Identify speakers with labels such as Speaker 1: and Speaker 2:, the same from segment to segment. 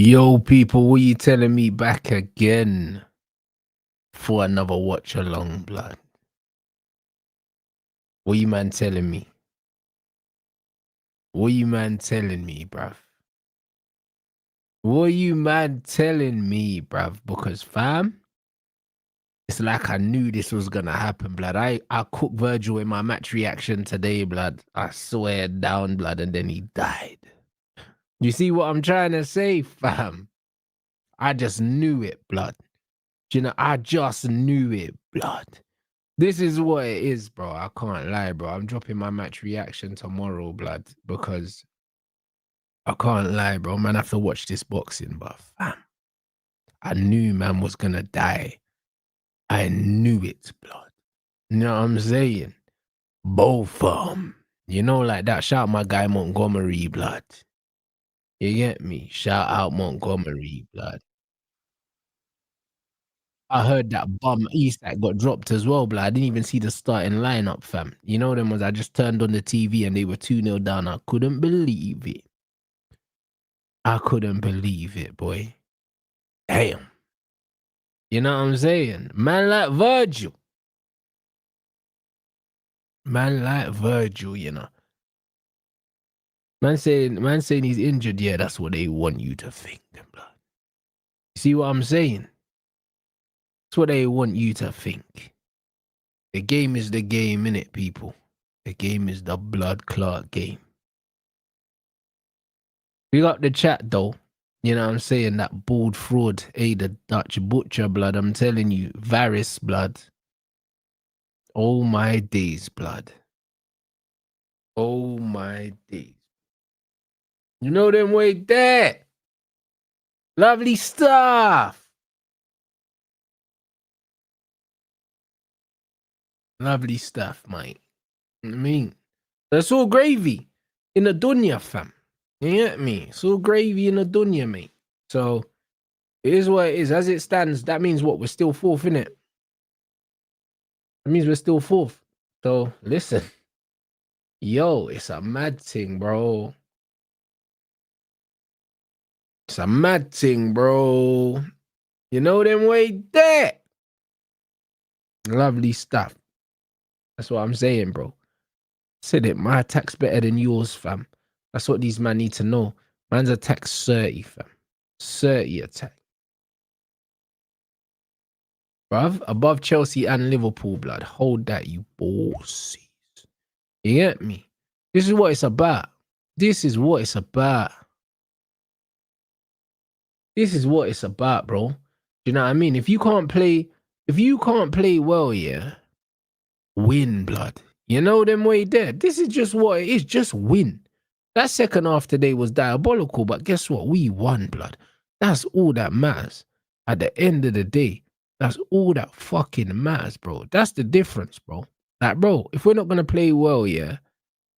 Speaker 1: Yo, people, what you telling me back again for another watch along, blood? What you man telling me? What you man telling me, bruv? What you man telling me, bruv? Because fam, it's like I knew this was gonna happen, blood. I cooked Virgil in my match reaction today, blood. I swear down, blood, and then he died. You see what I'm trying to say, fam? I just knew it, blood. You know, I just knew it, blood. This is what it is, bro. I can't lie, bro. I'm dropping my match reaction tomorrow, blood, because I can't lie, bro. Man, I have to watch this boxing, but fam, I knew man was gonna die. I knew it, blood. You know what I'm saying? Both of 'em. You know, like that. Shout out my guy Montgomery, blood. You get me? Shout out Montgomery, blood. I heard that bum East that got dropped as well, blood. I didn't even see the starting lineup, fam. You know them ones I just turned on the TV and they were 2-0 down. I couldn't believe it. I couldn't believe it, boy. Damn. You know what I'm saying? Man like Virgil. Man like Virgil, you know. Man saying he's injured, yeah, that's what they want you to think, blood. See what I'm saying? That's what they want you to think. The game is the game, innit, people? The game is the blood clot game. We got the chat though. You know what I'm saying? That bald fraud, the Dutch butcher, blood. I'm telling you, Varys, blood. Oh my days, blood. Oh my days. You know them way there. Lovely stuff. Lovely stuff, mate. I mean, that's all gravy in the dunya, fam. You get me? It's all gravy in the dunya, mate. So it is what it is. As it stands, that means what? We're still fourth, innit? That means we're still fourth. So listen. Yo, it's a mad thing, bro. It's a mad thing, bro. You know them way there. Lovely stuff. That's what I'm saying, bro. Said it. My attack's better than yours, fam. That's what these man need to know. Man's attack's 30, fam. 30 attack. Bruv, above Chelsea and Liverpool, blood. Hold that, you ballsies. You get me? This is what it's about. This is what it's about. This is what it's about, bro. Do you know what I mean? If you can't play well, yeah, win, blood. You know them way there. This is just what it is. Just win. That second half today was diabolical, but guess what? We won, blood. That's all that matters. At the end of the day, that's all that fucking matters, bro. That's the difference, bro. Like, bro, if we're not gonna play well, yeah,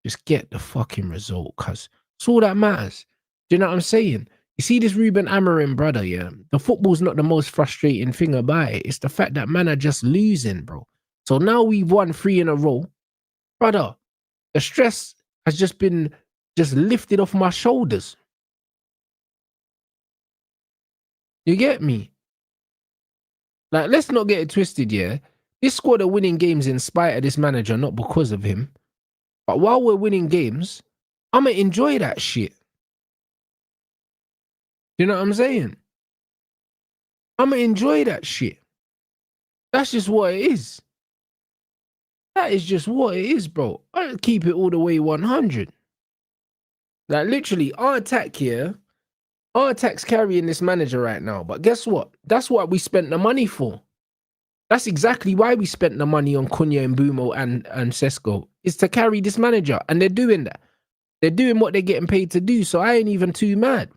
Speaker 1: just get the fucking result, cuz it's all that matters. Do you know what I'm saying? You see this Ruben Amorim, brother, yeah? The football's not the most frustrating thing about it. It's the fact that man are just losing, bro. So now we've won 3 in a row. Brother, the stress has just been lifted off my shoulders. You get me? Like, let's not get it twisted, yeah? This squad are winning games in spite of this manager, not because of him. But while we're winning games, I'ma enjoy that shit. You know what I'm saying? I'ma enjoy that shit. That's just what it is. That is just what it is, bro. I keep it all the way 100. Like, literally, our attack here, our attack's carrying this manager right now. But guess what? That's what we spent the money for. That's exactly why we spent the money on Cunha and Bumo and Sesko, is to carry this manager. And they're doing that. They're doing what they're getting paid to do. So I ain't even too mad.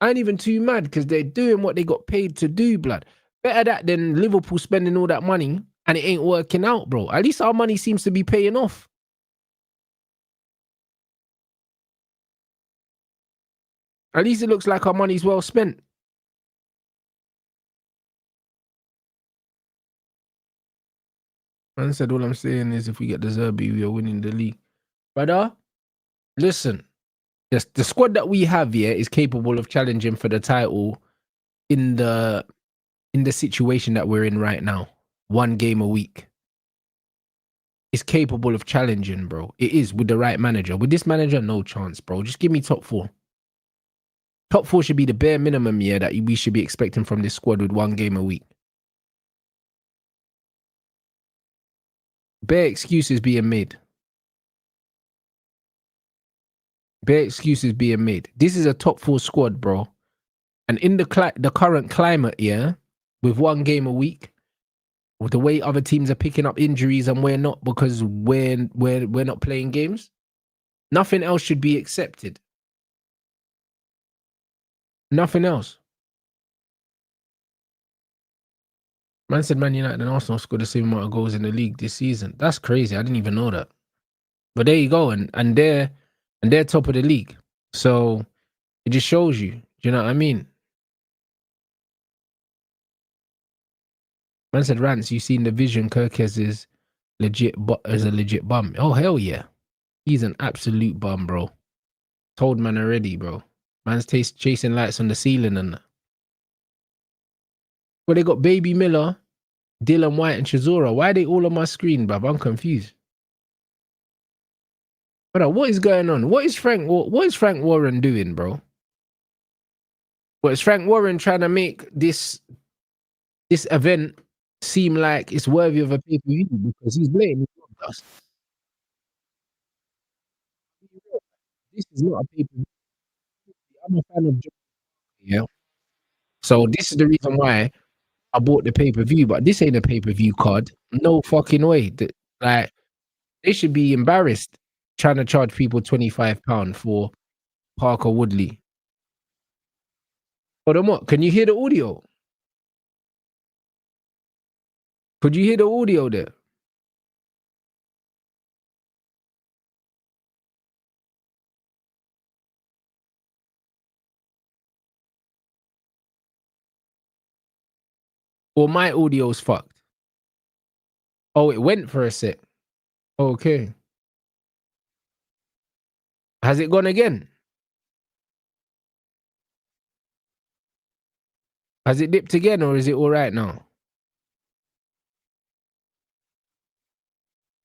Speaker 1: I ain't even too mad because they're doing what they got paid to do, blood. Better that than Liverpool spending all that money and it ain't working out, bro. At least our money seems to be paying off. At least it looks like our money's well spent. Man said all I'm saying is if we get the Zerbi, we are winning the league. Brother, listen. the squad that we have here is capable of challenging for the title in the situation that we're in right now. One game a week. It's capable of challenging, bro. It is with the right manager. With this manager, no chance, bro. Just give me top four. Top four should be the bare minimum, yeah, that we should be expecting from this squad with one game a week. Bare excuses being made. Bare excuses being made. This is a top four squad, bro. And in the current climate, yeah, with one game a week, with the way other teams are picking up injuries and we're not because we're not playing games, nothing else should be accepted. Nothing else. Man said Man United and Arsenal scored the same amount of goals in the league this season. That's crazy. I didn't even know that. But there you go, and they're top of the league. So it just shows you. Do you know what I mean? Man said, Rants, you seen the vision Kirkes is legit as a legit bum. Oh hell yeah. He's an absolute bum, bro. Told man already, bro. Man's chasing lights on the ceiling and that. Well, they got Baby Miller, Dylan White, and Chisora. Why are they all on my screen, bruv? I'm confused. But what is going on? What is Frank Warren doing, bro? What is Frank Warren trying to make this event seem like it's worthy of a pay-per-view because he's blatantly robbed us. This is not a pay-per-view. I'm a fan of John, yeah. So this is the reason why I bought the pay-per-view, but this ain't a pay-per-view card. No fucking way. Like, they should be embarrassed trying to charge people £25 for Parker Woodley. Hold on, what? Can you hear the audio? Could you hear the audio there? Or my audio's fucked? Oh, it went for a sec. Okay. Has it gone again? Has it dipped again or is it all right now?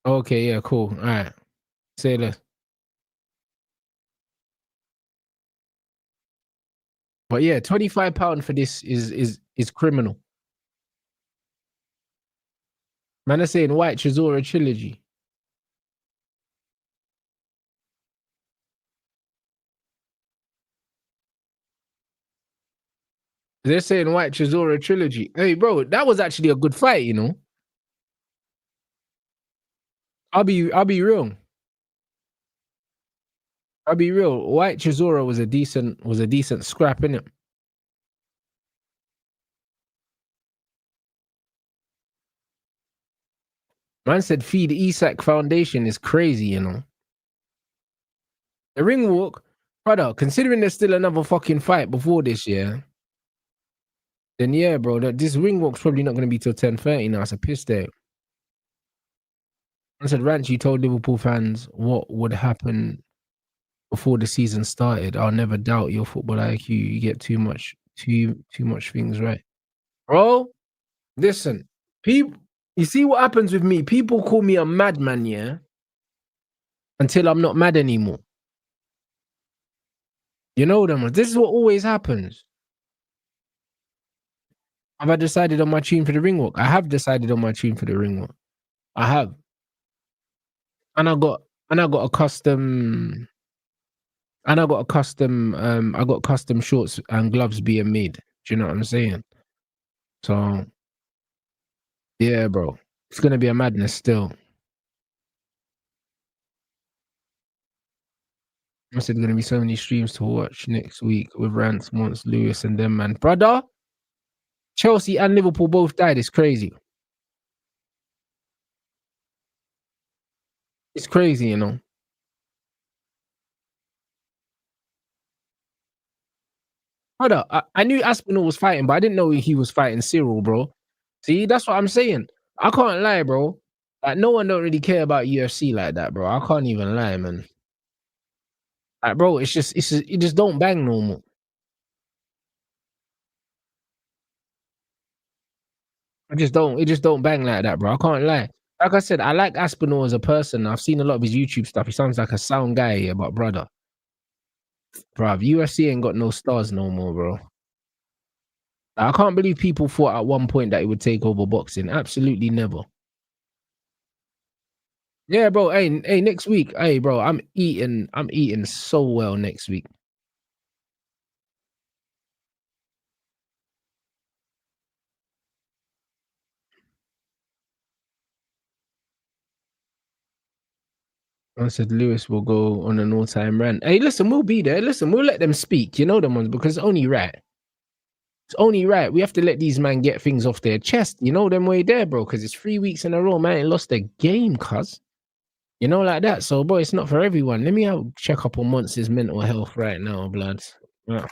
Speaker 1: Okay, yeah, cool. All right. Say less. But yeah, £25 for this is criminal. Man are saying White Chisora trilogy. They're saying White Chisora trilogy. Hey, bro, that was actually a good fight, you know. I'll be real. I'll be real. White Chisora was a decent scrap, innit? Man said feed Isak Foundation is crazy, you know. The ring walk, brother, considering there's still another fucking fight before this year, then yeah, bro, this ring walk's probably not gonna be till 10:30 now. It's a piss day. I said, Ranch, you told Liverpool fans what would happen before the season started. I'll never doubt your football IQ. You get too much things right. Bro, listen, people, you see what happens with me? People call me a madman, yeah, until I'm not mad anymore. You know them. This is what always happens. Have I decided on my tune for the ring walk? I have decided on my tune for the ring walk. I have. And I got a custom I got custom shorts and gloves being made. Do you know what I'm saying? So yeah, bro. It's gonna be a madness still. I said gonna be so many streams to watch next week with Rance, Mons, Lewis, and them, man. Brother, Chelsea and Liverpool both died. It's crazy. It's crazy, you know. Brother, I knew Aspinall was fighting, but I didn't know he was fighting Cyril, bro. See, that's what I'm saying. I can't lie, bro. Like, no one don't really care about UFC like that, bro. I can't even lie, man. Like, bro, it just don't bang no more. It just don't bang like that, bro. I can't lie. Like I said, I like Aspinall as a person. I've seen a lot of his YouTube stuff. He sounds like a sound guy, yeah, but brother, bruv, UFC ain't got no stars no more, bro. Like, I can't believe people thought at one point that it would take over boxing. Absolutely never. Yeah, bro. Hey, next week. Hey, bro, I'm eating so well next week. I said Lewis will go on an all-time rant. Hey, listen, we'll be there. Listen, we'll let them speak. You know them ones because it's only right. It's only right. We have to let these men get things off their chest. You know them way there, bro. Because it's 3 weeks in a row, man. Ain't lost a game, cuz. You know, like that. So, boy, it's not for everyone. Let me check up on Monster's mental health right now, blood. Let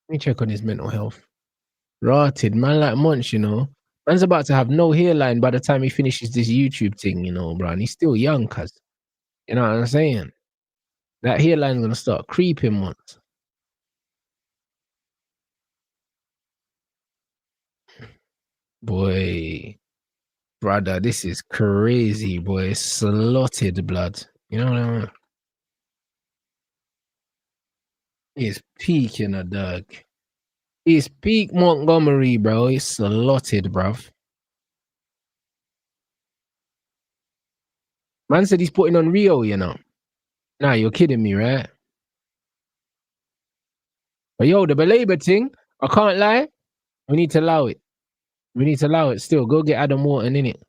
Speaker 1: me check on his mental health. Rotted, man, like Munch, you know. Man's about to have no hairline by the time he finishes this YouTube thing, you know, bro. And he's still young, cuz. You know what I'm saying? That hairline's gonna start creeping once. Boy, brother, this is crazy, boy. Slotted blood. You know what I mean? It's peaking a dog. It's peak Montgomery, bro. It's slotted, bruv. Man said he's putting on Rio, you know. Nah, you're kidding me, right? But yo, the belabor thing, I can't lie. We need to allow it. We need to allow it still. Go get Adam Wharton in it.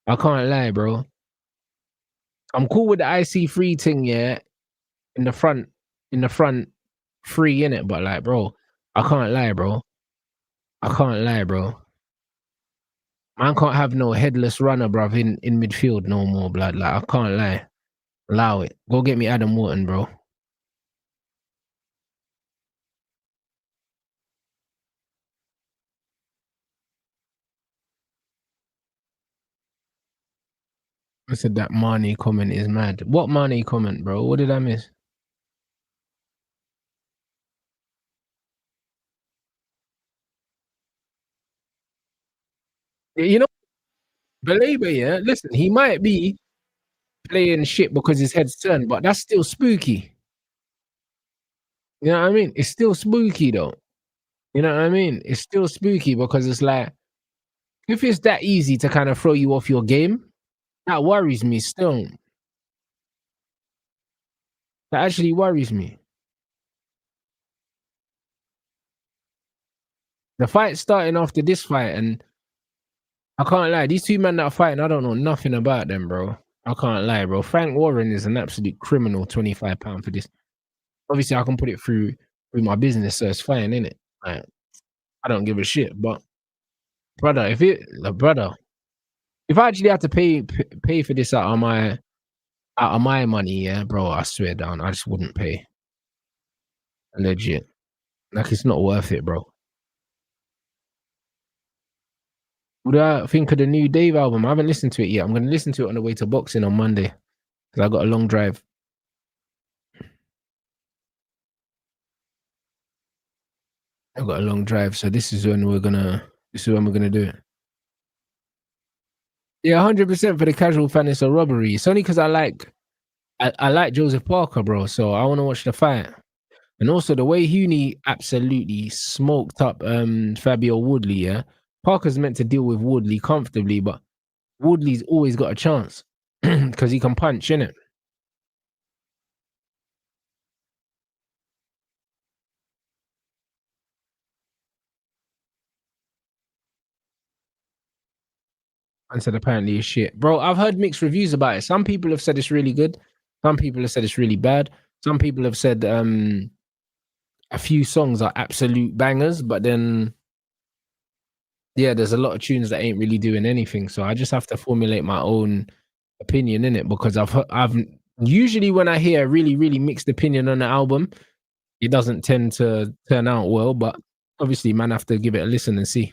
Speaker 1: I can't lie, bro. I'm cool with the IC3 thing, yeah. In the front, in the front, free in it. But like, bro, I can't lie, bro. I can't lie, bro. Man can't have no headless runner, bruv, in midfield no more, blood. Like, I can't lie. Allow it. Go get me Adam Wharton, bro. I said that Marnie comment is mad. What Marnie comment, bro? What did I miss? You know, Belabor, yeah. Listen, he might be playing shit because his head's turned, but that's still spooky. You know what I mean? It's still spooky though. You know what I mean? It's still spooky because it's like if it's that easy to kind of throw you off your game, that worries me still. That actually worries me. The fight's starting after this fight, and I can't lie. These two men that are fighting, I don't know nothing about them, bro. I can't lie, bro. Frank Warren is an absolute criminal. £25 for this. Obviously, I can put it through my business, so it's fine, innit? Like, I don't give a shit. But brother, brother, if I actually had to pay for this out of my money, yeah, bro, I swear down, I just wouldn't pay. Legit. Like it's not worth it, bro. What do I think of the new Dave album? I haven't listened to it yet. I'm gonna listen to it on the way to boxing on Monday. Because I got a long drive. I got a long drive. So this is when we're gonna do it. Yeah, 100% for the casual fan, it's a robbery. It's only because I like Joseph Parker, bro. So I want to watch the fight. And also the way Huni absolutely smoked up Fabio Wardley, yeah. Parker's meant to deal with Wardley comfortably, but Wardley's always got a chance because he can punch, innit? And said apparently it's shit. Bro, I've heard mixed reviews about it. Some people have said it's really good. Some people have said it's really bad. Some people have said a few songs are absolute bangers, but then yeah, there's a lot of tunes that ain't really doing anything. So I just have to formulate my own opinion in it because I've usually when I hear a really really mixed opinion on the album, it doesn't tend to turn out well. But obviously, man, have to give it a listen and see.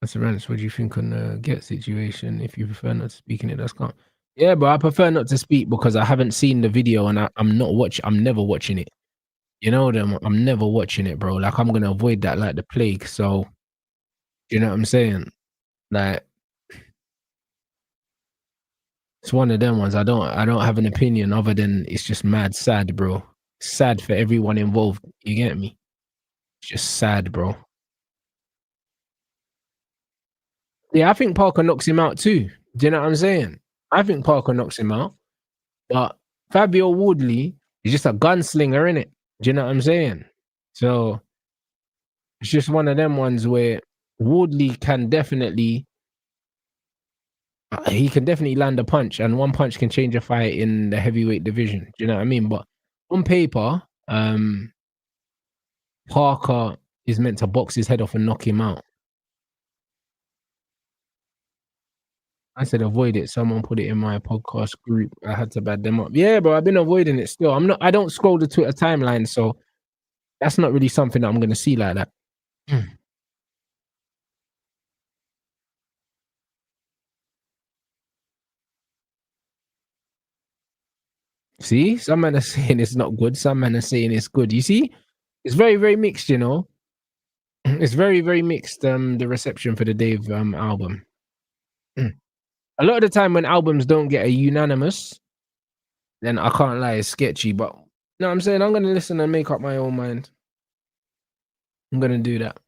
Speaker 1: That's Rance. What do you think on the get situation? If you prefer not to speak in it, that's calm. Yeah, but I prefer not to speak because I haven't seen the video and I'm not watch. I'm never watching it. You know them. I'm never watching it, bro. Like I'm gonna avoid that like the plague. So you know what I'm saying? Like it's one of them ones. I don't have an opinion other than it's just mad sad, bro. Sad for everyone involved. You get me? It's just sad, bro. Yeah, I think Parker knocks him out too. Do you know what I'm saying? I think Parker knocks him out, but Fabio Wardley is just a gunslinger, innit? Do you know what I'm saying? So it's just one of them ones where Wardley can definitely he can definitely land a punch, and one punch can change a fight in the heavyweight division. Do you know what I mean? But on paper, Parker is meant to box his head off and knock him out. I said avoid it. Someone put it in my podcast group. I had to bad them up. Yeah, bro, I've been avoiding it still. I don't scroll the Twitter timeline, so that's not really something that I'm gonna see like that. See, some men are saying it's not good. Some men are saying it's good. You see, it's very, very mixed. You know, it's very, very mixed. The reception for the Dave album. A lot of the time when albums don't get a unanimous, then I can't lie, it's sketchy. But no, I'm saying I'm gonna listen and make up my own mind. I'm gonna do that.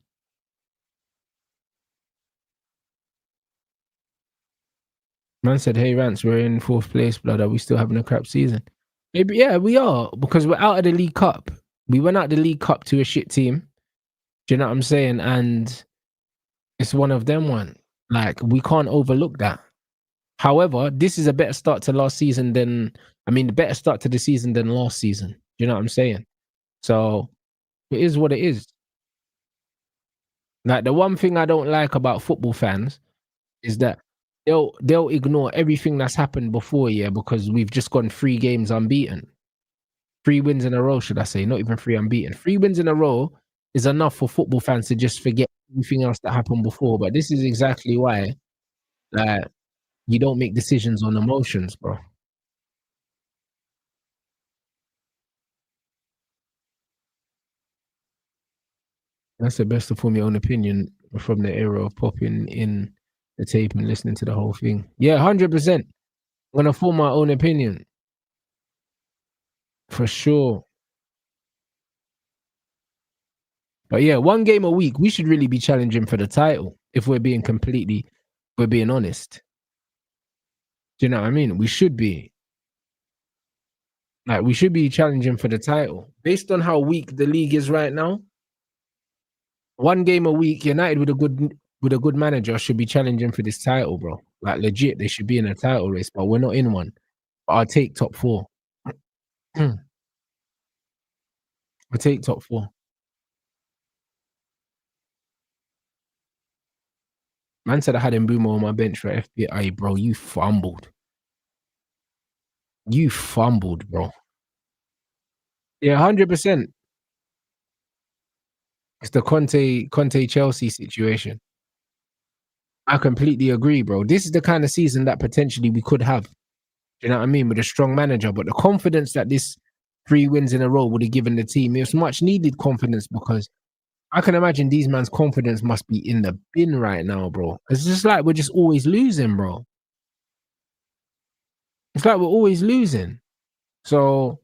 Speaker 1: Man said, "Hey, Rance, we're in fourth place, blood. Are we still having a crap season?" Maybe, yeah, we are because we're out of the League Cup. We went out the League Cup to a shit team. Do you know what I'm saying? And it's one of them one. Like we can't overlook that. However, this is a better start to last season than the better start to the season than last season. Do you know what I'm saying? So it is what it is. Like the one thing I don't like about football fans is that they'll ignore everything that's happened before, yeah, because we've just gone 3 games unbeaten. 3 wins in a row, should I say? Not even 3 unbeaten. 3 wins in a row is enough for football fans to just forget everything else that happened before. But this is exactly why, like, you don't make decisions on emotions, bro. That's the best to form your own opinion from the era of popping in the tape and listening to the whole thing. Yeah, 100%. I'm gonna form my own opinion for sure. But yeah, 1 game a week, we should really be challenging for the title if we're being honest. Do you know what I mean? We should be. Like, we should be challenging for the title. Based on how weak the league is right now, 1 game a week, United with a good manager should be challenging for this title, bro. Like legit, they should be in a title race, but we're not in one. But I'll take top four. I'll take top four. Man said I had Mbumo on my bench for FBI, bro. You fumbled. You fumbled, bro. Yeah, 100%. It's the Conte Chelsea situation. I completely agree, bro. This is the kind of season that potentially we could have. Do you know what I mean? With a strong manager, but the confidence that this 3 wins in a row would have given the team, it was much needed confidence because I can imagine these man's confidence must be in the bin right now, bro. It's just like we're just always losing, bro. It's like we're always losing. So,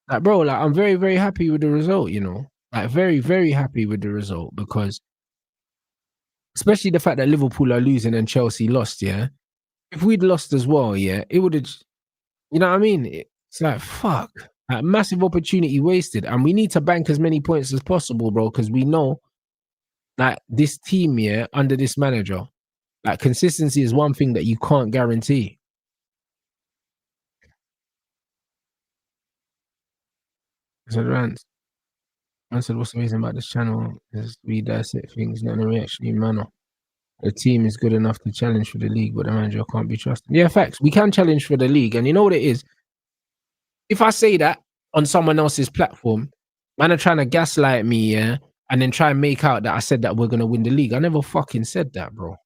Speaker 1: like, bro, like I'm very, very happy with the result, you know? Like very, very happy with the result because especially the fact that Liverpool are losing and Chelsea lost, yeah. If we'd lost as well, yeah, it would have, you know what I mean? It's like, fuck, like, massive opportunity wasted. And we need to bank as many points as possible, bro, because we know that this team, yeah, under this manager, like consistency is one thing that you can't guarantee. So, Rance, I said, what's amazing about this channel is we dissect things not in a reactionary manner. The team is good enough to challenge for the league, but the manager can't be trusted. Yeah, facts. We can challenge for the league. And you know what it is? If I say that on someone else's platform, man are trying to gaslight me, yeah, and then try and make out that I said that we're gonna win the league. I never fucking said that, bro.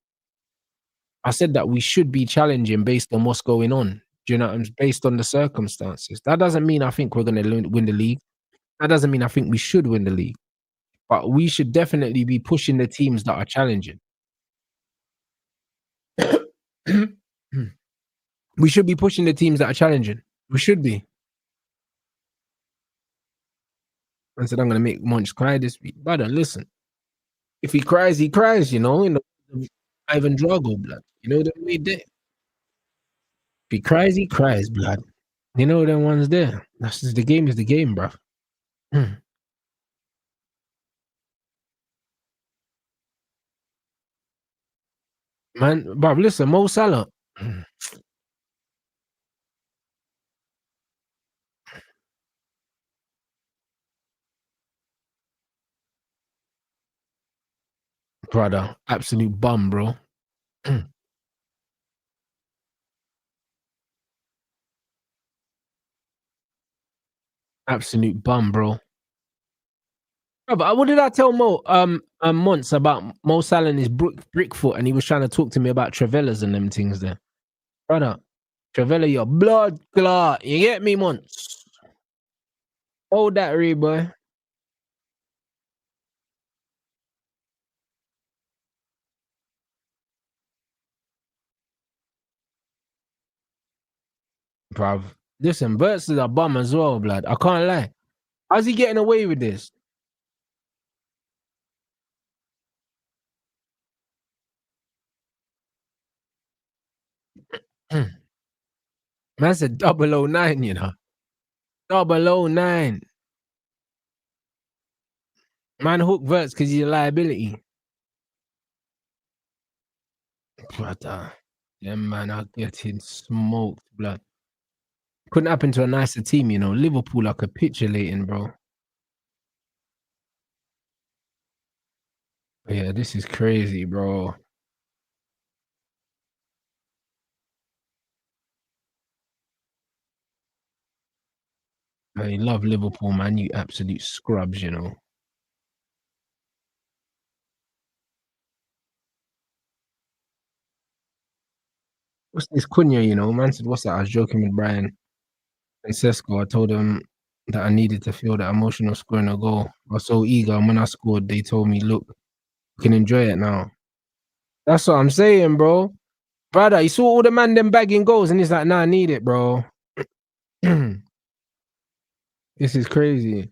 Speaker 1: I said that we should be challenging based on what's going on. Do you know what I'm based on the circumstances. That doesn't mean I think we're gonna win the league. That doesn't mean I think we should win the league. But we should definitely be pushing the teams that are challenging. We should be pushing the teams that are challenging. We should be. I said I'm gonna make Munch cry this week. Brother, listen. If he cries, you know, in the Ivan Drago blood. You know them way there. If he cries, blood. You know them ones there. That's just the game is the game, bro. Man, bro, listen, Mo Salah. Brother, absolute bum, bro. Absolute bum, bro. Bro, but what did I tell Mo Months about Mo Salah and his brick foot, and he was trying to talk to me about Trevellas and them things there. Brother, Trevella, your blood clot. You get me, Months? Hold that, Ray boy. Bruv. Listen, Burts is a bum as well, blood. I can't lie. How's he getting away with this? Man said 009, you know. 009. Man hook Verts because he's a liability. Brother. Them man are getting smoked, blood. Couldn't happen to a nicer team, you know. Liverpool are capitulating, bro. Yeah, this is crazy, bro. I love Liverpool, man. You absolute scrubs, you know. What's this Cunha, you know? Man said, what's that? I was joking with Brian and Sesko. I told him that I needed to feel that emotional scoring a goal. I was so eager. And when I scored, they told me, look, you can enjoy it now. That's what I'm saying, bro. Brother, you saw all the man them bagging goals, and he's like, nah, I need it, bro. This is crazy.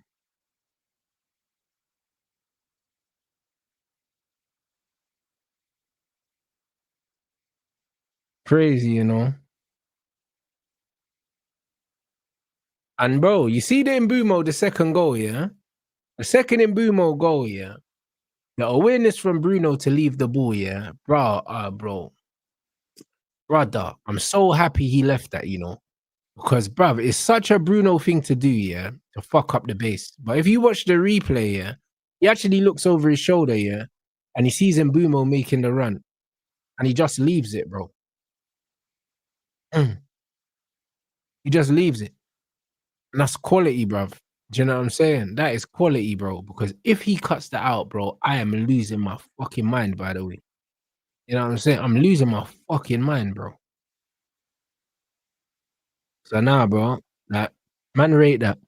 Speaker 1: Crazy, you know. And bro, you see the Mbumo, the second goal, yeah? The second Mbumo goal, yeah? The awareness from Bruno to leave the ball, yeah? Bro. Brother, I'm so happy he left that, you know. Because, bruv, it's such a Bruno thing to do, yeah? To fuck up the base. But if you watch the replay, yeah? He actually looks over his shoulder, yeah? And he sees Mbumo making the run. And he just leaves it, bro. He just leaves it. And that's quality, bruv. Do you know what I'm saying? That is quality, bro. Because if he cuts that out, bro, I am losing my fucking mind, by the way. You know what I'm saying? I'm losing my fucking mind, bro. So now, bro, like, man rate that.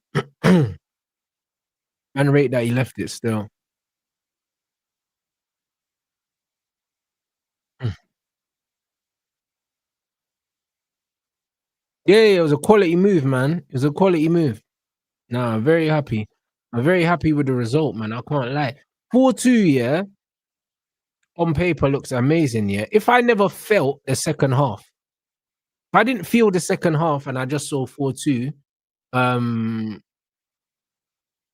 Speaker 1: Man rate that he left it still. Yeah, it was a quality move, man. It was a quality move. Nah, I'm very happy. I'm very happy with the result, man. I can't lie. 4-2, yeah, on paper looks amazing, yeah. If I never felt the second half, if I didn't feel the second half and I just saw 4-2, um,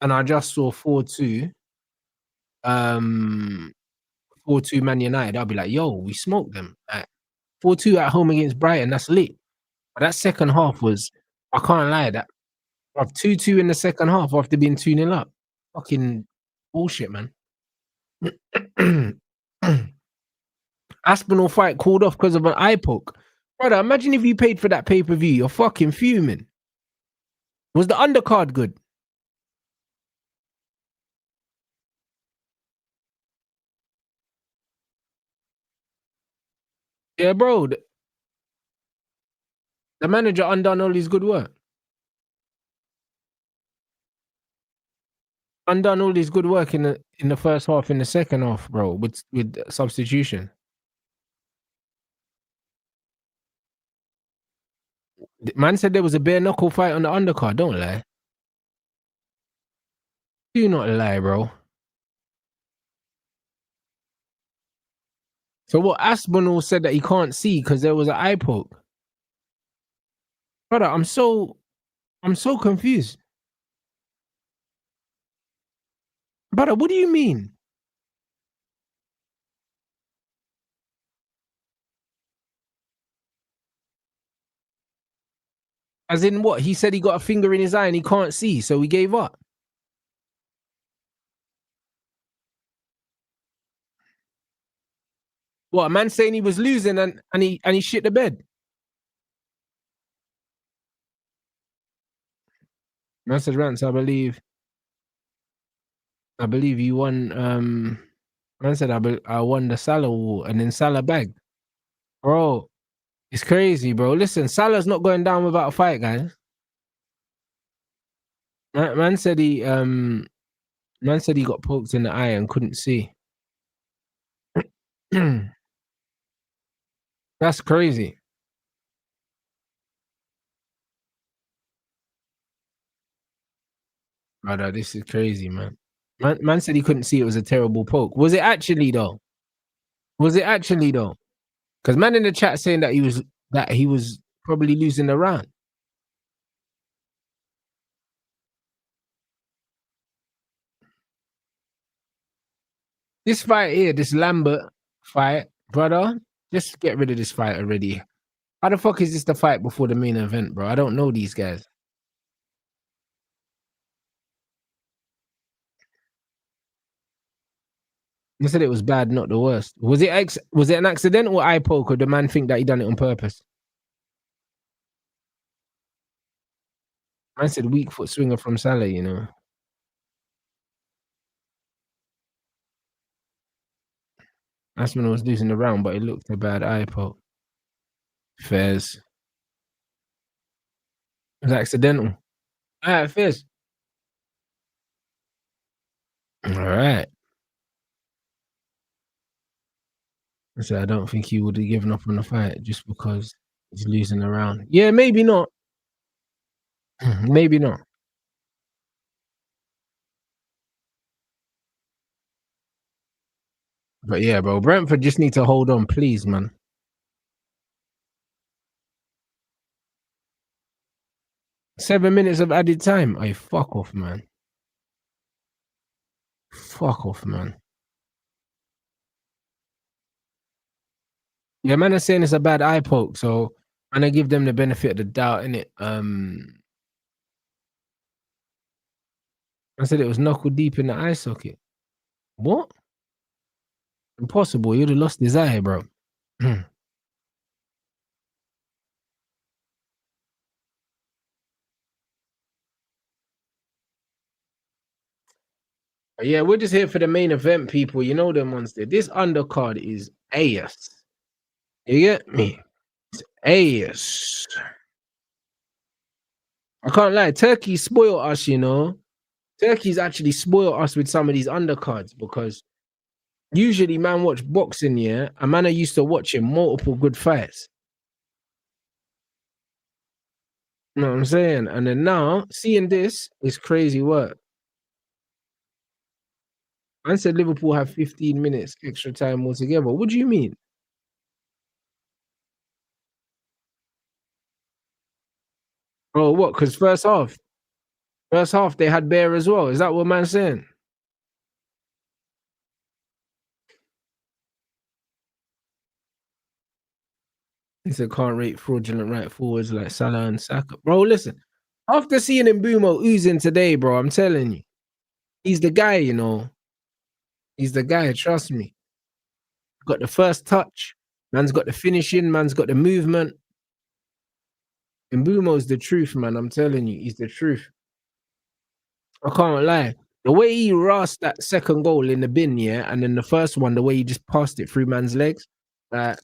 Speaker 1: and I just saw 4-2, um, 4-2 Man United, I'll be like, yo, we smoked them. Like, 4-2 at home against Brighton, that's lit. But that second half was, I can't lie, that of 2-2 in the second half after being 2-0 up. Fucking bullshit, man. Aspinall fight called off because of an eye poke. Brother, imagine if you paid for that pay-per-view. You're fucking fuming. Was the undercard good? Yeah, bro. The manager undone all his good work. Undone all his good work in the first half, in the second half, bro, with substitution. The man said there was a bare knuckle fight on the undercard. Don't lie. Do not lie, bro. So what Aspinall said that he can't see because there was an eye poke. Brother, I'm so confused. Brother, what do you mean? As in what? He said he got a finger in his eye and he can't see, so he gave up. What, a man saying he was losing and he shit the bed. Man said Rants, I believe you won man said I won the Salah war and then Salah bagged. Bro, it's crazy, bro. Listen, Salah's not going down without a fight, guys. Man said he got poked in the eye and couldn't see. That's crazy. Brother, this is crazy, man. Man said he couldn't see it was a terrible poke. Was it actually though? Was it actually though? Because man in the chat saying that he was probably losing the round. This fight here, this Lambert fight, brother, just get rid of this fight already. How the fuck is this the fight before the main event, bro? I don't know these guys. I said it was bad, not the worst. Was it an accidental eye poke, or the man think that he done it on purpose? I said weak foot swinger from Salah, you know. That's when I was losing the round, but it looked a bad eye poke. Fairs. It was accidental. Alright, Fairs. Alright. I said I don't think he would have given up on the fight just because he's losing the round. Yeah, maybe not. Maybe not. But yeah, bro, Brentford just need to hold on, please, man. 7 minutes of added time. Hey, fuck off, man. Fuck off, man. Yeah, man is saying it's a bad eye poke, so I'm gonna give them the benefit of the doubt, innit? I said it was knuckle deep in the eye socket. What? Impossible. You'd have lost his eye, bro. Yeah, we're just here for the main event, people. You know them ones there. This undercard is ass. You get me? It's ass. I can't lie. Turkey spoiled us, you know. Turkey's actually spoiled us with some of these undercards because usually man watch boxing, yeah, and man are used to watching multiple good fights. You know what I'm saying? And then now seeing this is crazy work. I said Liverpool have 15 minutes extra time altogether. What do you mean? Oh, what? Because first half they had Bear as well. Is that what man's saying? He said can't rate fraudulent right forwards like Salah and Saka. Bro, listen. After seeing Mbumo oozing today, bro, I'm telling you, he's the guy, you know. He's the guy, trust me. Got the first touch. Man's got the finishing. Man's got the movement. Mbumo's the truth, man. I'm telling you, he's the truth. I can't lie. The way he rasped that second goal in the bin, yeah, and then the first one, the way he just passed it through man's legs, like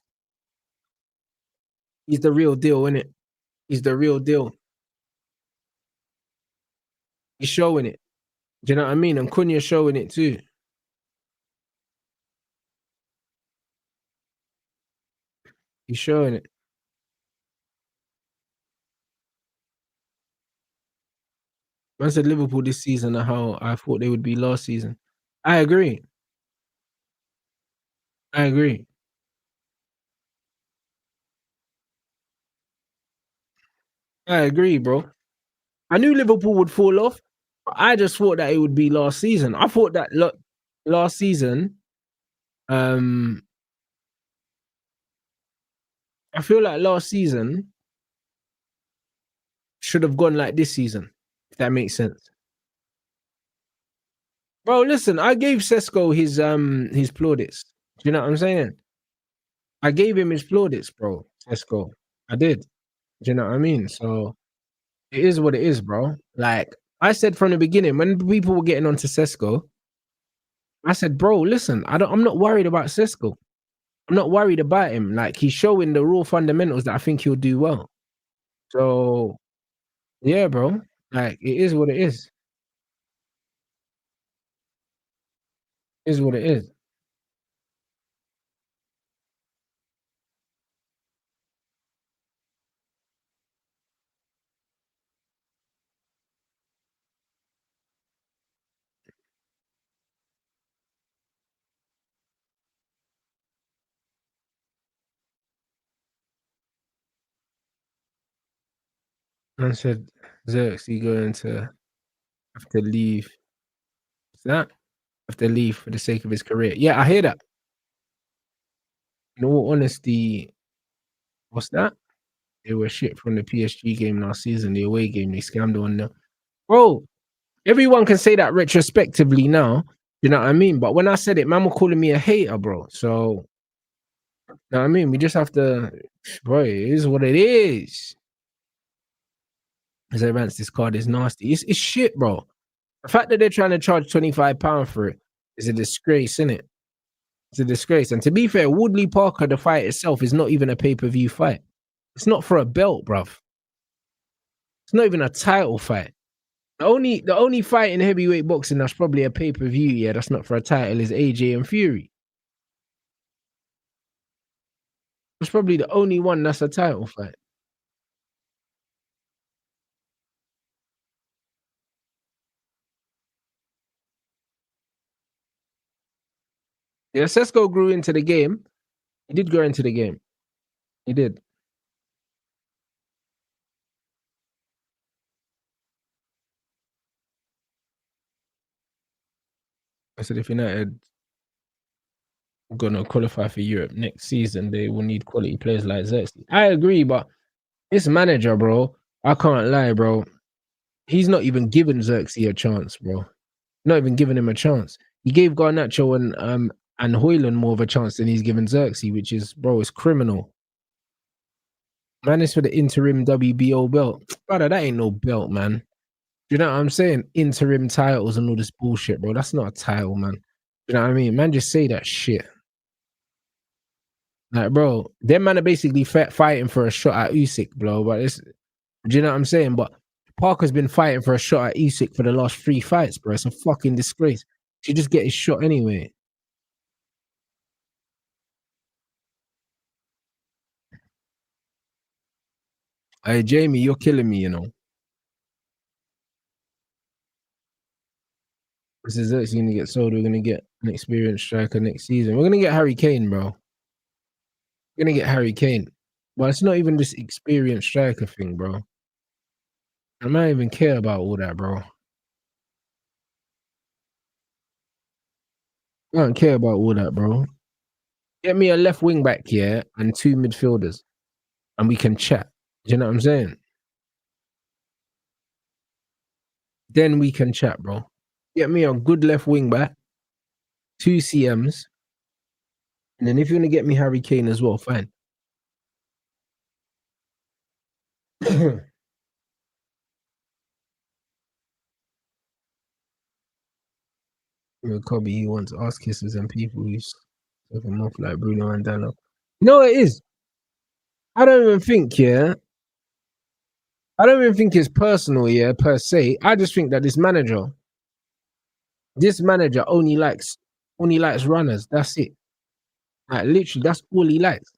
Speaker 1: He's the real deal, innit? He's the real deal. He's showing it. Do you know what I mean? And Cunha's showing it too. He's showing it. Man said Liverpool this season are how I thought they would be last season. I agree. I agree. I agree, bro. I knew Liverpool would fall off. But I just thought that it would be last season. I thought that last season, um, I feel like last season should have gone like this season, if that makes sense. Bro, listen, I gave Sesko his plaudits. Do you know what I'm saying? I gave him his plaudits, bro. Sesko. I did. Do you know what I mean? So it is what it is, bro. Like I said from the beginning, when people were getting onto Sesko, I said, bro, listen, I'm not worried about Sesko. I'm not worried about him. Like he's showing the raw fundamentals that I think he'll do well. So yeah, bro. Like it is what it is. It is what it is. Man said Xerxes going to have to leave. Is that have to leave for the sake of his career? Yeah, I hear that. In all honesty, what's that? They were shit from the PSG game last season, the away game. They scammed on them. Bro, everyone can say that retrospectively now. You know what I mean? But when I said it, man were calling me a hater, bro. So, you know what I mean? We just have to, bro, it is what it is. As Rants, this card is nasty. It's shit, bro. The fact that they're trying to charge £25 for it is a disgrace, isn't it? It's a disgrace. And to be fair, Woodley Parker, the fight itself, is not even a pay-per-view fight. It's not for a belt, bruv. It's not even a title fight. The only fight in heavyweight boxing that's probably a pay-per-view, yeah, that's not for a title is AJ and Fury. It's probably the only one that's a title fight. Yeah, Sesko grew into the game. He did grow into the game. He did. I said if United are gonna qualify for Europe next season, they will need quality players like Xerxes. I agree, but this manager, bro, I can't lie, bro. He's not even giving Xerxes a chance, bro. Not even giving him a chance. He gave Garnacho and Hoyland more of a chance than he's given Xerxes, which is, bro, it's criminal. Man, it's for the interim WBO belt. Brother, that ain't no belt, man. You know what I'm saying? Interim titles and all this bullshit, bro. That's not a title, man. You know what I mean? Man, just say that shit. Like, bro, them man are basically fighting for a shot at Usyk, bro. But it's, do you know what I'm saying? But Parker's been fighting for a shot at Usyk for the last 3 fights, bro. It's a fucking disgrace. She just get his shot anyway. Hey, Jamie, you're killing me, you know. This is actually gonna get sold. We're gonna get an experienced striker next season. We're gonna get Harry Kane, bro. We're gonna get Harry Kane. But it's not even this experienced striker thing, bro. I might even care about all that, bro. I don't care about all that, bro. Get me a left wing back here and 2 midfielders, and we can chat. Do you know what I'm saying? Then we can chat, bro. Get me a good left wing back, 2 CMs, and then if you're gonna get me Harry Kane as well, fine. Kobe, he wants ass kisses and people who's took him off like Bruno and Dano. You know what it is? I don't even think, yeah. I don't even think it's personal, yeah, per se. I just think that this manager only likes runners. That's it. Like literally, that's all he likes.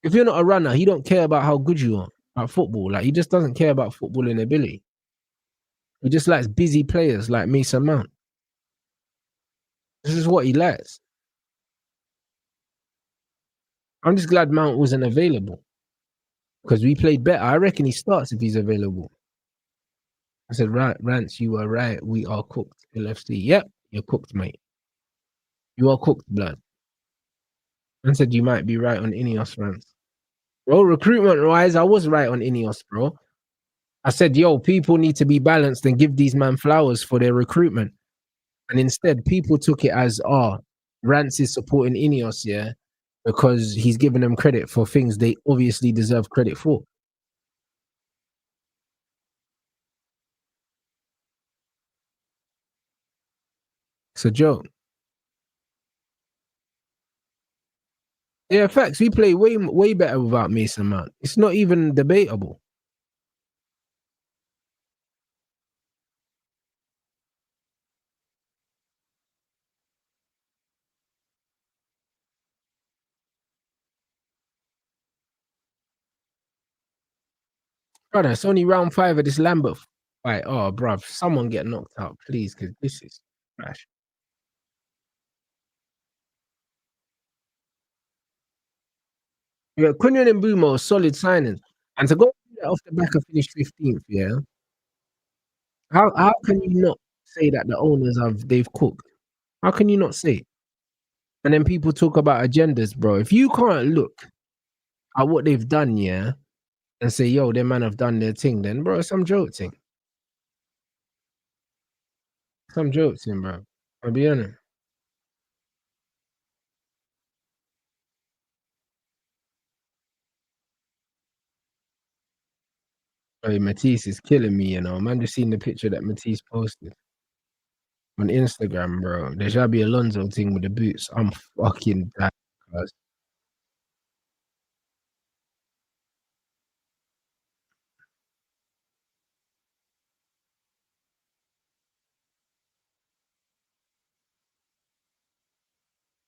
Speaker 1: If you're not a runner, he don't care about how good you are at football. Like he just doesn't care about footballing ability. He just likes busy players like Mason Mount. This is what he likes. I'm just glad Mount wasn't available because we played better. I reckon he starts if he's available. I said, right, Rance, you are right. We are cooked. LFC. Yep, you're cooked, mate. You are cooked, blood. I said you might be right on Ineos, Rance. Bro, recruitment wise, I was right on Ineos, bro. I said, yo, people need to be balanced and give these man flowers for their recruitment. And instead, people took it as, Rance is supporting Ineos, yeah, because he's giving them credit for things they obviously deserve credit for. It's a joke. Yeah, facts. We play way better without Mason Mount. It's not even debatable. Brother, it's only round 5 of this Lambert fight. Oh, bruv, someone get knocked out, please, because this is trash. Yeah, Kunyan and Bumo, solid signings. And to go off the back of finish 15th, yeah. How can you not say that the owners they've cooked? How can you not say it? And then people talk about agendas, bro. If you can't look at what they've done, yeah, and say, yo, them man have done their thing, then bro, some joke thing. Some joke thing, bro. I'll be honest. Hey, Matisse is killing me, you know. Man, just seen the picture that Matisse posted on Instagram, bro. The Xabi Alonso thing with the boots. I'm fucking dead, cuz.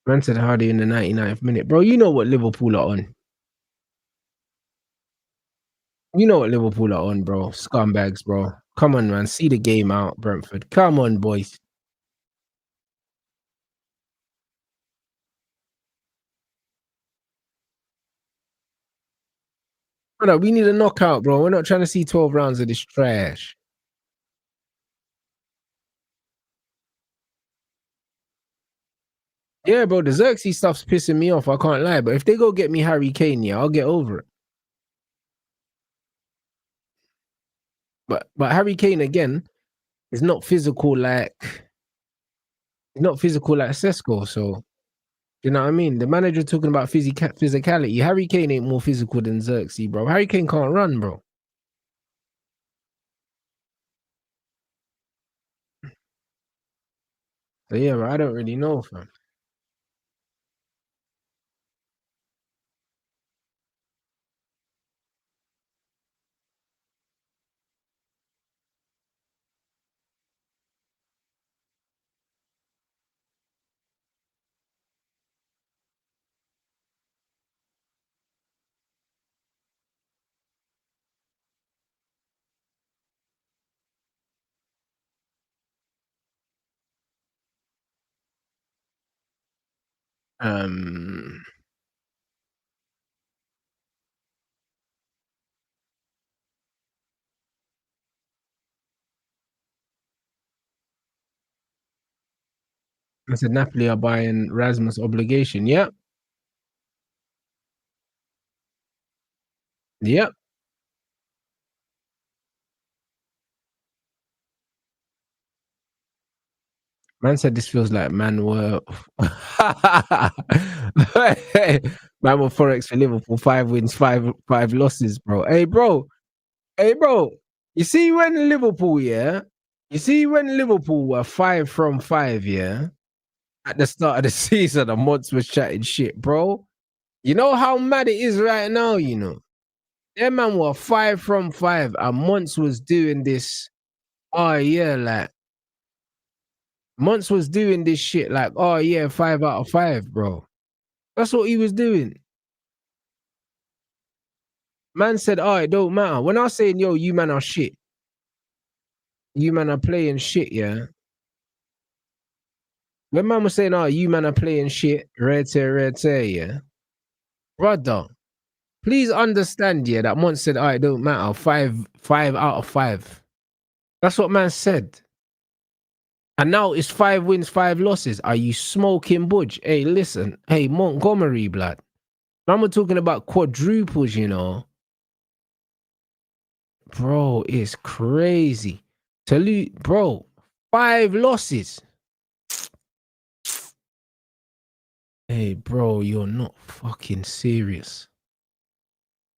Speaker 1: Man said Hardy in the 99th minute. Bro, you know what Liverpool are on. You know what Liverpool are on, bro. Scumbags, bro. Come on, man. See the game out, Brentford. Come on, boys. Brother, we need a knockout, bro. We're not trying to see 12 rounds of this trash. Yeah, bro, the Xerxes stuff's pissing me off. I can't lie. But if they go get me Harry Kane, yeah, I'll get over it. But Harry Kane again is not physical like Sesko. So you know what I mean? The manager talking about physicality. Harry Kane ain't more physical than Xerxes, bro. Harry Kane can't run, bro. So yeah, bro, I don't really know, fam. Um, I said Napoli are buying Rasmus obligation. Yep, yep. Man said this feels like man were man were forex for Liverpool. 5 wins, five losses, bro. Hey, bro. You see when Liverpool, yeah. You see when Liverpool were 5 from 5, yeah. At the start of the season, the mods was chatting shit, bro. You know how mad it is right now, you know. Them man were 5 from 5, and Monts was doing this. Oh yeah, like Monts was doing this shit like, oh yeah, 5 out of 5, bro. That's what he was doing. Man said, oh, it don't matter. When I was saying, yo, you man are shit, you man are playing shit, yeah. When man was saying, oh, you man are playing shit, red tear, yeah. Brother, please understand, yeah, that Monts said, oh, it don't matter. 5 out of 5. That's what man said. And now it's 5 wins, 5 losses. Are you smoking budge? Hey, listen. Hey, Montgomery, blood. I'm talking about quadruples, you know. Bro, it's crazy. Bro, 5 losses. Hey, bro, you're not fucking serious.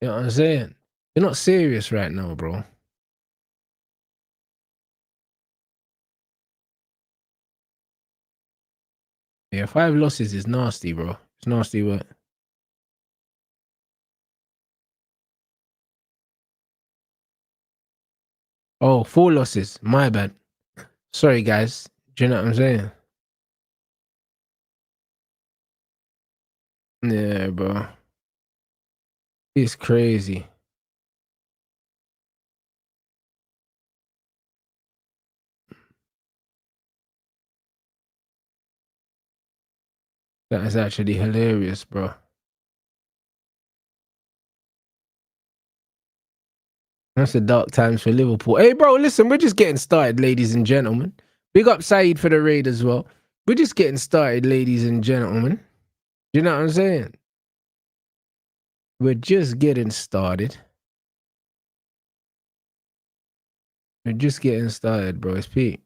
Speaker 1: You know what I'm saying? You're not serious right now, bro. Yeah, 5 losses is nasty, bro. It's nasty work. Oh, 4 losses. My bad. Sorry, guys. Do you know what I'm saying? Yeah, bro. It's crazy. That is actually hilarious, bro. That's the dark times for Liverpool. Hey, bro, listen, we're just getting started, ladies and gentlemen. Big up Saeed for the raid as well. We're just getting started, ladies and gentlemen. You know what I'm saying? We're just getting started. We're just getting started, bro. It's Pete.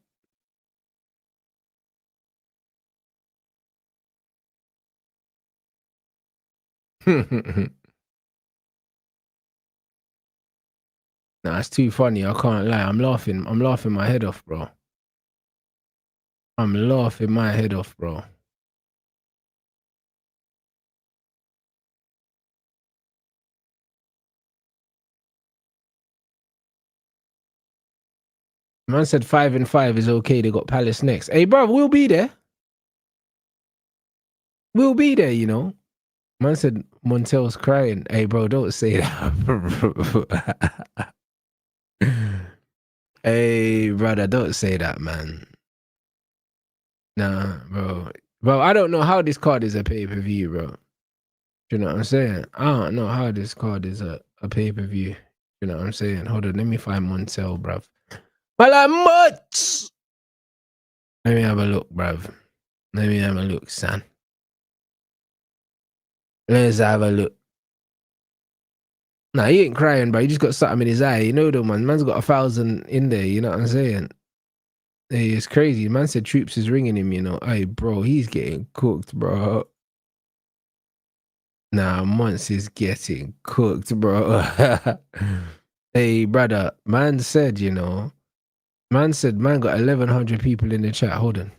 Speaker 1: Nah, it's too funny. I can't lie. I'm laughing. I'm laughing my head off, bro. I'm laughing my head off, bro. Man said 5 and 5 is okay. They got Palace next. Hey, bro, we'll be there. We'll be there, you know. Man said Montel's crying. Hey, bro, don't say that. Hey, brother, don't say that, man. Nah, bro. Bro, I don't know how this card is a pay-per-view, bro. You know what I'm saying? I don't know how this card is a pay-per-view. You know what I'm saying? Hold on, let me find Montel, bruv. Well, I'm much. Let me have a look, bruv. Let me have a look, son. Let's have a look. Nah, he ain't crying, bro. He just got something in his eye. You know, though, man. Man's got 1,000 in there. You know what I'm saying? Hey, it's crazy. Man said Troops is ringing him, you know. Hey, bro, he's getting cooked, bro. Nah, Monts is getting cooked, bro. Hey, brother, man said, you know, man said, man got 1,100 people in the chat. Hold on.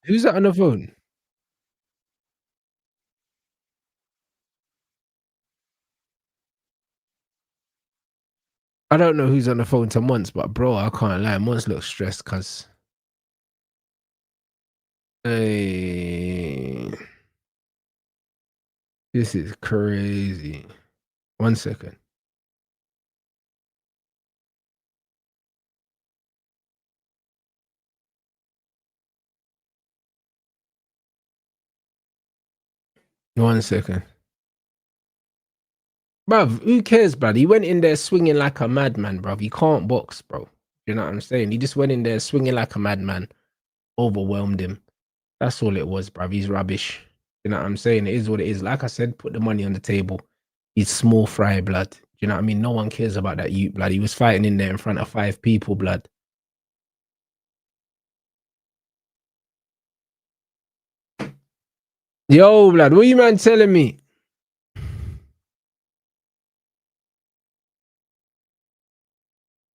Speaker 1: Who's that on the phone? I don't know who's on the phone to Monts, but bro, I can't lie. Monts looks stressed because. Hey, this is crazy. 1 second. One second. Bruv, who cares, bruv? He went in there swinging like a madman, bruv. He can't box, bro. You know what I'm saying? He just went in there swinging like a madman, overwhelmed him. That's all it was, bruv. He's rubbish. You know what I'm saying? It is what it is. Like I said, put the money on the table. He's small fry, blood. You know what I mean? No one cares about that you, blood. He was fighting in there in front of 5 people, blood. Yo, blood, what you man telling me?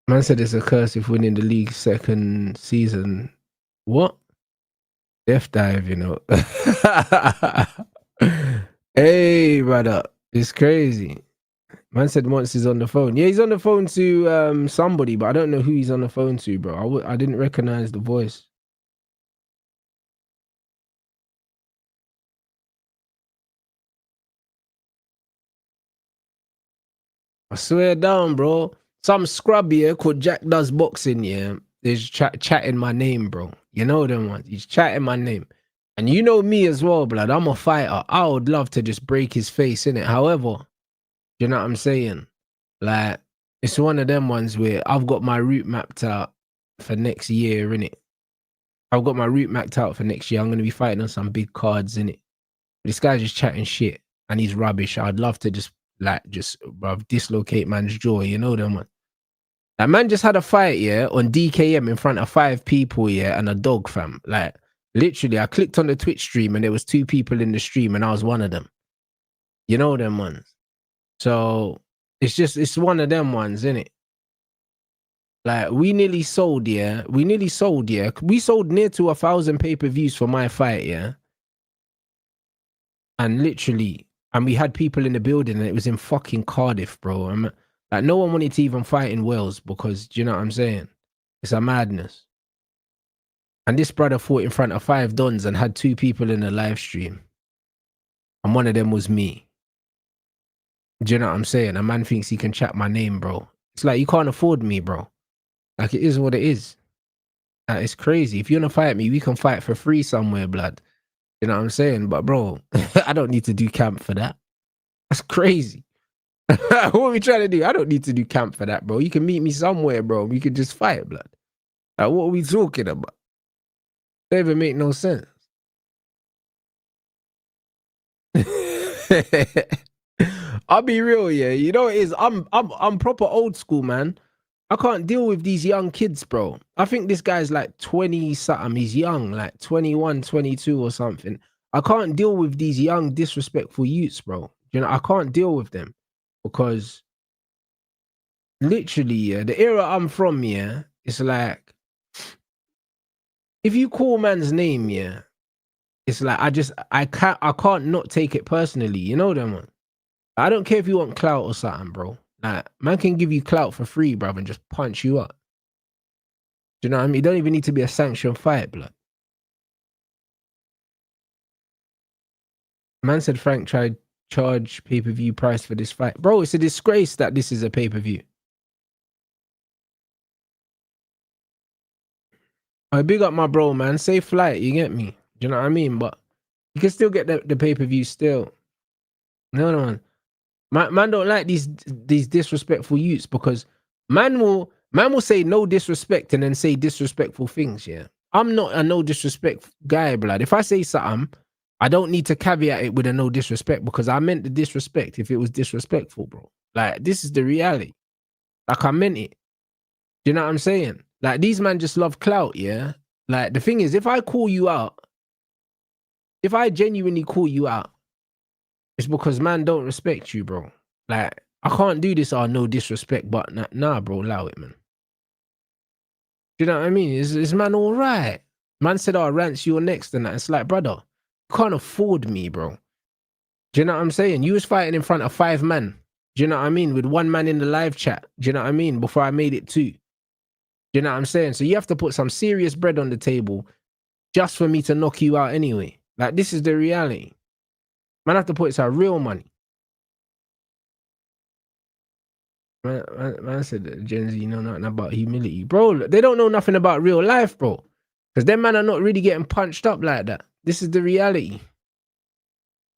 Speaker 1: Man said it's a curse if winning the league second season. What? Death dive, you know. Hey, brother. It's crazy. Man said once he's on the phone. Yeah, he's on the phone to somebody, but I don't know who he's on the phone to, bro. I didn't recognize the voice. I swear down, bro. Some scrub here called Jack Does Boxing, yeah. Is chatting my name, bro. You know them ones. He's chatting my name. And you know me as well, blood. I'm a fighter. I would love to just break his face, innit? However, you know what I'm saying? Like, it's one of them ones where I've got my route mapped out for next year, innit? I've got my route mapped out for next year. I'm going to be fighting on some big cards, innit? This guy's just chatting shit and he's rubbish. I'd love to just, bruv, dislocate man's jaw, you know them one. That man just had a fight, yeah, on DKM in front of 5 people, yeah, and a dog, fam. Like, literally, I clicked on the Twitch stream and there was 2 people in the stream and I was one of them. You know them ones. So it's one of them ones, innit? Like, we nearly sold, yeah. We sold near to 1,000 pay-per-views for my fight, yeah. And literally, and we had people in the building and it was in fucking Cardiff, bro. Like, no one wanted to even fight in Wales because, do you know what I'm saying? It's a madness. And this brother fought in front of 5 dons and had 2 people in the live stream. And one of them was me. Do you know what I'm saying? A man thinks he can chat my name, bro. It's like, you can't afford me, bro. Like, it is what it is. Like, it's crazy. If you want to fight me, we can fight for free somewhere, blood. You know what I'm saying? But, bro, I don't need to do camp for that. That's crazy. What are we trying to do? I don't need to do camp for that, bro. You can meet me somewhere, bro. We could just fight, blood. Like, what are we talking about? They even make no sense. I'll be real, yeah. You know what it is? I'm proper old school, man. I can't deal with these young kids, bro. I think this guy's like 20 something. He's young, like 21, 22 or something. I can't deal with these young, disrespectful youths, bro. You know, I can't deal with them because literally, yeah, the era I'm from, yeah, it's like if you call man's name, yeah, it's like I can't not take it personally. You know them one. I don't care if you want clout or something, bro. Like, man can give you clout for free, bro, and just punch you up. Do you know what I mean? You don't even need to be a sanctioned fight, blood. Man said Frank tried charge pay-per-view price for this fight. Bro, it's a disgrace that this is a pay-per-view. I big up my bro, man. Safe flight, you get me? Do you know what I mean? But you can still get the pay-per-view still. No. Man don't like these disrespectful youths because man will say no disrespect and then say disrespectful things, yeah. I'm not a no disrespect guy, blood. If I say something, I don't need to caveat it with a no disrespect because I meant the disrespect if it was disrespectful, bro. Like, this is the reality. Like, I meant it. Do you know what I'm saying? Like, these men just love clout, yeah? Like, the thing is, if I call you out, if I genuinely call you out, it's because man don't respect you, bro. Like, I can't do this no disrespect, but nah, bro, allow it, man. Do you know what I mean? Is man all right? Man said, Rance, you're next and that. It's like, brother, you can't afford me, bro. Do you know what I'm saying? You was fighting in front of 5 men. Do you know what I mean? With 1 man in the live chat. Do you know what I mean? Before I made it 2. Do you know what I'm saying? So you have to put some serious bread on the table just for me to knock you out anyway. Like, this is the reality. Man, I have to put some real money. Man said that Gen Z know nothing about humility. Bro, they don't know nothing about real life, bro. Because them man are not really getting punched up like that. This is the reality.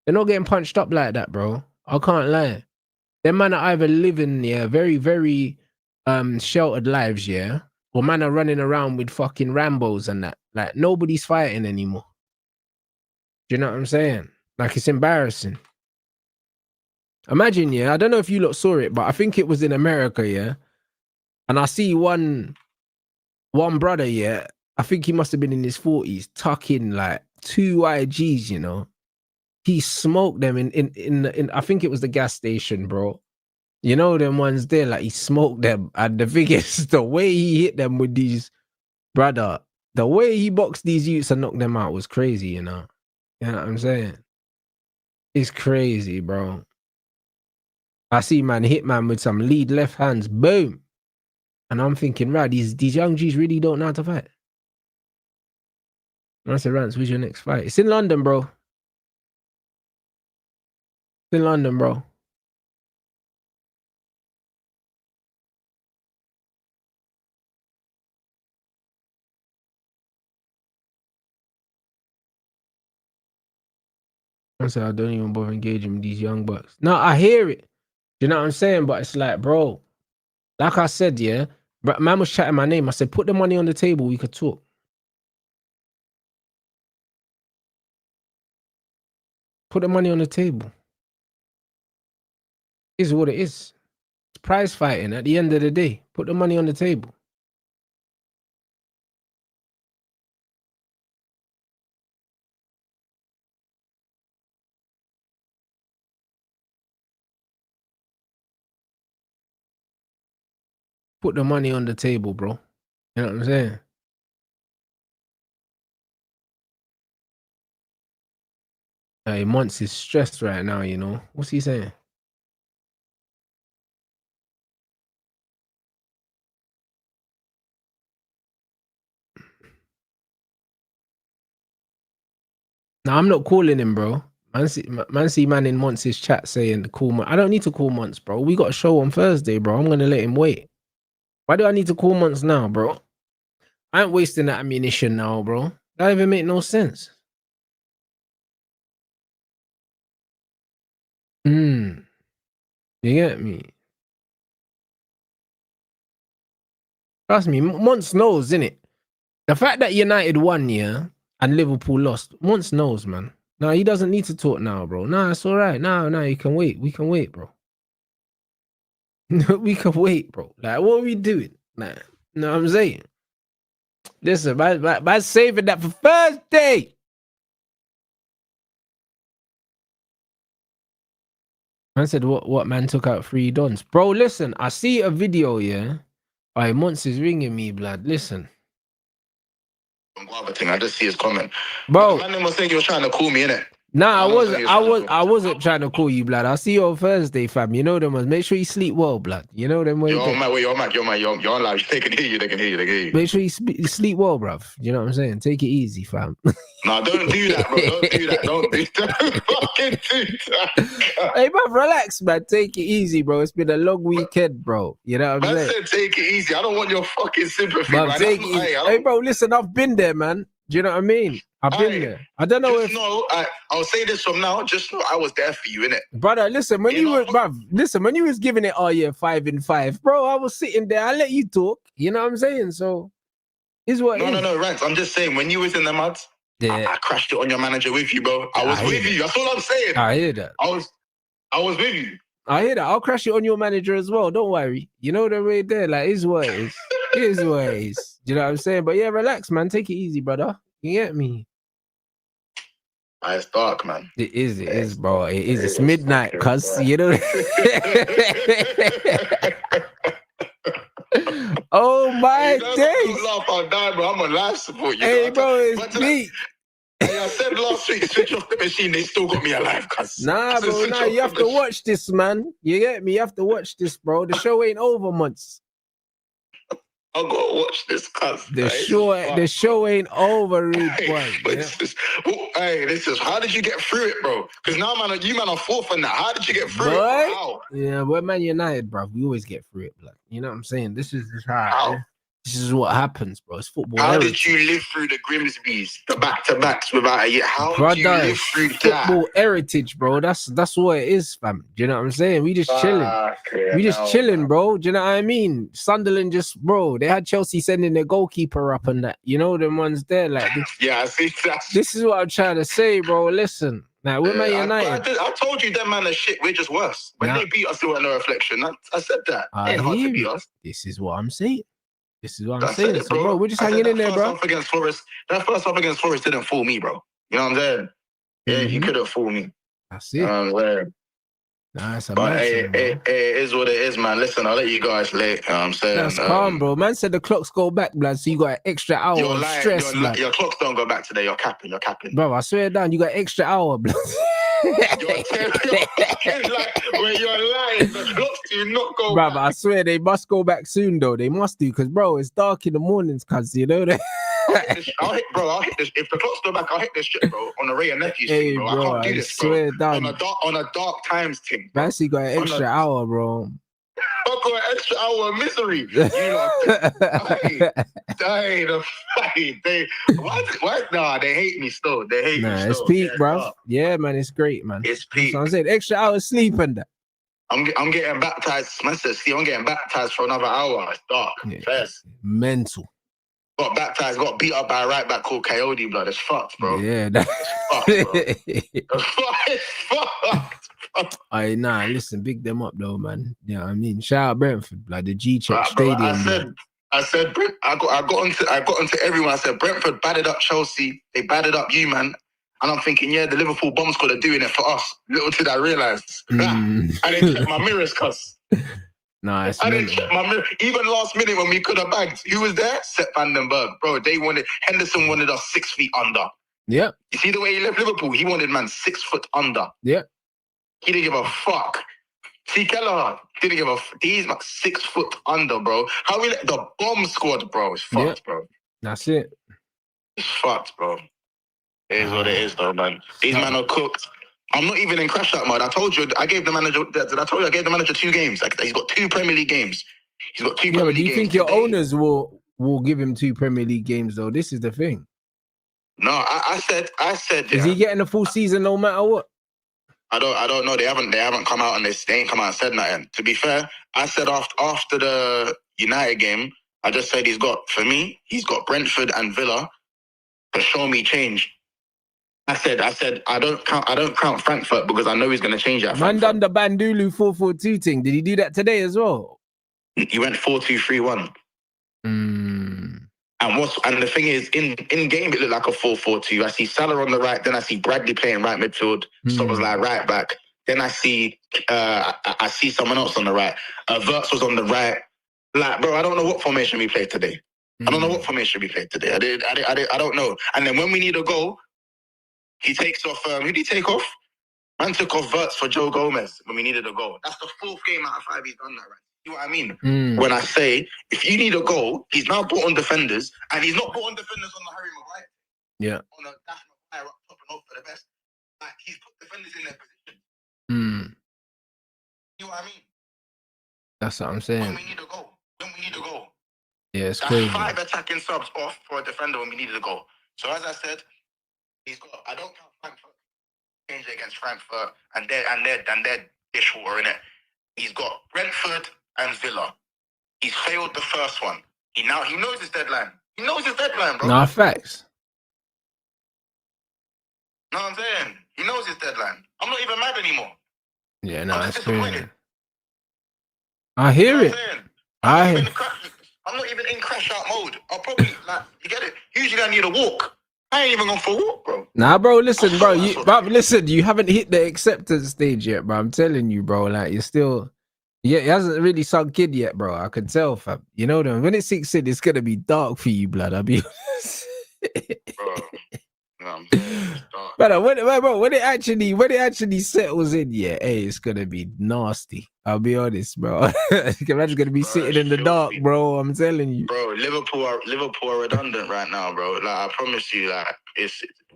Speaker 1: They're not getting punched up like that, bro. I can't lie. Them man are either living, yeah, very, very sheltered lives, yeah. Or man are running around with fucking Rambos and that. Like, nobody's fighting anymore. Do you know what I'm saying? Like, it's embarrassing. Imagine, yeah, I don't know if you lot saw it, but I think it was in America, yeah. And I see one brother, yeah, I think he must have been in his 40s, tucking like 2 YGs, you know. He smoked them in I think it was the gas station, bro. You know them ones there, like he smoked them. And the thing is, the way he hit them with these, brother, The way he boxed these youths and knocked them out was crazy, you know. You know what I'm saying? It's crazy, bro. I see man hit man with some lead left hands, boom. And I'm thinking, right, these young G's really don't know how to fight. And I said, Rance, where's your next fight? It's in London, bro. It's in London, bro. I said, I don't even bother engaging with these young bucks. No, I hear it. You know what I'm saying? But it's like, bro, like I said, yeah, man was chatting my name. I said, put the money on the table, we could talk. Put the money on the table. Is what it is. It's prize fighting at the end of the day. Put the money on the table. Put the money on the table, bro. You know what I'm saying? Hey, Monts is stressed right now, you know. What's he saying? No, I'm not calling him, bro. Man see man in Monts' chat saying, call Monts. I don't need to call Monts, bro. We got a show on Thursday, bro. I'm going to let him wait. Why do I need to call Monts now, bro? I ain't wasting that ammunition now, bro. That even make no sense. You get me? Trust me, Monts knows, innit? The fact that United won, yeah, and Liverpool lost, Monts knows, man. No, he doesn't need to talk now, bro. No, it's all right. No, you can wait. We can wait, bro. We can wait, bro. Like, what are we doing? Like, you know what I'm saying? Listen, man saving that for Thursday. Man said, what man took out 3 dons? Bro, listen, I see a video, yeah. All right, Monts is ringing me, blood. Listen.
Speaker 2: I just see his comment.
Speaker 1: Bro.
Speaker 2: The man was saying he was trying to call me, innit?
Speaker 1: Nah, I wasn't trying to call you, blood. I'll see you on Thursday, fam. You know them ones. Make sure you sleep well, blood. You know them ways.
Speaker 2: You're on live. They can hear you. They can hear you.
Speaker 1: Make sure you sleep well, bruv. You know what I'm saying? Take it easy, fam.
Speaker 2: No, don't do that, bro. Don't do that. Don't fucking do that.
Speaker 1: Hey, bruv, relax, man. Take it easy, bro. It's been a long weekend, bro. You know what I'm saying?
Speaker 2: Man said take it easy. I don't want your fucking sympathy,
Speaker 1: man.
Speaker 2: Take
Speaker 1: it easy. Hey, bro, listen, I've been there, man. Do you know what I mean? I've been there. I don't know
Speaker 2: I'll say this from now. Just know I was there for you, innit?
Speaker 1: Brother, listen, when you was giving it all year 5 and 5, bro, I was sitting there. I let you talk. You know what I'm saying? So, is what
Speaker 2: No, Ranks. I'm just saying, when you was in the mud, yeah. I crashed it on your manager with you, bro. I was with you. That's all I'm saying.
Speaker 1: I hear that.
Speaker 2: I was with you.
Speaker 1: I hear that. I'll crash it on your manager as well. Don't worry. You know the way there. Like, is what it is. It is what it is. You know what I'm saying? But yeah, relax, man. Take it easy, brother. You get me?
Speaker 2: It's dark, man.
Speaker 1: It is, bro. It is. It's midnight, cuz, you know. Oh my days.
Speaker 2: Laugh, I'll die, bro. I'm on life support.
Speaker 1: Hey, bro, it's me.
Speaker 2: I said last week, switch off the machine. They still got me alive, cuz.
Speaker 1: Nah, bro, you have to watch this, man. You get me? You have to watch this, bro. The show ain't over, months.
Speaker 2: I gotta watch this, cuz.
Speaker 1: The show ain't over, rude boy.
Speaker 2: This is how did you get through it, bro? Because now, man, you are fourth on that. How did you get through it? How?
Speaker 1: Yeah, we're Man United, bro. We always get through it, blood. You know what I'm saying? This is how. This is what happens, bro. It's football.
Speaker 2: How did you live through the Grimsbys, the back-to-backs without a year? How did you live through that?
Speaker 1: Football heritage, bro. That's what it is, fam. Do you know what I'm saying? We just chilling. Chilling, bro. Do you know what I mean? Sunderland bro, they had Chelsea sending their goalkeeper up and that. You know, them ones there. Like,
Speaker 2: yeah, I see that.
Speaker 1: This is what I'm trying to say, bro. Listen. Now, we're Man United.
Speaker 2: I told you them man are shit. We're just worse. When they beat us, there was no reflection. I said that. It ain't hard to beat us.
Speaker 1: This is what I'm saying. So, bro, we're just hanging in there, bro.
Speaker 2: That first off against Forest didn't fool me, bro. You know what I'm saying? Yeah, you couldn't fool me.
Speaker 1: That's it. Nah, it's a
Speaker 2: But
Speaker 1: massive, bro.
Speaker 2: it is what it is, man. Listen, I'll let you guys late. You know what I'm saying?
Speaker 1: That's calm, bro. Man said the clocks go back, blood, so you got an extra hour
Speaker 2: You're
Speaker 1: of
Speaker 2: lying.
Speaker 1: stress, blood.
Speaker 2: Your clocks don't go back today. You're capping.
Speaker 1: Bro, I swear down, you got extra hour, blood.
Speaker 2: You're like, when you're lying, the clocks do not go
Speaker 1: Bro,
Speaker 2: back.
Speaker 1: I swear they must go back soon, though. They must do, because, bro, it's dark in the mornings, cuz, you know that?
Speaker 2: I'll hit this. If the clocks go back, I'll hit this shit, bro. On a Ray and Nephews thing, bro. I can't do this, bro.
Speaker 1: Swear down.
Speaker 2: On a dark times thing, bro.
Speaker 1: Basically got an extra hour, bro.
Speaker 2: I got an extra hour of misery. You know, what? Nah, they hate me still. They hate me still.
Speaker 1: It's peak, bro. Yeah, man, it's great, man.
Speaker 2: It's peak.
Speaker 1: So I'm saying extra hour sleep and that.
Speaker 2: I'm getting baptized. Man said, see, I'm getting baptized for another hour. It's dark.
Speaker 1: Yeah. Mental.
Speaker 2: Got baptized, got beat up by a right back called Coyote, blood. It's fucked, bro.
Speaker 1: Yeah, that's
Speaker 2: fucked, bro. It's fucked.
Speaker 1: Nah, listen, big them up though, man. Yeah, I mean, shout out Brentford, like the G-Check Stadium.
Speaker 2: I said, I got onto everyone. I said, Brentford batted up Chelsea. They batted up you, man. And I'm thinking, yeah, the Liverpool bomb squad are doing it for us. Little did I realise. I didn't check my mirrors, cuz.
Speaker 1: Nah,
Speaker 2: I didn't check my mirror. Even last minute when we could have bagged, who was there? Sepp Vandenberg. Bro, Henderson wanted us 6 feet under.
Speaker 1: Yeah.
Speaker 2: You see the way he left Liverpool? He wanted man 6 foot under.
Speaker 1: Yeah.
Speaker 2: He didn't give a fuck. See, Kelleher didn't give a fuck. He's like 6 foot under, bro. How we let the bomb squad, bro? It's fucked, bro.
Speaker 1: That's it.
Speaker 2: It's fucked, bro. It is what it is, though, man. These men are cooked. I'm not even in crash out mode. I told you, I gave the manager 2 games. Like, he's got 2 Premier League games. He's got 2 Premier League games.
Speaker 1: Do you think your owners will give him 2 Premier League games, though? This is the thing.
Speaker 2: No, I said.
Speaker 1: Is he getting a full season no matter what?
Speaker 2: I don't know. They haven't come out and they ain't come out and said nothing. To be fair, I said after the United game, I just said he's got Brentford and Villa to show me change. I said I don't count Frankfurt because I know he's gonna change that.
Speaker 1: Man done the Bandulu 4-4-2 thing. Did he do that today as well?
Speaker 2: He went 4-2-3-1. And the thing is, in game it looked like a 4-4-2. I see Salah on the right, then I see Bradley playing right midfield. Someone's like right back. Then I see someone else on the right. Verts was on the right. Like, bro, I don't know what formation we played today. I don't know what formation we played today. I don't know. And then when we need a goal, he takes off. Who did he take off? Man took off Verts for Joe Gomez when we needed a goal. That's the 4th game out of 5 he's done that, right? You know what I mean? When I say, if you need a goal, he's now brought on defenders, and he's not brought on defenders on the Harry Maguire.
Speaker 1: Yeah.
Speaker 2: On a Dash Maguire up top and hope for the best. Like, he's put defenders in their position. You know what I mean?
Speaker 1: That's what I'm saying.
Speaker 2: When we need a goal.
Speaker 1: Yeah, it's
Speaker 2: That's
Speaker 1: crazy.
Speaker 2: 5 attacking subs off for a defender when we needed a goal. So as I said, I don't count Frankfurt. Change against Frankfurt and they're dishwater in it. He's got Brentford and Villa. He's failed the first one. He knows his deadline. He knows his deadline, bro.
Speaker 1: Nah, facts.
Speaker 2: Know what I'm saying? He knows his deadline. I'm not even mad anymore.
Speaker 1: Yeah, no, that's
Speaker 2: disappointed.
Speaker 1: crazy. I hear it.
Speaker 2: I'm not even in crash out mode. I'll probably, you get it? Usually I need a walk. I ain't even gone for a walk, bro.
Speaker 1: Nah, bro, listen, bro. You haven't hit the acceptance stage yet, bro. I'm telling you, bro. Like, you're still... Yeah, it hasn't really sunk in yet, bro. I can tell, fam. You know, when it sinks in, it's going to be dark for you, blood. I'll be honest.
Speaker 2: Bro. No, I'm saying it's dark.
Speaker 1: Bro, when it actually settles in, yeah, hey, it's gonna be nasty. I'll be honest, bro. Imagine gonna be sitting in the dark, bro. I'm telling you,
Speaker 2: bro. Liverpool are redundant right now, bro. Like, I promise you, like,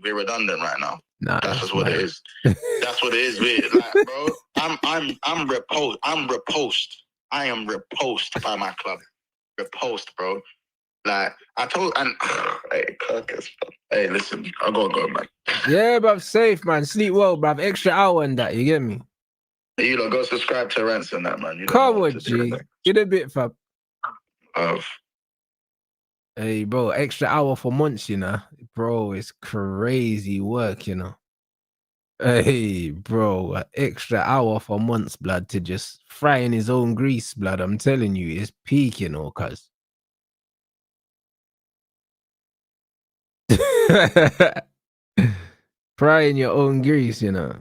Speaker 2: we're redundant right now.
Speaker 1: Nah,
Speaker 2: that's just what it is. That's what it is. Like, bro, I'm repulsed. I'm repulsed. I am repulsed by my club. Repulsed, bro. Like, I told, and hey, listen, I gotta go, man.
Speaker 1: Yeah, bruv, safe, man. Sleep well, bruv. Extra hour and that, you get me?
Speaker 2: You know, go subscribe to Rants and that, man.
Speaker 1: Come on, G. Get a bit, fam. Hey, bro, extra hour for months, you know? Bro, it's crazy work, you know? Hey, bro, an extra hour for months, blood, to just fry in his own grease, blood. I'm telling you, it's peak, you know, cuz. Fry in your own grease, you know.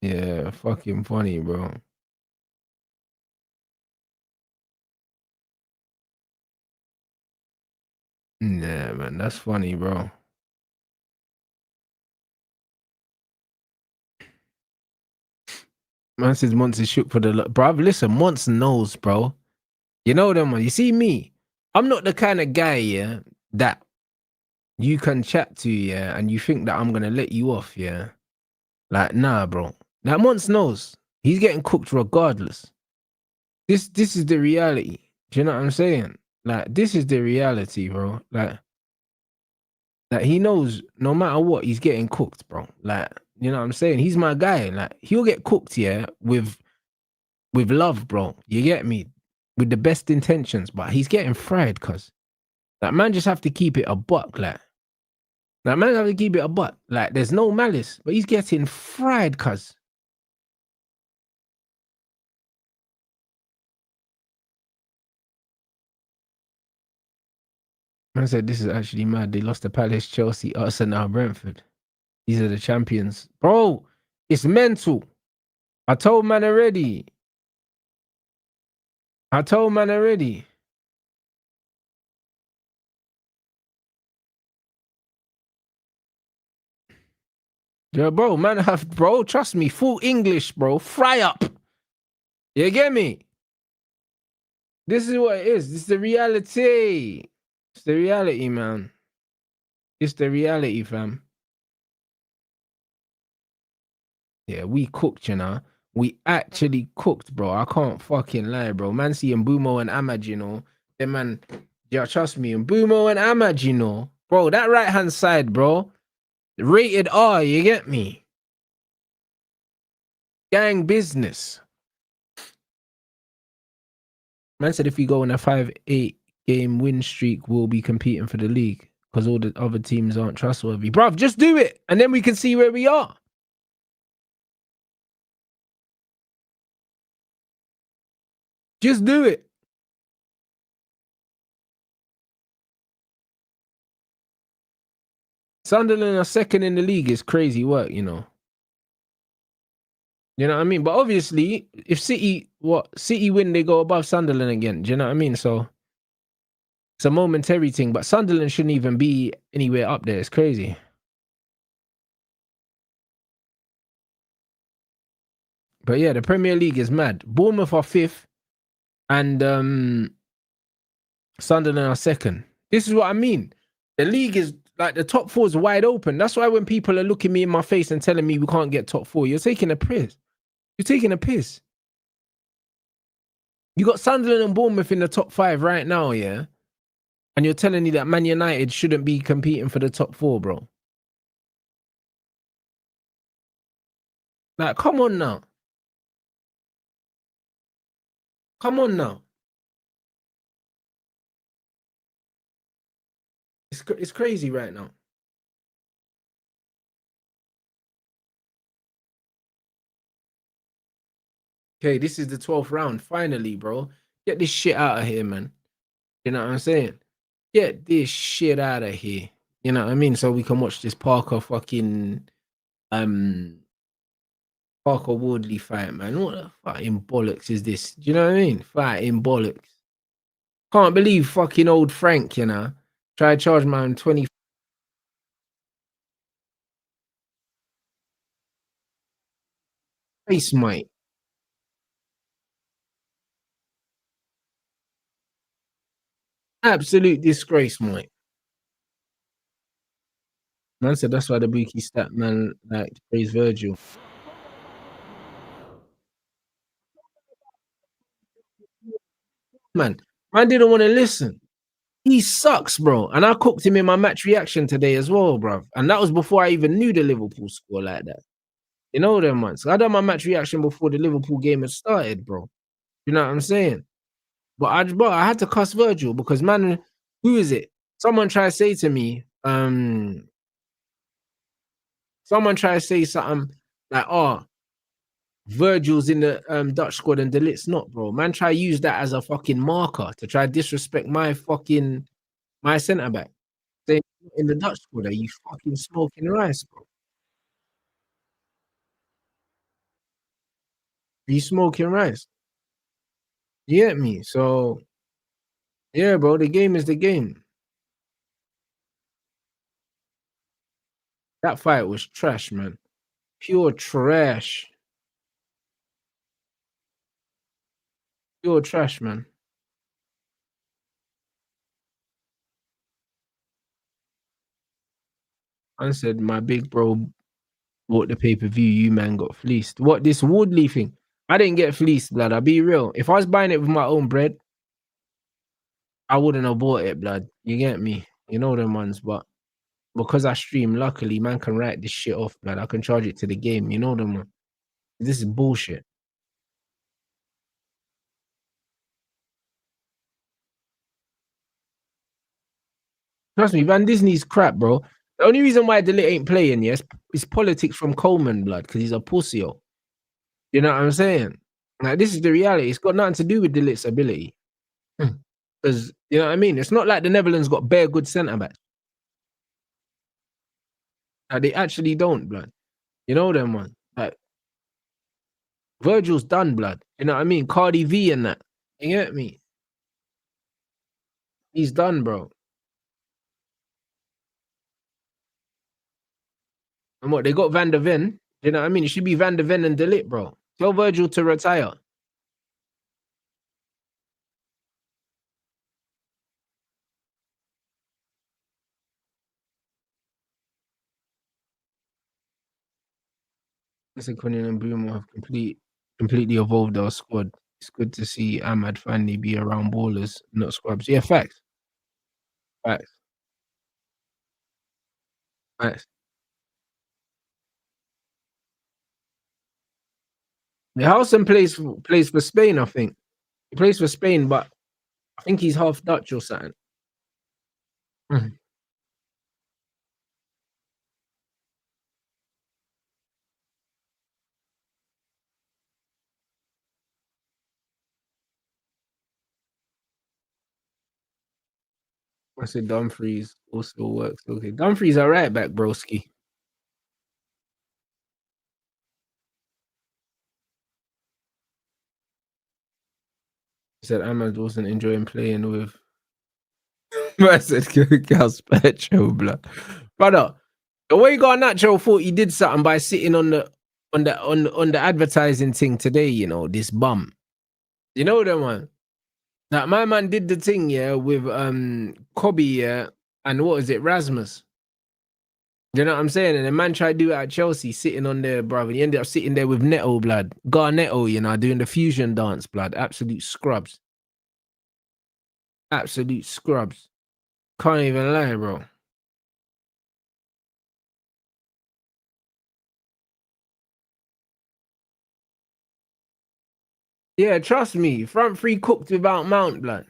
Speaker 1: Yeah, fucking funny, bro. Yeah, man, that's funny, bro. Man says Monts is shook for the bro. Listen, Monts knows, bro. You know them, man. You see me? I'm not the kind of guy, yeah, that you can chat to, yeah, and you think that I'm gonna let you off, yeah. Like, nah, bro. That Monts knows. He's getting cooked regardless. This is the reality. Do you know what I'm saying? Like, this is the reality, bro. Like he knows no matter what, he's getting cooked, bro. Like, you know what I'm saying? He's my guy. Like, he'll get cooked, yeah, with love, bro. You get me? With the best intentions, but he's getting fried, cuz. Like, man just have to keep it a buck, like man have to keep it a buck. Like, there's no malice, but he's getting fried, cuz. Man said this is actually mad. They lost to Palace, Chelsea, Arsenal, Brentford. These are the champions. Bro, it's mental. I told man already. I told man already. Yeah, bro, man, have bro, trust me, full English, bro. Fry up. You get me? This is what it is. This is the reality. It's the reality, man. It's the reality, fam. Yeah, we cooked, you know. We actually cooked, bro. I can't fucking lie, bro. Man, seeing Bumo and Ahmad, you know. Then man, yeah, trust me, and Bumo and Ahmad, you know. Bro, that right hand side, bro. Rated R, you get me? Gang business. Man said if we go on a 5-8 game win streak, we'll be competing for the league because all the other teams aren't trustworthy. Bruv, just do it and then we can see where we are. Just do it. Sunderland are second in the league is crazy work, you know. You know what I mean? But obviously, if City win, they go above Sunderland again. Do you know what I mean? So it's a momentary thing, but Sunderland shouldn't even be anywhere up there. It's crazy. But yeah, the Premier League is mad. Bournemouth are fifth, and Sunderland are second. This is what I mean. The league is like the top four is wide open. That's why when people are looking me in my face and telling me we can't get top four, you're taking a piss. You're taking a piss. You got Sunderland and Bournemouth in the top five right now, yeah? And you're telling me that Man United shouldn't be competing for the top four, bro. Like, come on now. Come on now. It's crazy right now. Okay, this is the 12th round. Finally, bro. Get this shit out of here, man. You know what I'm saying? Get this shit out of here. You know what I mean? So we can watch this um Parker Wardley fight, man. What the fucking bollocks is this? Do you know what I mean? Fighting bollocks. Can't believe fucking old Frank, you know. Try to charge man 20 face, mate. Absolute disgrace, mate. Man said that's why the bookie stat man like praise Virgil. Man didn't want to listen. He sucks, bro. And I cooked him in my match reaction today as well, bro. And that was before I even knew the Liverpool score like that. You know them months. I done my match reaction before the Liverpool game had started, bro. You know what I'm saying? But I had to cuss Virgil because man, who is it? Someone tried to say to me, someone tried to say something like, oh, Virgil's in the Dutch squad and Delit's not, bro. Man, try use that as a fucking marker to try disrespect my centre back. Saying in the Dutch squad, are you fucking smoking rice, bro? He's smoking rice. You get me? So yeah, bro, the game is the game. That fight was trash, man. Pure trash. Pure trash, man. I said my big bro bought the pay-per-view, you man got fleeced. What this Wardley thing? I didn't get fleeced, blood. I'll be real. If I was buying it with my own bread, I wouldn't have bought it, blood. You get me? You know them ones, but because I stream, luckily, man can write this shit off, blood. I can charge it to the game. You know them, man. This is bullshit. Trust me, Van Disney's crap, bro. The only reason why Delit ain't playing, yes, is politics from Coleman, blood, because he's a pussy. You know what I'm saying? Like, this is the reality. It's got nothing to do with Delit's ability. Because, you know what I mean? It's not like the Netherlands got bare good centre backs. Like, they actually don't, blood. You know them, man. Like, Virgil's done, blood. You know what I mean? Cardi V and that. You get me? He's done, bro. And what, they got Van der Ven? You know what I mean? It should be Van der Ven and Delit, bro. Tell Virgil to retire. Listen, Quinn and Brumo have completely evolved our squad. It's good to see Ahmad finally be around ballers, not scrubs. Yeah, facts. Facts. Facts. The Howson plays for Spain, I think. He plays for Spain, but I think he's half Dutch or something. Mhm. I said Dumfries also works. Okay, Dumfries are right back, broski. He said Ahmad wasn't enjoying playing with. I said Gaspacho, blood. Brother, the way you got Nacho thought he did something by sitting on the advertising thing today, you know, this bum. You know that one? That my man did the thing, yeah, with Kobe, yeah, and what is it, Rasmus? You know what I'm saying? And the man tried to do it at Chelsea, sitting on there, brother. He ended up sitting there with Neto, blood. Garnetto, you know, doing the fusion dance, blood. Absolute scrubs. Absolute scrubs. Can't even lie, bro. Yeah, trust me. Front three cooked without Mount, blood.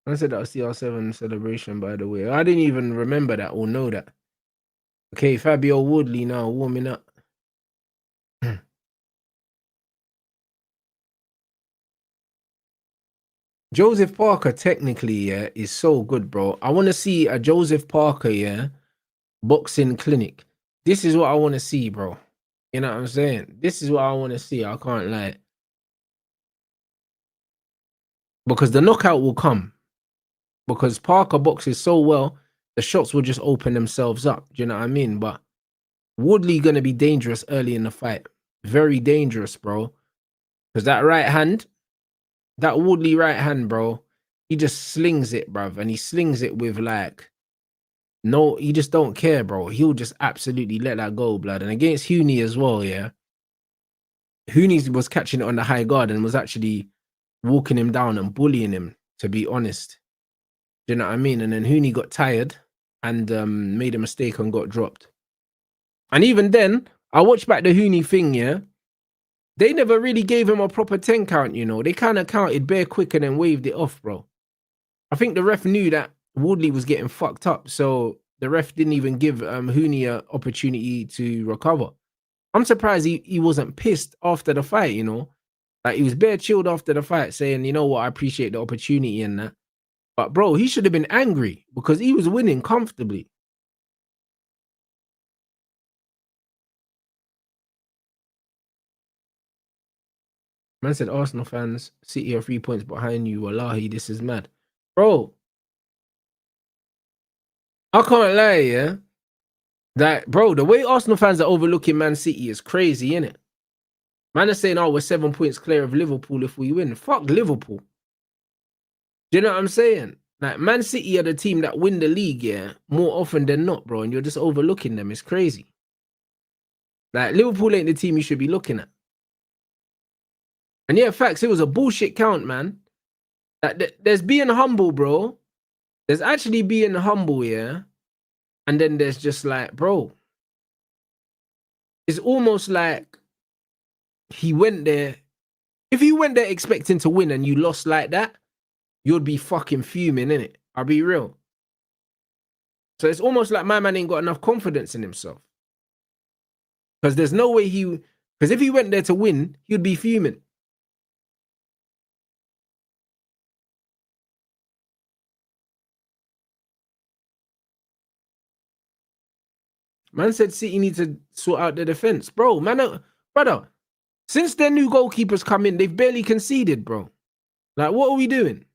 Speaker 1: I said that was CR7 celebration, by the way. I didn't even remember that or know that. Okay, Fabio Wardley now warming up. Joseph Parker, technically, yeah, is so good, bro. I want to see a Joseph Parker, yeah, boxing clinic. This is what I want to see, bro. You know what I'm saying? This is what I want to see. I can't lie. Because the knockout will come. Because Parker boxes so well, the shots will just open themselves up. Do you know what I mean? But Woodley gonna be dangerous early in the fight. Very dangerous, bro. Because that right hand, that Woodley right hand, bro, he just slings it, bruv. And he slings it with like no, he just don't care, bro. He'll just absolutely let that go, blood. And against Hooney as well, yeah. Hooney was catching it on the high guard and was actually walking him down and bullying him, to be honest. Do you know what I mean? And then Hooney got tired and made a mistake and got dropped. And even then, I watched back the Hooney thing, yeah. They never really gave him a proper 10 count, you know. They kind of counted bare quick and then waved it off, bro. I think the ref knew that Wardley was getting fucked up, so the ref didn't even give Hooney an opportunity to recover. I'm surprised he wasn't pissed after the fight, you know. Like, he was bare chilled after the fight, saying, you know what, I appreciate the opportunity and that. But, bro, he should have been angry because he was winning comfortably. Man said Arsenal fans, City are 3 points behind you. Wallahi, this is mad. Bro, I can't lie, yeah? That, bro, the way Arsenal fans are overlooking Man City is crazy, innit? Man are saying, oh, we're 7 points clear of Liverpool if we win. Fuck Liverpool. Do you know what I'm saying? Like, Man City are the team that win the league, yeah, more often than not, bro, and you're just overlooking them. It's crazy. Like, Liverpool ain't the team you should be looking at. And yeah, facts, it was a bullshit count, man. Like, there's being humble, bro. There's actually being humble, yeah? And then there's just like, bro, it's almost like he went there. If you went there expecting to win and you lost like that, you'd be fucking fuming, innit? I'll be real. So it's almost like my man ain't got enough confidence in himself. Because there's no way because if he went there to win, he'd be fuming. Man said City need to sort out the defense. Bro, man, brother, since their new goalkeepers come in, they've barely conceded, bro. Like, what are we doing?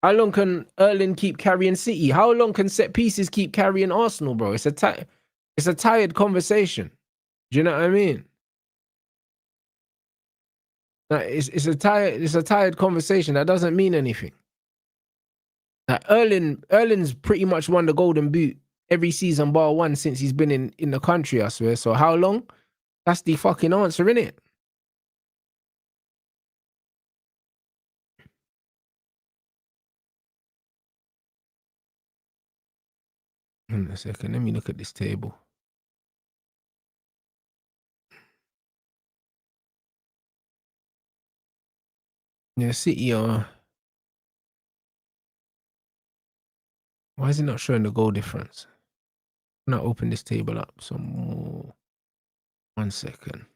Speaker 1: How long can Erling keep carrying City? How long can set pieces keep carrying Arsenal, bro? It's a tired conversation. Do you know what I mean? Like, it's a tired conversation. That doesn't mean anything. Like, Erling's pretty much won the Golden Boot every season bar one since he's been in the country, I swear. So how long? That's the fucking answer, innit? Hold on a second, let me look at this table. Yeah, City are... Why is it not showing the goal difference? I'm gonna open this table up some more. 1 second.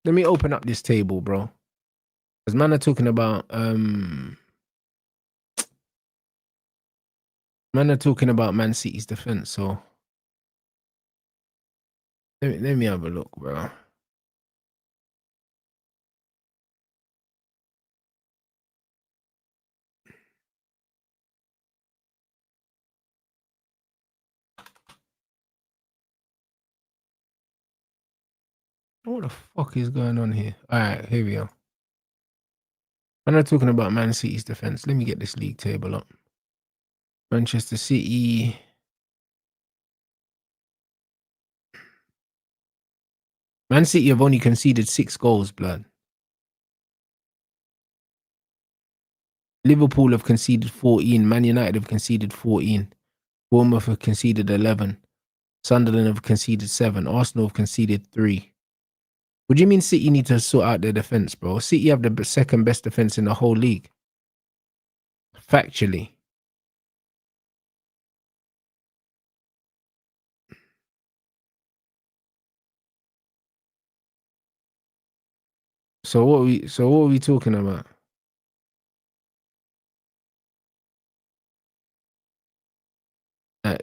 Speaker 1: Let me open up this table, bro. Because man are talking about Man City's defense, so let me have a look, bro. What the fuck is going on here? Alright, here we are. Man are talking about Man City's defense. Let me get this league table up. Manchester City. Man City have only conceded 6 goals, blood. Liverpool have conceded 14. Man United have conceded 14. Bournemouth have conceded 11. Sunderland have conceded 7. Arsenal have conceded 3. What do you mean City need to sort out their defense, bro? City have the second best defense in the whole league. Factually. So what are we talking about?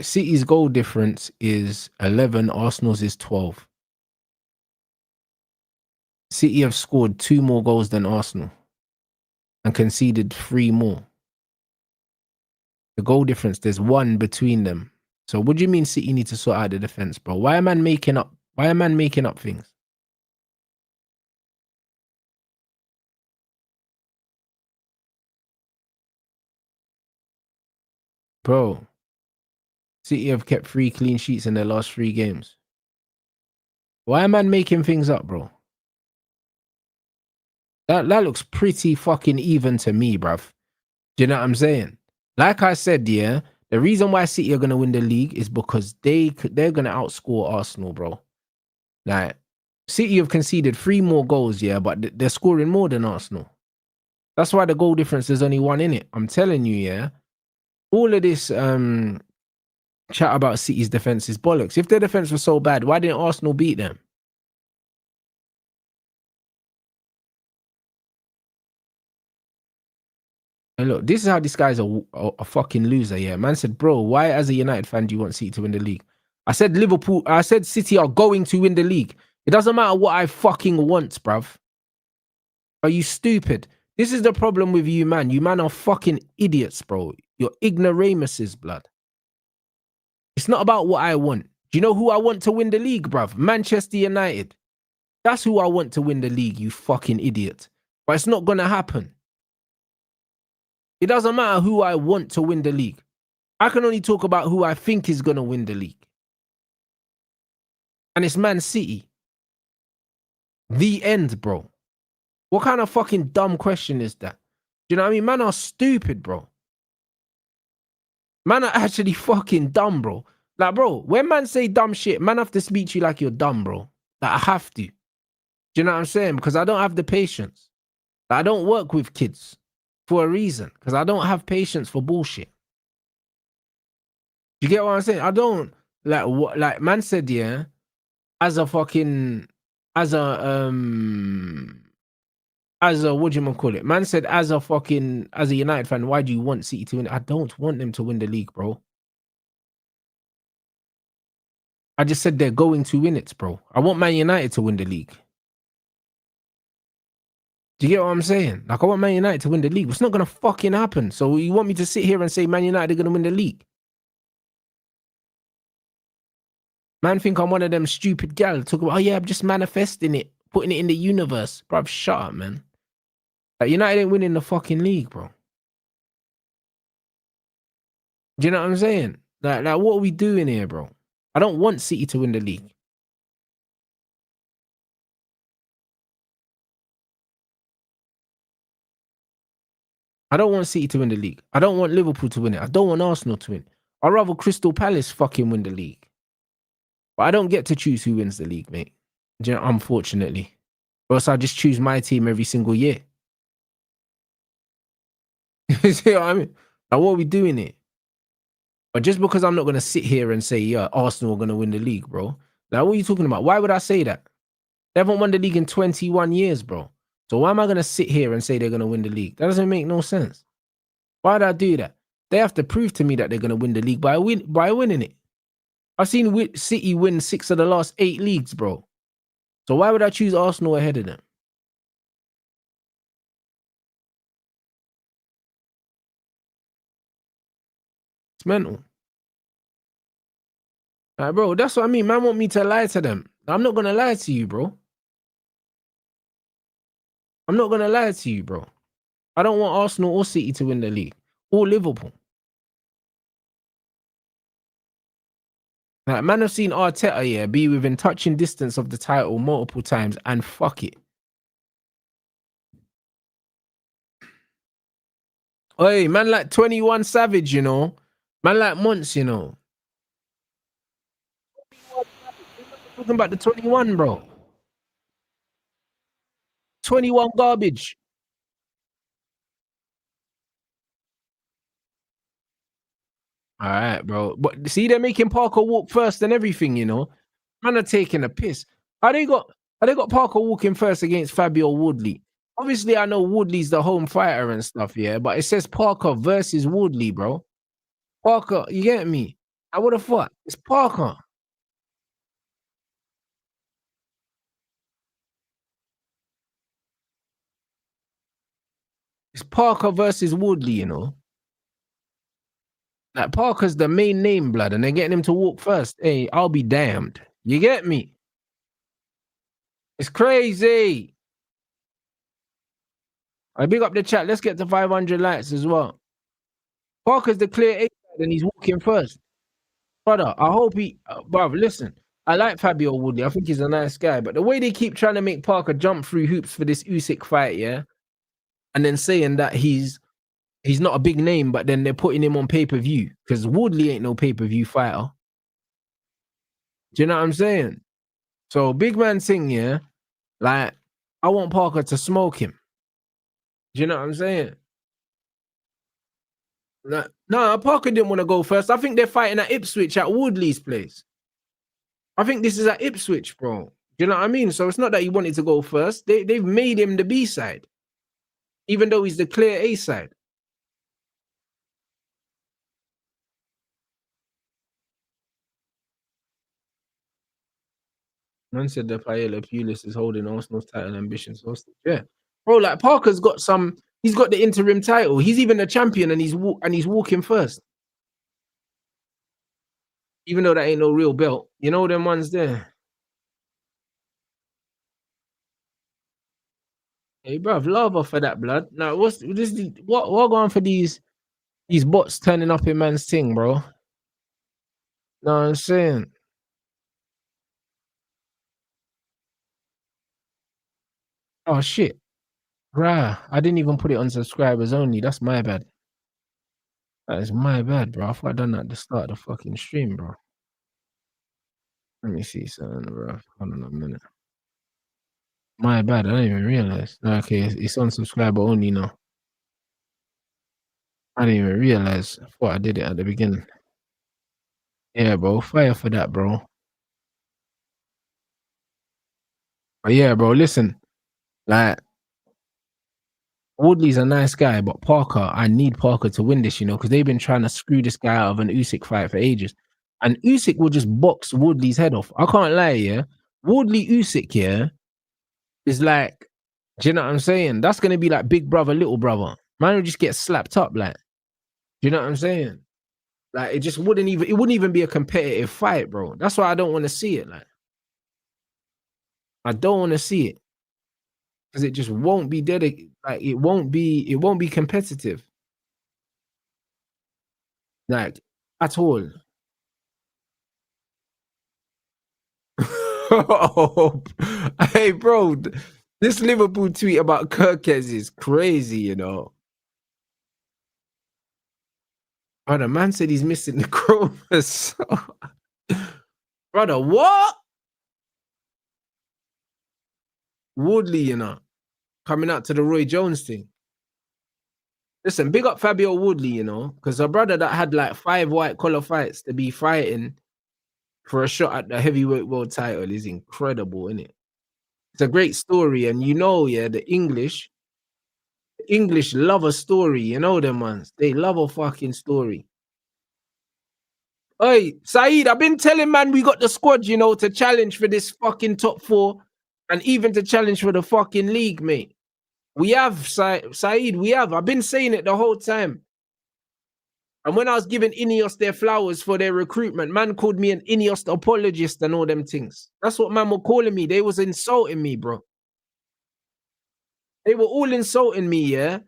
Speaker 1: City's goal difference is 11. Arsenal's is 12. City have scored 2 more goals than Arsenal and conceded 3 more. The goal difference, there's 1 between them. So what do you mean City need to sort out the defense, bro? Why am I making up things? Bro, City have kept 3 clean sheets in their last 3 games. Why am I making things up, bro? That looks pretty fucking even to me, bruv. Do you know what I'm saying? Like I said, yeah, the reason why City are going to win the league is because they're going to outscore Arsenal, bro. Like, City have conceded 3 more goals, yeah, but they're scoring more than Arsenal. That's why the goal difference, there's only 1 in it. I'm telling you, yeah. All of this chat about City's defense is bollocks. If their defense was so bad, why didn't Arsenal beat them? And look, this is how this guy's a fucking loser. Yeah, man said, bro, why as a United fan do you want City to win the league? I said Liverpool. I said City are going to win the league. It doesn't matter what I fucking want, bruv. Are you stupid? This is the problem with you, man. You man are fucking idiots, bro. You're ignoramuses, blood. It's not about what I want. Do you know who I want to win the league, bruv? Manchester United. That's who I want to win the league, you fucking idiot. But it's not gonna happen. It doesn't matter who I want to win the league. I can only talk about who I think is gonna win the league. And it's Man City. The end, bro. What kind of fucking dumb question is that? Do you know what I mean? Man are stupid, bro. Man are actually fucking dumb, bro. Like, bro, when man say dumb shit, man have to speak to you like you're dumb, bro. Like, I have to. Do you know what I'm saying? Because I don't have the patience. Like, I don't work with kids for a reason. Because I don't have patience for bullshit. You get what I'm saying? I don't, like, what, like, man said, yeah, as a, what do you call it? Man said, as a United fan, why do you want City to win? I don't want them to win the league, bro. I just said they're going to win it, bro. I want Man United to win the league. Do you get what I'm saying? Like, I want Man United to win the league. It's not going to fucking happen. So you want me to sit here and say Man United are going to win the league? Man think I'm one of them stupid gal. Talk about, oh yeah, I'm just manifesting it, putting it in the universe. Bruv, shut up, man. Like, United ain't winning the fucking league, bro. Do you know what I'm saying? Like, what are we doing here, bro? I don't want City to win the league. I don't want City to win the league. I don't want Liverpool to win it. I don't want Arsenal to win. I'd rather Crystal Palace fucking win the league. But I don't get to choose who wins the league, mate. Do you know, unfortunately. Or else I just choose my team every single year. You see what I mean? Like, what are we doing here? But just because I'm not going to sit here and say, yeah, Arsenal are going to win the league, bro. Like, what are you talking about? Why would I say that? They haven't won the league in 21 years, bro. So why am I going to sit here and say they're going to win the league? That doesn't make no sense. Why would I do that? They have to prove to me that they're going to win the league by winning it. I've seen City win 6 of the last 8 leagues, bro. So why would I choose Arsenal ahead of them? It's mental. Like, bro, that's what I mean. Man want me to lie to them. I'm not going to lie to you, bro. I'm not going to lie to you, bro. I don't want Arsenal or City to win the league. Or Liverpool. Like, man, I've seen Arteta, yeah, be within touching distance of the title multiple times and fuck it. Hey, man, like 21 Savage, you know. Man, like Monts, you know. Talking about the 21, bro. 21 garbage. All right, bro. But see, they're making Parker walk first and everything, you know. Man are taking a piss. How they got Parker walking first against Fabio Wardley? Obviously, I know Wardley's the home fighter and stuff, yeah, but it says Parker versus Wardley, bro. Parker, you get me? I would have thought it's Parker. It's Parker versus Wardley, you know. Like, Parker's the main name, blood, and they're getting him to walk first. Hey, I'll be damned. You get me? It's crazy. I big up the chat. Let's get to 500 likes as well. Parker's the clear A and he's walking first. Brother, I hope bruv, listen. I like Fabio Woodley. I think he's a nice guy. But the way they keep trying to make Parker jump through hoops for this Usyk fight, yeah, and then saying that he's not a big name, but then they're putting him on pay-per-view because Woodley ain't no pay-per-view fighter. Do you know what I'm saying? So big man thing, yeah, like, I want Parker to smoke him. Do you know what I'm saying? Like, no, Parker didn't want to go first. I think they're fighting at Ipswich at Woodley's place. I think this is at Ipswich, bro. Do you know what I mean? So it's not that he wanted to go first. They've made him the B side, even though he's the clear A side. Man said that Paella Pulis is holding Arsenal's title ambitions hostage. Yeah, bro. Like Parker's got some. He's got the interim title. He's even a champion, and he's walking first. Even though that ain't no real belt, you know them ones there. Hey, bruv, lava for that blood. Now, what's this? What going for these bots turning up in man's thing, bro? Know what I'm saying? Oh shit, bruh. I didn't even put it on subscribers only. That's my bad. That is my bad, bro. I thought I done that at the start of the fucking stream, bro. Let me see something, bro. Hold on a minute. My bad. I didn't even realize. Okay, it's on subscriber only now. I didn't even realize. I thought I did it at the beginning. Yeah, bro. Fire for that, bro. But yeah, bro. Listen, like Wardley's a nice guy, but Parker, I need Parker to win this, because they've been trying to screw this guy out of an Usyk fight for ages. And Usyk will just box Wardley's head off. I can't lie, yeah. Wardley Usyk, yeah, is like, do you know what I'm saying? That's gonna be like big brother, little brother. Man will just get slapped up, like, do you know what I'm saying? Like it wouldn't even be a competitive fight, bro. That's why I don't want to see it. Like, I don't want to see it. Because it just won't be dedicated, like it won't be competitive. Like at all. Hey, bro, this Liverpool tweet about Kirkez is crazy, Brother, man said he's missing the chromas. Brother, what? Wardley, coming out to the Roy Jones thing. Listen, big up Fabio Wardley, because a brother that had like 5 white collar fights to be fighting for a shot at the heavyweight world title is incredible, isn't it? It's a great story, and the English love a story, them ones. They love a fucking story. Hey, Saeed, I've been telling man we got the squad, to challenge for this fucking top 4 and even to challenge for the fucking league, mate. We have, Saeed, we have. I've been saying it the whole time. And when I was giving Ineos their flowers for their recruitment, man called me an Ineos apologist and all them things. That's what man were calling me. They was insulting me, bro. They were all insulting me, yeah?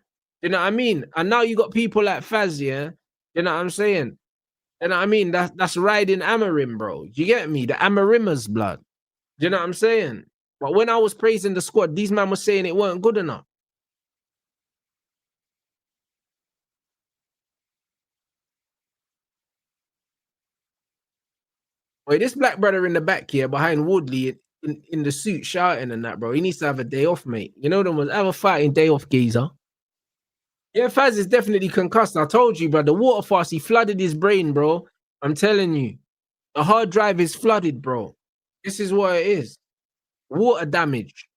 Speaker 1: You know what I mean? And now you got people like Faz, yeah? You know what I'm saying? You know what I mean? That's riding Amarim, bro. You get me? The Amarimers blood. You know what I'm saying? But when I was praising the squad, these men were saying it weren't good enough. Wait, this black brother in the back here behind Wardley in the suit shouting and that, bro. He needs to have a day off, mate. You know them ones. Have a fighting day off, geezer. Yeah, Faz is definitely concussed. I told you, bro. The water fast, he flooded his brain, bro. I'm telling you. The hard drive is flooded, bro. This is what it is. Water damage.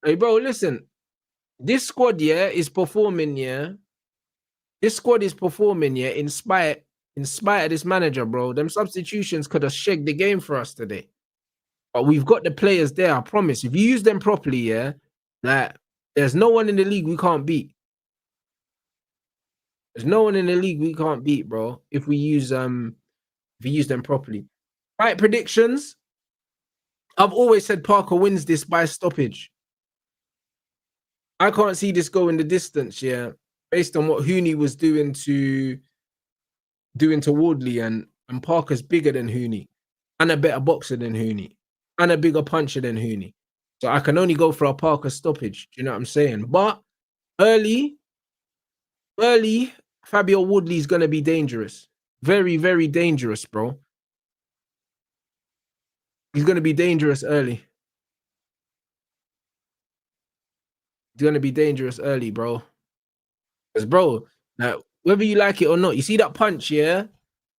Speaker 1: Hey, bro, listen. This squad, yeah, is performing, yeah. This squad is performing, yeah, in spite of this manager, bro. Them substitutions could have shagged the game for us today. But we've got the players there, I promise. If you use them properly, yeah, like there's no one in the league we can't beat. There's no one in the league we can't beat, bro. If we use them properly. Right, predictions. I've always said Parker wins this by stoppage. I can't see this going the distance, yeah, based on what Hooney was doing to Wardley, and Parker's bigger than Hooney and a better boxer than Hooney and a bigger puncher than Hooney. So I can only go for a Parker stoppage. Do you know what I'm saying? But early, Fabio Wardley's going to be dangerous. Very, very dangerous, bro. He's going to be dangerous early. He's going to be dangerous early, bro. Because, bro, like, whether you like it or not, you see that punch, yeah?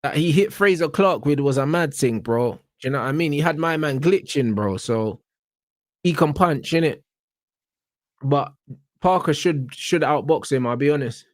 Speaker 1: That he hit Fraser Clark with was a mad thing, bro. Do you know what I mean? He had my man glitching, bro. So he can punch, innit? But Parker should outbox him, I'll be honest.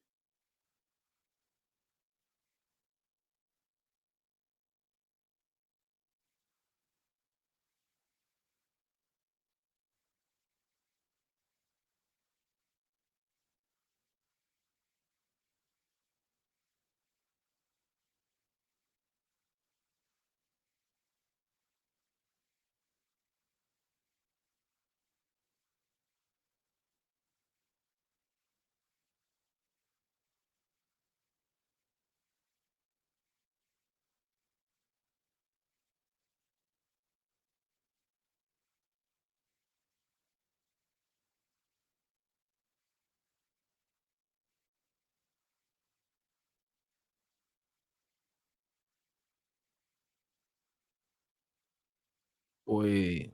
Speaker 1: Boy.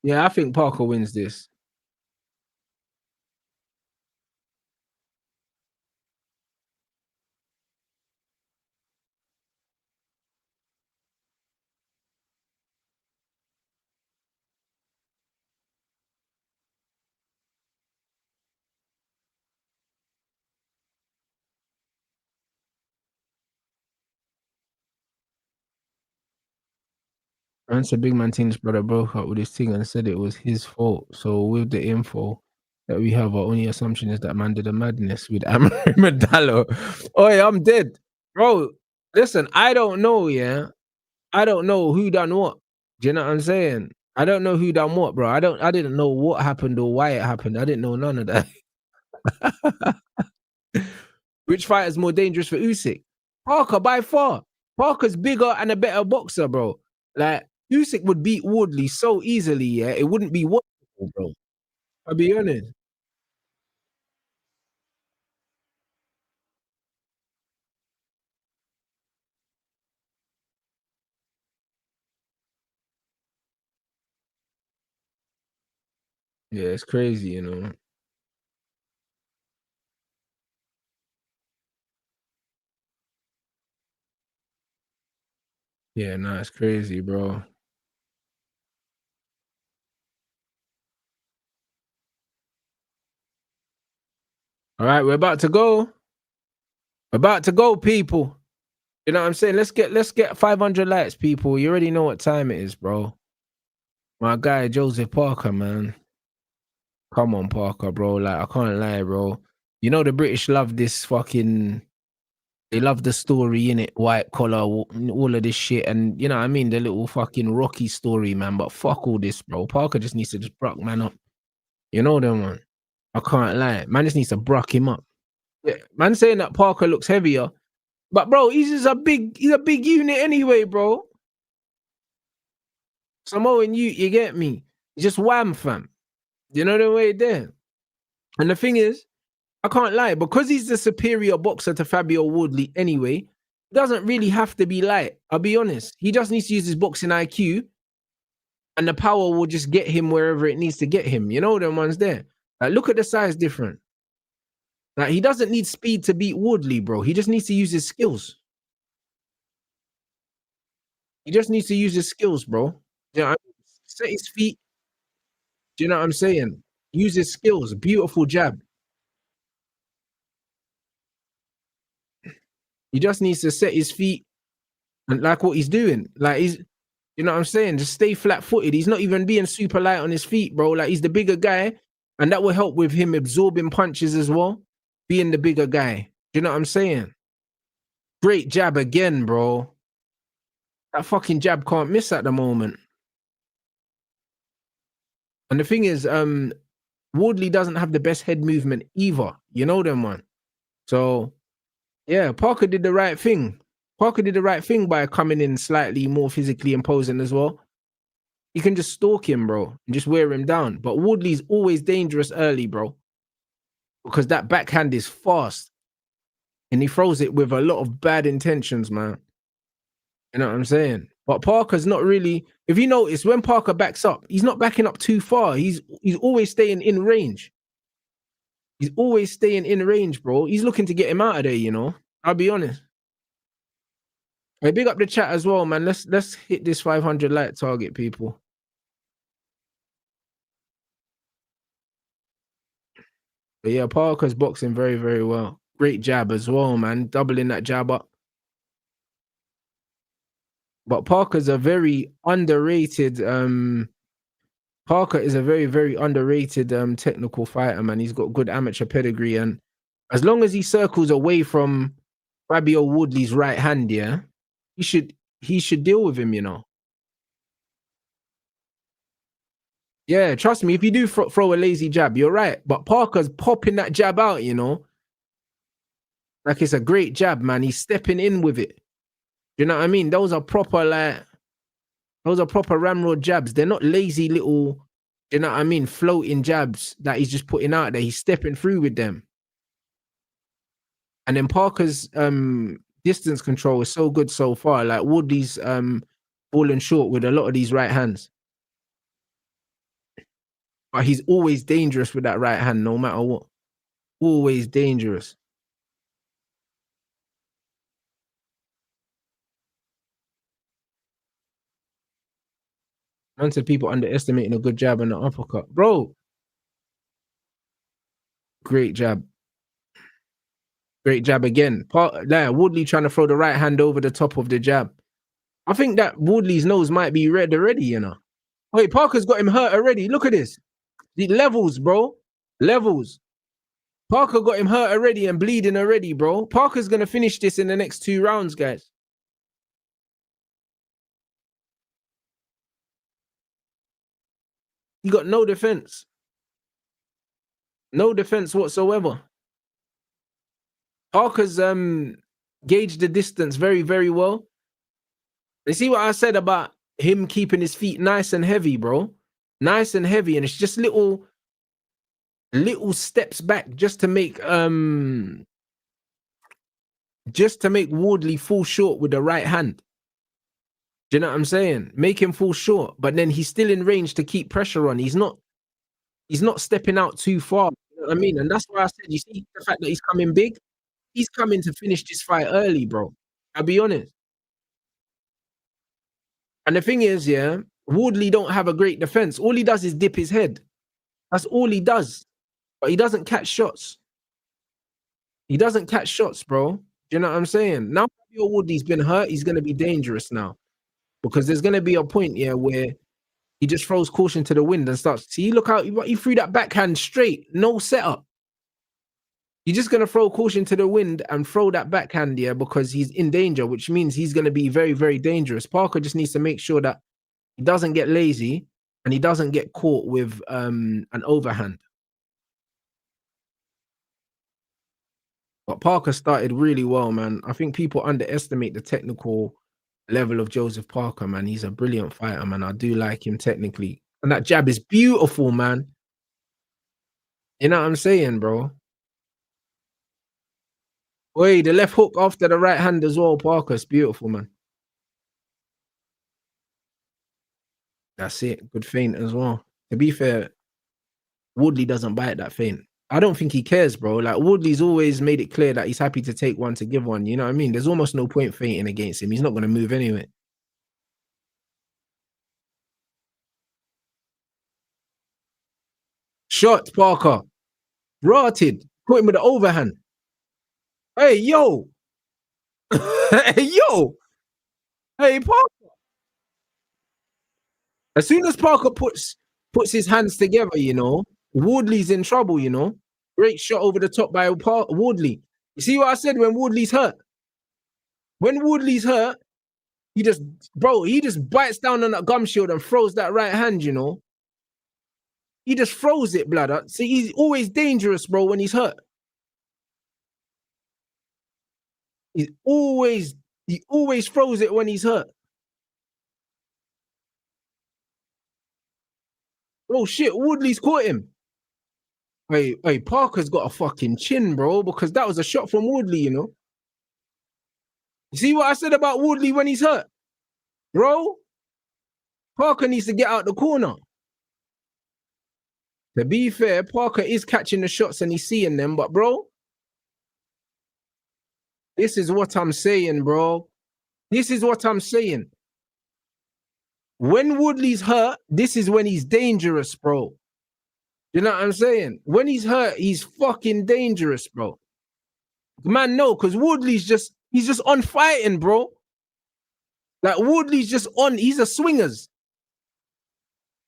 Speaker 1: Yeah, I think Parker wins this. Once a big man team's brother broke up with his thing and said it was his fault. So with the info that we have, our only assumption is that man did a madness with Amory Medallo. Oh yeah, I'm dead. Bro, listen, I don't know, yeah. I don't know who done what. Do you know what I'm saying? I don't know who done what, bro. I didn't know what happened or why it happened. I didn't know none of that. Which fight is more dangerous for Usyk? Parker by far. Parker's bigger and a better boxer, bro. Like Usyk would beat Wardley so easily, yeah. It wouldn't be watchable, bro. I'll be honest. Yeah, it's crazy, you know. Yeah, nah, it's crazy, bro. All right, we're about to go. We're about to go, people. You know what I'm saying? Let's get 500 likes, people. You already know what time it is, bro. My guy Joseph Parker, man. Come on, Parker, bro. Like I can't lie, bro. You know the British love this fucking. They love the story in it, white collar, all of this shit, and you know what I mean. The little fucking Rocky story, man. But fuck all this, bro. Parker just needs to just bruck man up. You know them one. I can't lie. Man just needs to bruck him up. Yeah, man saying that Parker looks heavier, but bro, he's a big unit anyway, bro. Samoan, you get me? Just wham, fam. You know the way there. And the thing is, I can't lie, because he's the superior boxer to Fabio Wardley anyway, he doesn't really have to be light. I'll be honest. He just needs to use his boxing IQ and the power will just get him wherever it needs to get him. You know them ones there. Like, look at the size difference. Like, he doesn't need speed to beat Wardley, bro. He just needs to use his skills. He just needs to use his skills, bro. You know what I mean? Set his feet. Do you know what I'm saying? Use his skills. Beautiful jab. He just needs to set his feet and like what he's doing. Like he's, you know what I'm saying? Just stay flat footed. He's not even being super light on his feet, bro. Like he's the bigger guy, and that will help with him absorbing punches as well. Being the bigger guy. You know what I'm saying? Great jab again, bro. That fucking jab can't miss at the moment. And the thing is, Wardley doesn't have the best head movement either. You know them one. So yeah, Parker did the right thing. Parker did the right thing by coming in slightly more physically imposing as well. You can just stalk him, bro, and just wear him down. But Woodley's always dangerous early, bro, because that backhand is fast and he throws it with a lot of bad intentions, man. You know what I'm saying? But Parker's not really. If you notice, when Parker backs up, he's not backing up too far. He's always staying in range. He's always staying in range, bro. He's looking to get him out of there. You know, I'll be honest. Hey, big up the chat as well, man. Let's hit this 500 like target, people. But yeah, Parker's boxing very, very well. Great jab as well, man. Doubling that jab up. But Parker's a very underrated. Parker is a very, very underrated technical fighter, man. He's got good amateur pedigree, and as long as he circles away from Fabio Woodley's right hand, yeah, he should deal with him, you know. Yeah, trust me. If you do throw a lazy jab, you're right. But Parker's popping that jab out, you know. Like it's a great jab, man. He's stepping in with it. You know what I mean? Those are proper ramrod jabs. They're not lazy little You know what I mean? Floating jabs that he's just putting out there. He's stepping through with them. And then Parker's distance control is so good so far. Like Wardley's falling short with a lot of these right hands. But he's always dangerous with that right hand, no matter what. Always dangerous. Man said people underestimating a good jab and an uppercut. Bro, great jab. Great jab again. Wardley trying to throw the right hand over the top of the jab. I think that Wardley's nose might be red already, you know. Wait, Parker's got him hurt already. Look at this. The levels, bro. Levels. Parker got him hurt already and bleeding already, bro. Parker's going to finish this in the next 2 rounds, guys. He got no defense. No defense whatsoever. Parker's gauged the distance very, very well. You see what I said about him keeping his feet nice and heavy, bro? Nice and heavy, and it's just little steps back just to make Wardley fall short with the right hand. Do you know what I'm saying? Make him fall short, but then he's still in range to keep pressure on. He's not stepping out too far. You know what I mean? And that's why I said, you see the fact that he's coming big. He's coming to finish this fight early, bro. I'll be honest. And the thing is, yeah, Wardley don't have a great defense. All he does is dip his head. That's all he does. But he doesn't catch shots. He doesn't catch shots, bro. Do you know what I'm saying? Now Wardley's been hurt, he's going to be dangerous now. Because there's going to be a point here where he just throws caution to the wind and starts. See, look how he threw that backhand straight. No setup. You're just going to throw caution to the wind and throw that backhand here because he's in danger, which means he's going to be very, very dangerous. Parker just needs to make sure that he doesn't get lazy and he doesn't get caught with an overhand. But Parker started really well, man. I think people underestimate the technical level of Joseph Parker, man. He's a brilliant fighter, man. I do like him technically. And that jab is beautiful, man. You know what I'm saying, bro? Wait, the left hook after the right hand as well, Parker's beautiful, man. That's it. Good feint as well. To be fair, Wardley doesn't bite that feint. I don't think he cares, bro. Like, Wardley's always made it clear that he's happy to take one to give one. You know what I mean? There's almost no point feinting against him. He's not going to move anyway. Shot, Parker. Rotted. Put him with the overhand. Hey, yo. Hey, yo. Hey, Parker. As soon as Parker puts his hands together, you know, Wardley's in trouble, you know. Great shot over the top by Wardley. You see what I said when Wardley's hurt? When Wardley's hurt, he just bites down on that gum shield and throws that right hand, you know. He just throws it, blood. See, he's always dangerous, bro, when he's hurt. He always throws it when he's hurt. Oh shit, Wardley's caught him. Hey, Parker's got a fucking chin, bro, because that was a shot from Wardley, you know. You see what I said about Wardley when he's hurt? Bro, Parker needs to get out the corner. To be fair, Parker is catching the shots and he's seeing them, but bro, this is what I'm saying, bro. This is what I'm saying. When Wardley's hurt, this is when he's dangerous, bro. You know what I'm saying? When he's hurt, he's fucking dangerous, bro. Man, no, because Wardley's he's just on fighting, bro. Like, Wardley's just on, he's a swingers.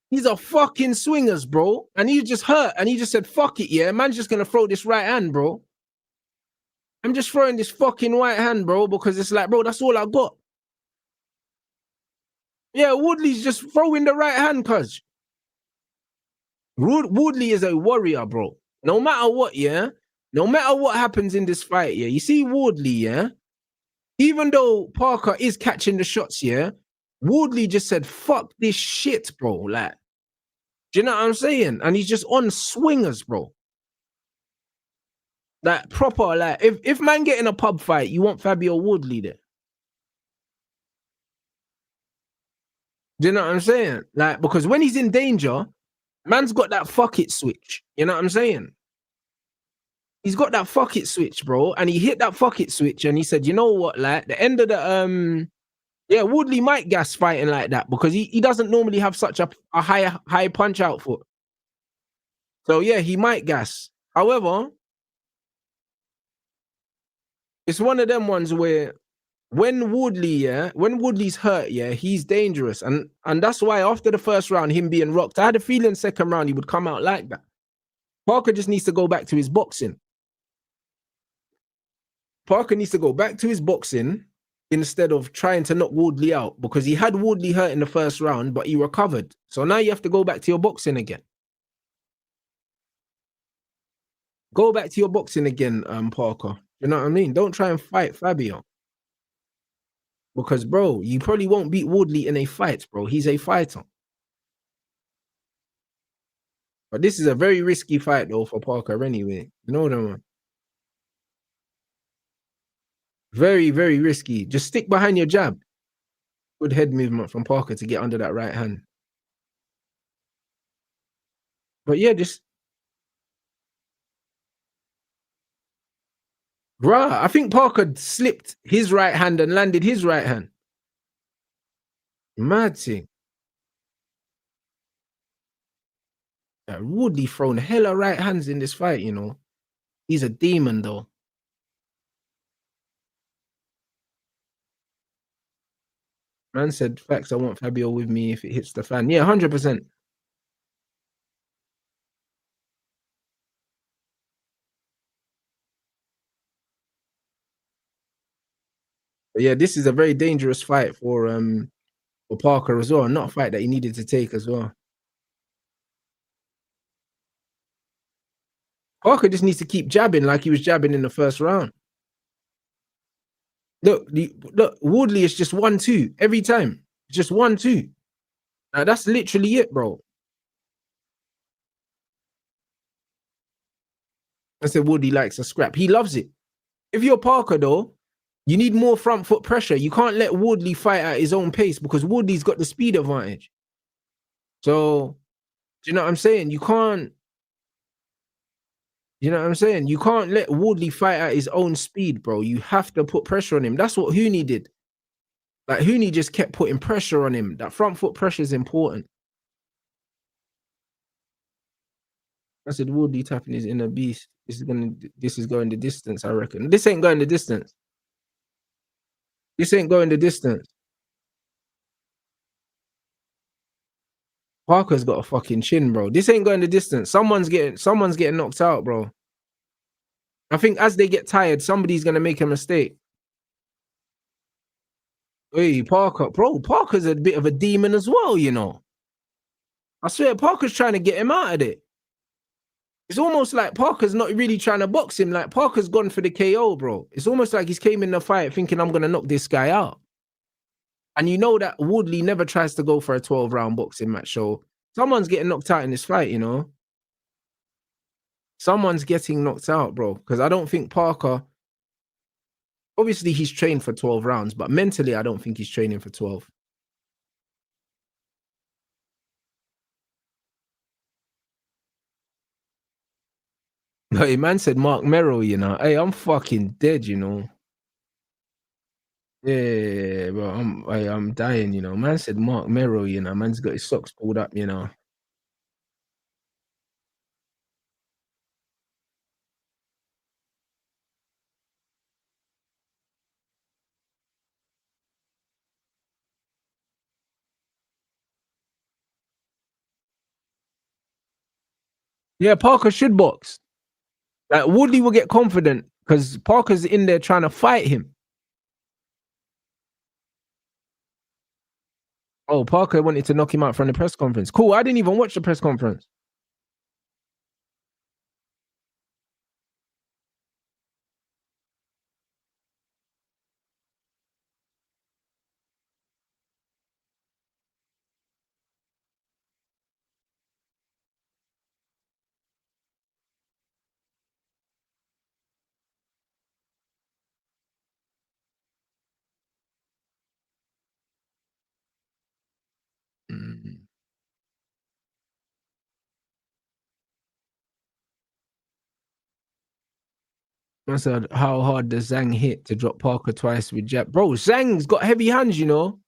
Speaker 1: He's a fucking swingers, bro. And he just hurt and he just said, fuck it, yeah. Man's just going to throw this right hand, bro. I'm just throwing this fucking right hand, bro, because it's like, bro, that's all I got. Yeah, Wardley's just throwing the right hand, cuz. Wardley is a warrior, bro. No matter what, yeah? No matter what happens in this fight, yeah? You see Wardley, yeah? Even though Parker is catching the shots, yeah? Wardley just said, fuck this shit, bro. Like, Do you know what I'm saying? And he's just on swingers, bro. Like proper, like if man get in a pub fight, you want Fabio Wardley there. Do you know what I'm saying? Like, because when he's in danger, man's got that fuck it switch. You know what I'm saying? He's got that fuck it switch, bro. And he hit that fuck it switch and he said, you know what, like the end of the yeah, Woodley might gas fighting like that because he doesn't normally have such a high punch output. So yeah, he might gas. However, it's one of them ones where when Woodley's hurt, yeah, he's dangerous. And that's why after the first round, him being rocked, I had a feeling second round he would come out like that. Parker just needs to go back to his boxing. Parker needs to go back to his boxing instead of trying to knock Wardley out because he had Wardley hurt in the first round, but he recovered. So now you have to go back to your boxing again. Go back to your boxing again, Parker. You know what I mean? Don't try and fight Fabio. Because, bro, you probably won't beat Wardley in a fight, bro. He's a fighter. But this is a very risky fight, though, for Parker anyway. You know what I mean? Very, very risky. Just stick behind your jab. Good head movement from Parker to get under that right hand. But yeah, just... Bruh, I think Parker slipped his right hand and landed his right hand. Mad thing. Woodley thrown hella right hands in this fight, you know. He's a demon, though. Man said, facts, I want Fabio with me if it hits the fan. Yeah, 100%. But yeah, this is a very dangerous fight for Parker as well. Not a fight that he needed to take as well. Parker just needs to keep jabbing like he was jabbing in the first round. Look, Wardley is just 1-2 every time. Just 1-2. Now, that's literally it, bro. I said Wardley likes a scrap. He loves it. If you're Parker, though, you need more front foot pressure. You can't let Wardley fight at his own pace because Wardley's got the speed advantage. So, do you know what I'm saying? You can't... You know what I'm saying? You can't let Wardley fight at his own speed, bro. You have to put pressure on him. That's what Hooney did. Like, Hooney just kept putting pressure on him. That front foot pressure is important. I said, Wardley tapping his inner beast. This is going the distance, I reckon. This ain't going the distance. This ain't going the distance. Parker's got a fucking chin, bro. This ain't going the distance. Someone's getting knocked out, bro. I think as they get tired, somebody's gonna make a mistake. Hey, Parker, bro, Parker's a bit of a demon as well, you know. I swear, Parker's trying to get him out of it. It's almost like Parker's not really trying to box him. Like, Parker's gone for the KO, bro. It's almost like he's came in the fight thinking, I'm gonna knock this guy out. And you know that Woodley never tries to go for a 12-round boxing match. So someone's getting knocked out in this fight, you know. Someone's getting knocked out, bro. Because I don't think Parker... Obviously, he's trained for 12 rounds, but mentally, I don't think he's training for 12. Hey, man said Mark Merrow, you know. Hey, I'm fucking dead, you know. Yeah, bro, I'm dying, you know. Man said Mark Merrow, you know. Man's got his socks pulled up, you know. Yeah, Parker should box. Like, Woodley will get confident because Parker's in there trying to fight him. Oh, Parker wanted to knock him out from the press conference. Cool, I didn't even watch the press conference. I said, how hard does Zhang hit to drop Parker twice with jab? Bro, Zhang's got heavy hands, you know?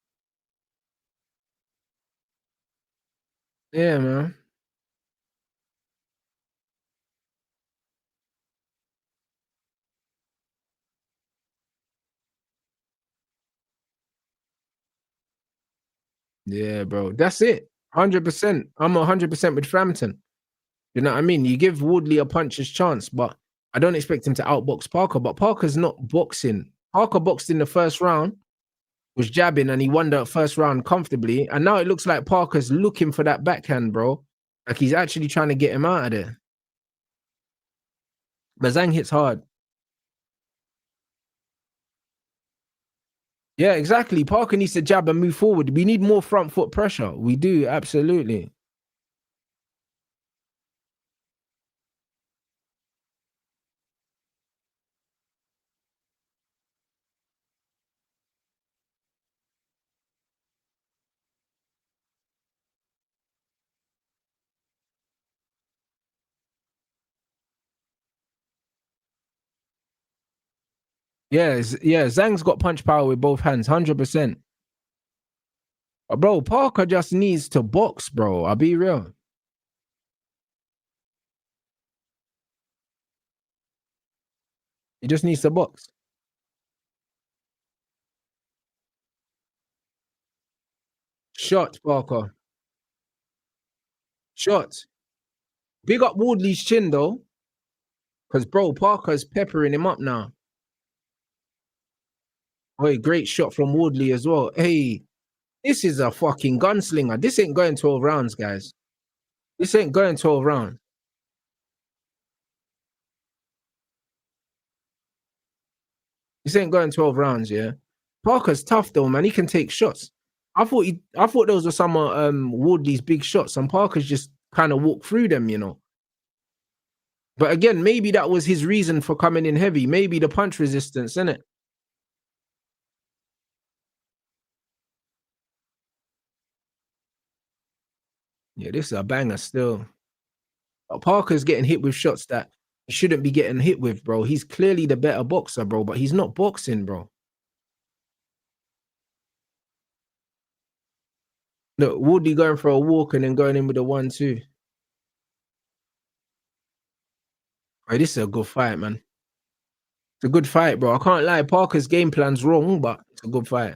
Speaker 1: Yeah, man. Yeah, bro. That's it. 100%. I'm 100% with Frampton. You know what I mean? You give Wardley a puncher's chance, but I don't expect him to outbox Parker. But Parker's not boxing. Parker boxed in the first round, was jabbing, and he won the first round comfortably. And now it looks like Parker's looking for that backhand, bro. Like he's actually trying to get him out of there. But Zhang hits hard. Yeah, exactly. Parker needs to jab and move forward. We need more front foot pressure. We do, absolutely. Yeah, yeah. Zhang's got punch power with both hands, 100%. Bro, Parker just needs to box, bro. I'll be real. He just needs to box. Shot, Parker. Shot. Big up Wardley's chin, though. Because, bro, Parker's peppering him up now. Oh, great shot from Wardley as well. Hey, this is a fucking gunslinger. This ain't going 12 rounds, guys. This ain't going 12 rounds. This ain't going 12 rounds, yeah. Parker's tough though, man. He can take shots. I thought those were some of Wardley's big shots, and Parker's just kind of walked through them, you know. But again, maybe that was his reason for coming in heavy. Maybe the punch resistance, innit? Yeah, this is a banger still. But Parker's getting hit with shots that he shouldn't be getting hit with, bro. He's clearly the better boxer, bro, but he's not boxing, bro. Look, Woodley going for a walk and then going in with a 1-2. Hey, this is a good fight, man. It's a good fight, bro. I can't lie. Parker's game plan's wrong, but it's a good fight.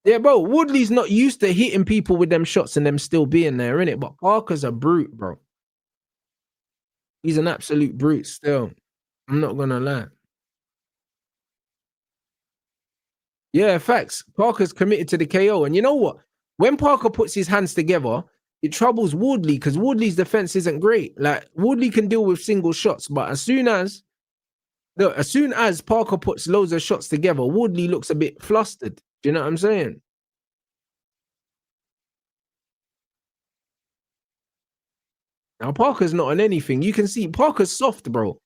Speaker 1: Yeah, bro. Woodley's not used to hitting people with them shots and them still being there, innit? But Parker's a brute, bro. He's an absolute brute still. I'm not gonna lie. Yeah, facts. Parker's committed to the KO. And you know what? When Parker puts his hands together, it troubles Wardley because Wardley's defense isn't great. Like Wardley can deal with single shots, but as Parker puts loads of shots together, Wardley looks a bit flustered. Do you know what I'm saying? Now Parker's not on anything. You can see Parker's soft, bro.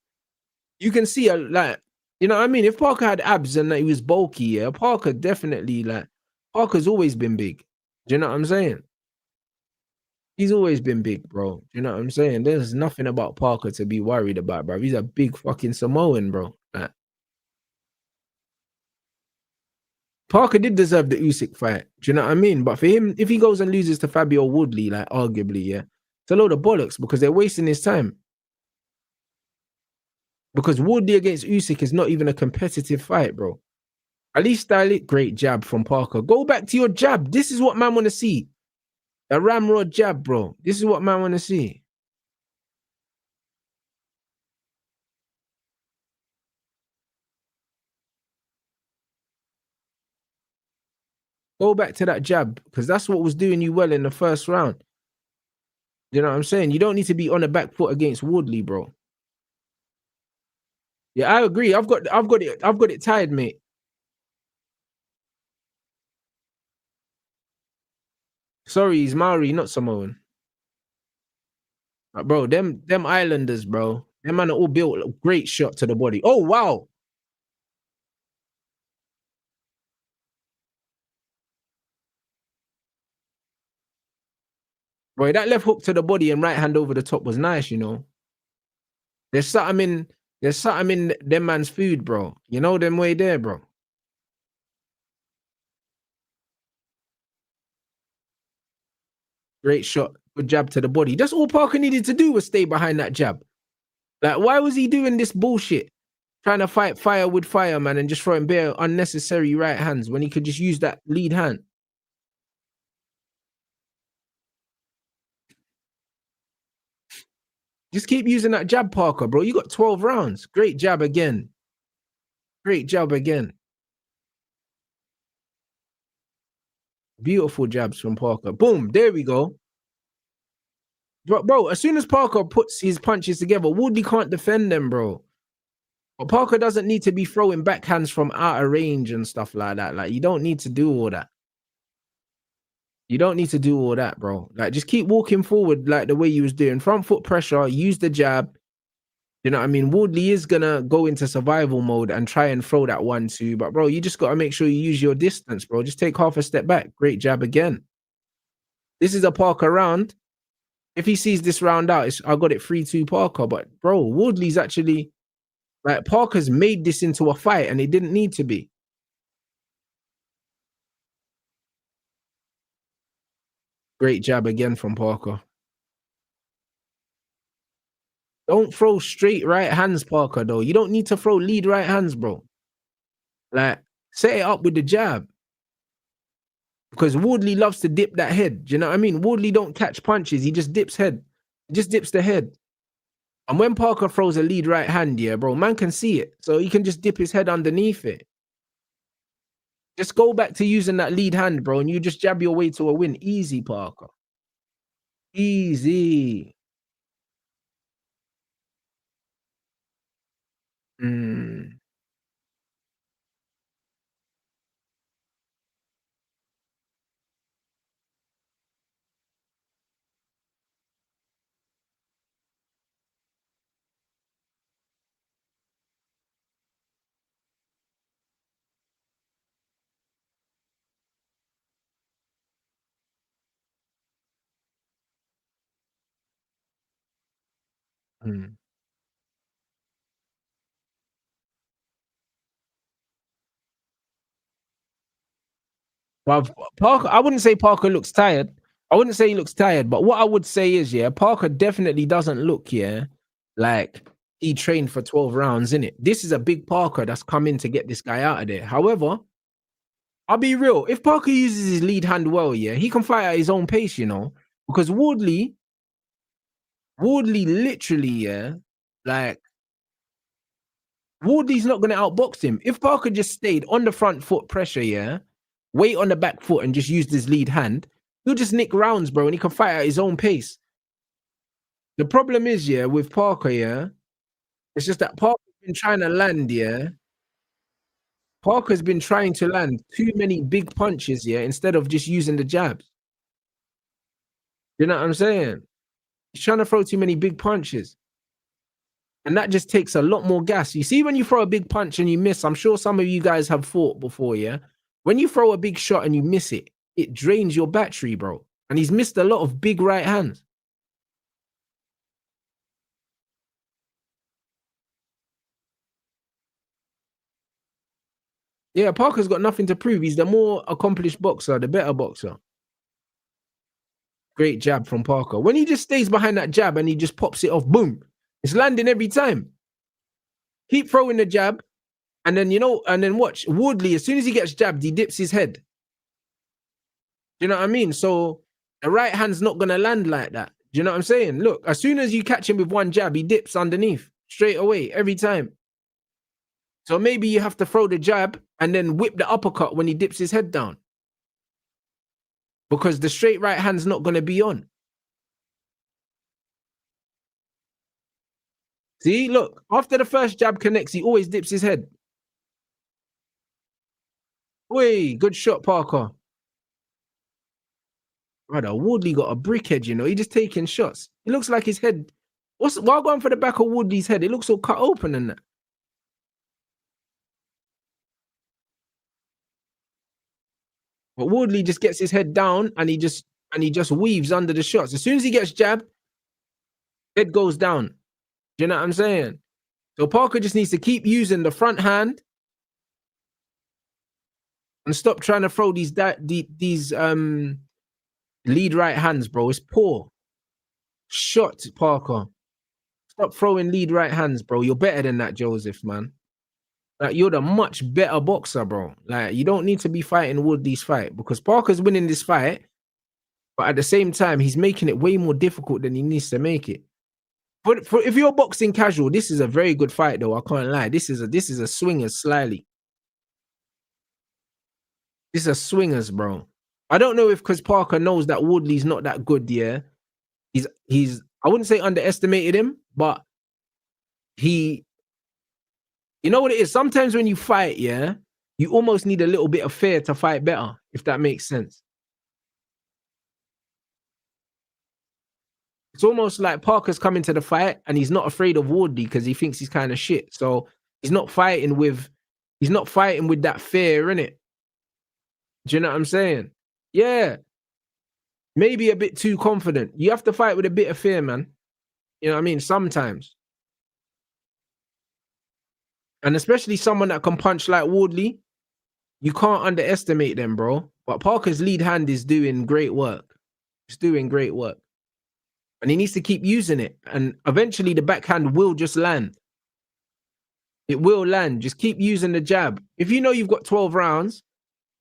Speaker 1: You can see like, you know what I mean? If Parker had abs and he was bulky, yeah, Parker definitely like Parker's always been big. Do you know what I'm saying? He's always been big, bro. Do you know what I'm saying? There's nothing about Parker to be worried about, bro. He's a big fucking Samoan, bro. Like, Parker did deserve the Usyk fight. Do you know what I mean? But for him, if he goes and loses to Fabio Woodley, like arguably, yeah, it's a load of bollocks because they're wasting his time. Because Woodley against Usyk is not even a competitive fight, bro. At least style it. Great jab from Parker. Go back to your jab. This is what man want to see. A ramrod jab, bro. This is what man want to see. Go back to that jab because that's what was doing you well in the first round. You know what I'm saying? You don't need to be on the back foot against Woodley, bro. Yeah, I agree. I've got it tied, mate. Sorry, he's Maori, not Samoan. Bro, them Islanders, bro. Them man are all built a great shot to the body. Oh wow. Bro, that left hook to the body and right hand over the top was nice, you know. There's something in them man's food, bro. You know them way there, bro. Great shot. Good jab to the body. That's all Parker needed to do was stay behind that jab. Like, why was he doing this bullshit? Trying to fight fire with fire, man, and just throwing bare unnecessary right hands when he could just use that lead hand. Just keep using that jab, Parker, bro. You got 12 rounds. Great jab again. Great jab again. Beautiful jabs from Parker. Boom. There we go. Bro, as soon as Parker puts his punches together, Wardley can't defend them, bro. But Parker doesn't need to be throwing backhands from out of range and stuff like that. Like, you don't need to do all that. You don't need to do all that, bro. Like, just keep walking forward like the way you was doing. Front foot pressure, use the jab. You know what I mean? Wardley is gonna go into survival mode and try and throw that 1-2. But bro, you just gotta make sure you use your distance, bro. Just take half a step back. Great jab again. This is a Parker round. If he sees this round out, I got it 3-2 Parker. But bro, Wardley's actually like Parker's made this into a fight and it didn't need to be. Great jab again from Parker. Don't throw straight right hands, Parker, though. You don't need to throw lead right hands, bro. Like, set it up with the jab. Because Wardley loves to dip that head. Do you know what I mean? Wardley don't catch punches. He just dips head. He just dips the head. And when Parker throws a lead right hand, yeah, bro, man can see it. So he can just dip his head underneath it. Just go back to using that lead hand, bro, and you just jab your way to a win. Easy, Parker. Easy. Mm. Mm. But Parker, I wouldn't say Parker looks tired. I wouldn't say he looks tired, but what I would say is, yeah, Parker definitely doesn't look, yeah, like he trained for 12 rounds, innit? This is a big Parker that's come in to get this guy out of there. However, I'll be real. If Parker uses his lead hand well, yeah, he can fight at his own pace, you know, because Wardley literally, yeah, like Wardley's not going to outbox him. If Parker just stayed on the front foot pressure, yeah, weight on the back foot and just used his lead hand, he'll just nick rounds, bro, and he can fight at his own pace. The problem is, yeah, with Parker, yeah, it's just that Parker's been trying to land, yeah. Parker's been trying to land too many big punches, yeah, instead of just using the jabs. You know what I'm saying? He's trying to throw too many big punches. And that just takes a lot more gas. You see, when you throw a big punch and you miss, I'm sure some of you guys have fought before, yeah? When you throw a big shot and you miss it, it drains your battery, bro. And he's missed a lot of big right hands. Yeah, Parker's got nothing to prove. He's the more accomplished boxer, the better boxer. Great jab from Parker. When he just stays behind that jab and he just pops it off, boom, it's landing every time. Keep throwing the jab. And then, you know, and then watch Wardley, as soon as he gets jabbed, he dips his head. Do you know what I mean? So the right hand's not going to land like that. Do you know what I'm saying? Look, as soon as you catch him with one jab, he dips underneath straight away, every time. So maybe you have to throw the jab and then whip the uppercut when he dips his head down. Because the straight right hand's not going to be on. See, look, after the first jab connects, he always dips his head. Wait, good shot, Parker. Brother, Wardley got a brickhead, you know. He just taking shots. It looks like his head. While going for the back of Wardley's head, it looks all cut open and that. But Wardley just gets his head down and he just weaves under the shots. As soon as he gets jabbed, head goes down. Do you know what I'm saying? So Parker just needs to keep using the front hand and stop trying to throw these lead right hands, bro. It's poor. Shot, Parker. Stop throwing lead right hands, bro. You're better than that, Joseph, man. Like, you're the much better boxer, bro. Like, you don't need to be fighting Woodley's fight because Parker's winning this fight, but at the same time, he's making it way more difficult than he needs to make it. But if you're boxing casual, this is a very good fight, though. I can't lie. This is a swingers slyly. This is a swingers, bro. I don't know if because Parker knows that Woodley's not that good, yeah. He's I wouldn't say underestimated him, but you know what it is? Sometimes when you fight, yeah, you almost need a little bit of fear to fight better, if that makes sense. It's almost like Parker's coming to the fight and he's not afraid of Wardley because he thinks he's kind of shit. So he's not fighting with that fear, innit? Do you know what I'm saying? Yeah. Maybe a bit too confident. You have to fight with a bit of fear, man. You know what I mean? Sometimes. And especially someone that can punch like Wardley, you can't underestimate them, bro. But Parker's lead hand is doing great work. It's doing great work. And he needs to keep using it. And eventually the backhand will just land. It will land. Just keep using the jab. If you know you've got 12 rounds,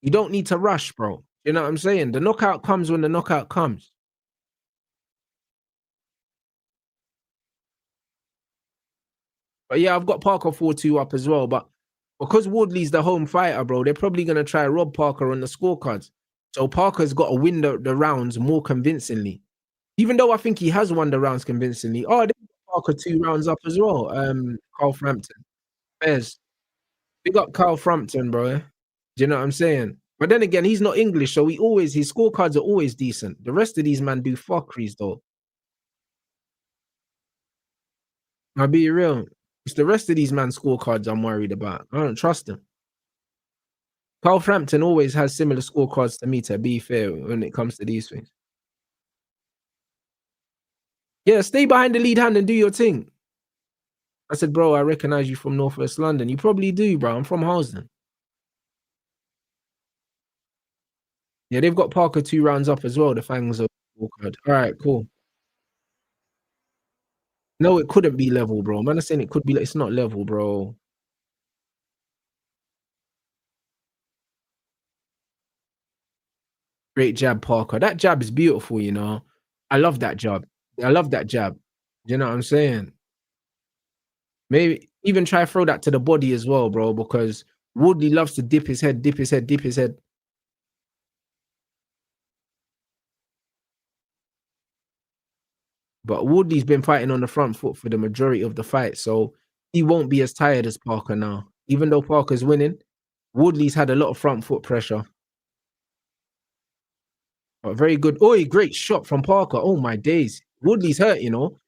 Speaker 1: you don't need to rush, bro. You know what I'm saying? The knockout comes when the knockout comes. But yeah, I've got Parker 4-2 up as well. But because Wardley's the home fighter, bro, they're probably going to try rob Parker on the scorecards. So Parker's got to win the rounds more convincingly. Even though I think he has won the rounds convincingly. Oh, they got Parker 2 rounds up as well. Carl Frampton. Bears. Big up Carl Frampton, bro. Do you know what I'm saying? But then again, he's not English, so his scorecards are always decent. The rest of these man do fuckeries though. I'll be real. It's the rest of these man scorecards I'm worried about. I don't trust them. Carl Frampton always has similar scorecards to me, to be fair, when it comes to these things. Yeah, stay behind the lead hand and do your thing. I said, bro, I recognize you from Northwest London. You probably do, bro. I'm from Housden. Yeah, they've got Parker 2 rounds up as well. The Fangs are scorecard. All right, cool. No, it couldn't be level, bro. Man, I'm saying it could be. It's not level, bro. Great jab, Parker. That jab is beautiful, you know. I love that jab. I love that jab. You know what I'm saying? Maybe even try throw that to the body as well, bro, because Woodley loves to dip his head, dip his head, dip his head. But Woodley's been fighting on the front foot for the majority of the fight, so he won't be as tired as Parker now. Even though Parker's winning, Woodley's had a lot of front foot pressure. But very good. Oh, great shot from Parker. Oh my days. Woodley's hurt, you know.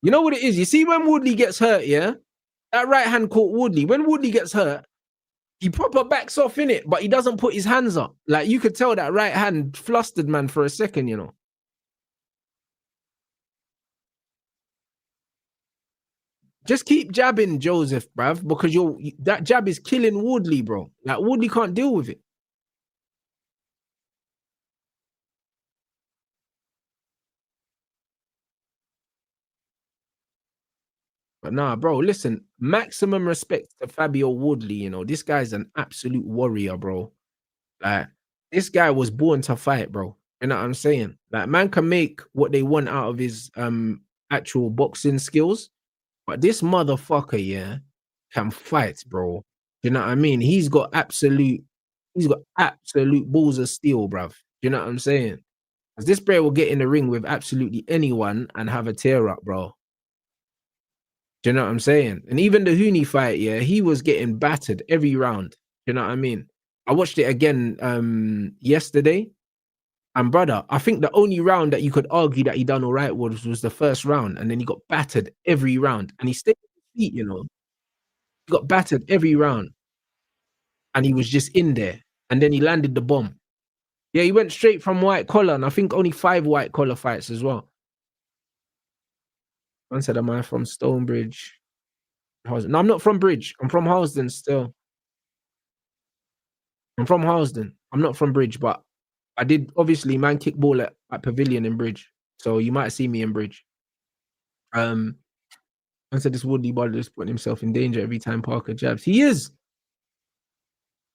Speaker 1: You know what it is? You see when Woodley gets hurt, yeah? That right hand caught Woodley. When Woodley gets hurt, he proper backs off in it, but he doesn't put his hands up. Like, you could tell that right hand flustered man for a second, you know. Just keep jabbing Joseph, bruv, because that jab is killing Wardley, bro. Like, Wardley can't deal with it. But nah, bro, listen, maximum respect to Fabio Wardley, you know. This guy's an absolute warrior, bro. Like, this guy was born to fight, bro. You know what I'm saying? Like, man can make what they want out of his actual boxing skills, but this motherfucker, yeah, can fight, bro. You know what I mean? He's got absolute balls of steel, bruv. You know what I'm saying? Because this bro will get in the ring with absolutely anyone and have a tear up, bro. Do you know what I'm saying? And even the Hooney fight, yeah, he was getting battered every round. Do you know what I mean? I watched it again yesterday. And brother, I think the only round that you could argue that he done all right was the first round. And then he got battered every round. And he stayed on his feet, you know. He got battered every round. And he was just in there. And then he landed the bomb. Yeah, he went straight from white collar. And I think only 5 white collar fights as well. Man said, am I from Stonebridge? No, I'm not from Bridge. I'm from Harlesden still. I'm from Harlesden. I'm not from Bridge, but I did obviously man kick ball at Pavilion in Bridge. So you might see me in Bridge. Man said this Woodley brother is putting himself in danger every time Parker jabs. He is.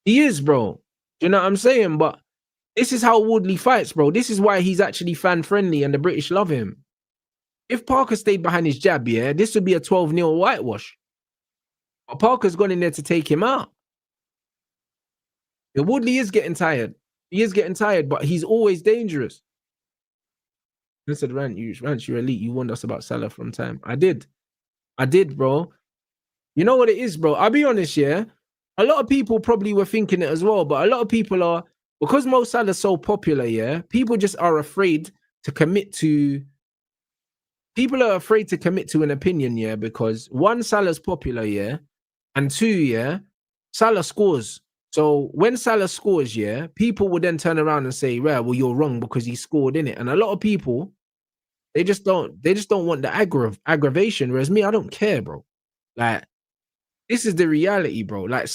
Speaker 1: He is, bro. Do you know what I'm saying? But this is how Woodley fights, bro. This is why he's actually fan friendly and the British love him. If Parker stayed behind his jab, yeah, this would be a 12-0 whitewash. But Parker's gone in there to take him out. The Woodley is getting tired. He is getting tired, but he's always dangerous. I said, Rant, you're elite. You warned us about Salah from time. I did, bro. You know what it is, bro? I'll be honest, yeah. A lot of people probably were thinking it as well, but a lot of people are, because Mo Salah's so popular, yeah, people just are afraid to commit to, an opinion, yeah, because one, Salah's popular, yeah, and two, yeah, Salah scores. So when Salah scores, yeah, people will then turn around and say, well, you're wrong because he scored in it. And a lot of people, they just don't want the aggravation. Whereas me, I don't care, bro. Like, this is the reality, bro. Like,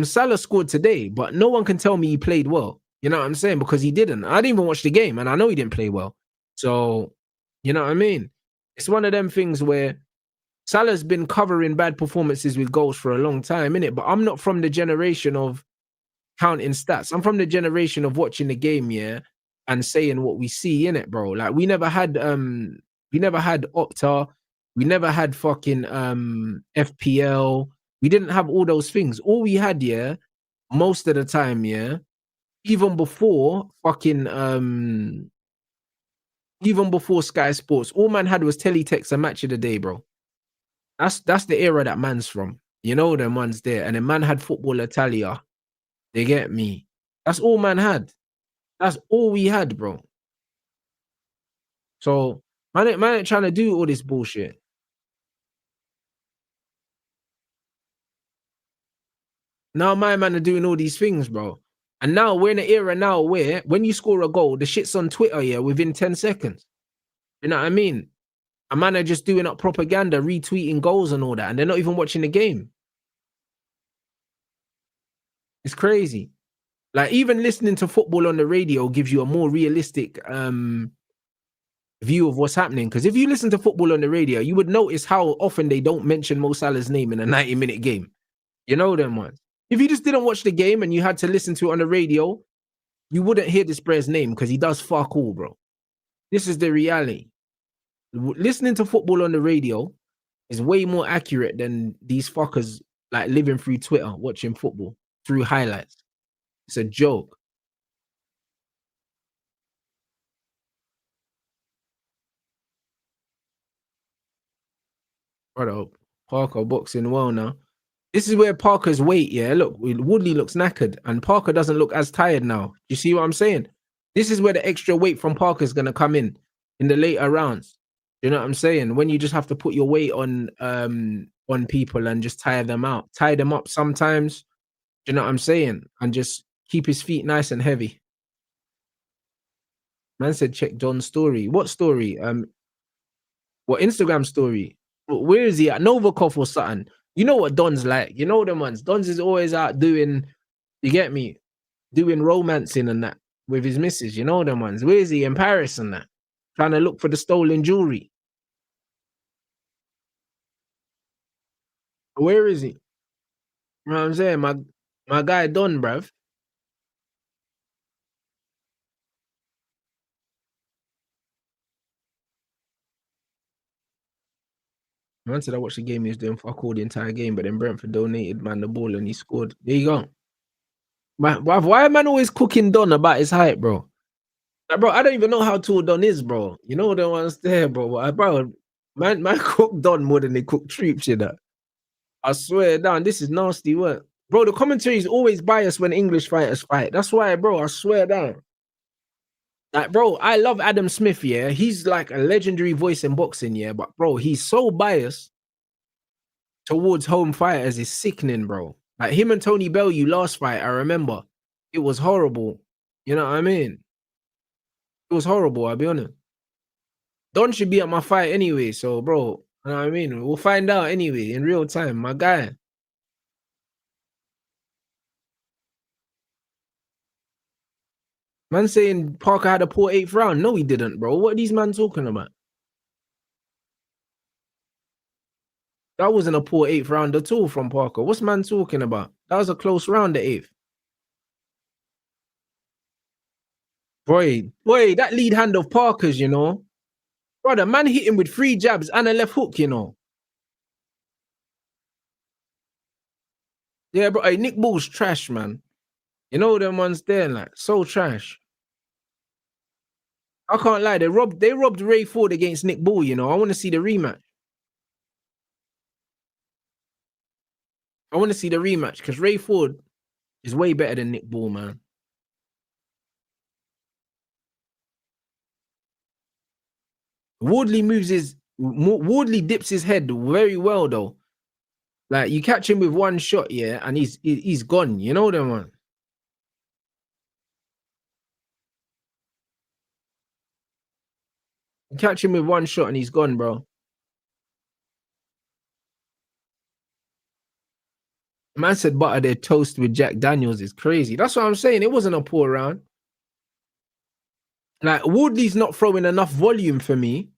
Speaker 1: Salah scored today, but no one can tell me he played well. You know what I'm saying? Because he didn't. I didn't even watch the game, and I know he didn't play well. So, you know what I mean? It's one of them things where Salah's been covering bad performances with goals for a long time, innit? But I'm not from the generation of counting stats. I'm from the generation of watching the game, yeah, and saying what we see in it, bro. Like, we never had Opta, we never had fucking FPL. We didn't have all those things. All we had, yeah, most of the time, yeah, even before Sky Sports, all man had was teletext and match of the day, bro. That's the era that man's from. You know, them ones there. And then man had Football Italia. They get me. That's all man had. That's all we had, bro. So man ain't trying to do all this bullshit. Now my man are doing all these things, bro. And now we're in an era now where when you score a goal, the shit's on Twitter, yeah, within 10 seconds. You know what I mean? A man are just doing up propaganda, retweeting goals and all that, and they're not even watching the game. It's crazy. Like, even listening to football on the radio gives you a more realistic view of what's happening. Because if you listen to football on the radio, you would notice how often they don't mention Mo Salah's name in a 90-minute game. You know them ones. If you just didn't watch the game and you had to listen to it on the radio, you wouldn't hear this brother's name because he does fuck all, bro. This is the reality. Listening to football on the radio is way more accurate than these fuckers like living through Twitter, watching football through highlights. It's a joke. Brother, Parker boxing well now. This is where Parker's weight, yeah. Look, Woodley looks knackered and Parker doesn't look as tired now. You see what I'm saying? This is where the extra weight from Parker's going to come in the later rounds. You know what I'm saying? When you just have to put your weight on people and just tire them out. Tie them up sometimes. You know what I'm saying? And just keep his feet nice and heavy. Man said check Don's story. What story? What Instagram story? Where is he at? Novikov or something? You know what Don's like. You know them ones. Don's is always out doing, you get me? Doing romancing and that with his missus. You know them ones. Where is he? In Paris and that? Trying to look for the stolen jewelry. Where is he? You know what I'm saying? My guy Don, bruv. Man said I watched the game, he was doing fuck all the entire game, but then Brentford donated man the ball and he scored. There you go. Man, bruv, why am man always cooking Don about his height, bro? Like, bro, I don't even know how tall Don is, bro. You know the ones there, bro. Bro, man cook Don more than they cook Troops, you know. I swear down, this is nasty work. Bro, the commentary is always biased when English fighters fight. That's why, bro, I swear down. Like, bro, I love Adam Smith, yeah. He's like a legendary voice in boxing, yeah. But, bro, he's so biased towards home fighters is sickening, bro. Like, him and Tony Bellew last fight, I remember. It was horrible. You know what I mean? It was horrible, I'll be honest. Don should be at my fight anyway, so, bro, You know what I mean? We'll find out anyway in real time, my guy. Man saying Parker had a poor 8th round. No, he didn't, bro. What are these man talking about? That wasn't a poor 8th round at all from Parker. What's man talking about? That was a close round, the 8th. Boy, that lead hand of Parker's, you know. Brother, man hit him with 3 jabs and a left hook, you know. Yeah, bro. Hey, Nick Bull's trash, man. You know them ones there, like, so trash. I can't lie. They robbed Ray Ford against Nick Bull, you know. I want to see the rematch. I want to see the rematch because Ray Ford is way better than Nick Bull, man. Wardley Wardley dips his head very well though. Like you catch him with one shot, yeah, and he's gone. You know them man. You catch him with one shot and he's gone, bro. Man said butter their toast with Jack Daniels is crazy. That's what I'm saying. It wasn't a poor round. Like Wardley's not throwing enough volume for me.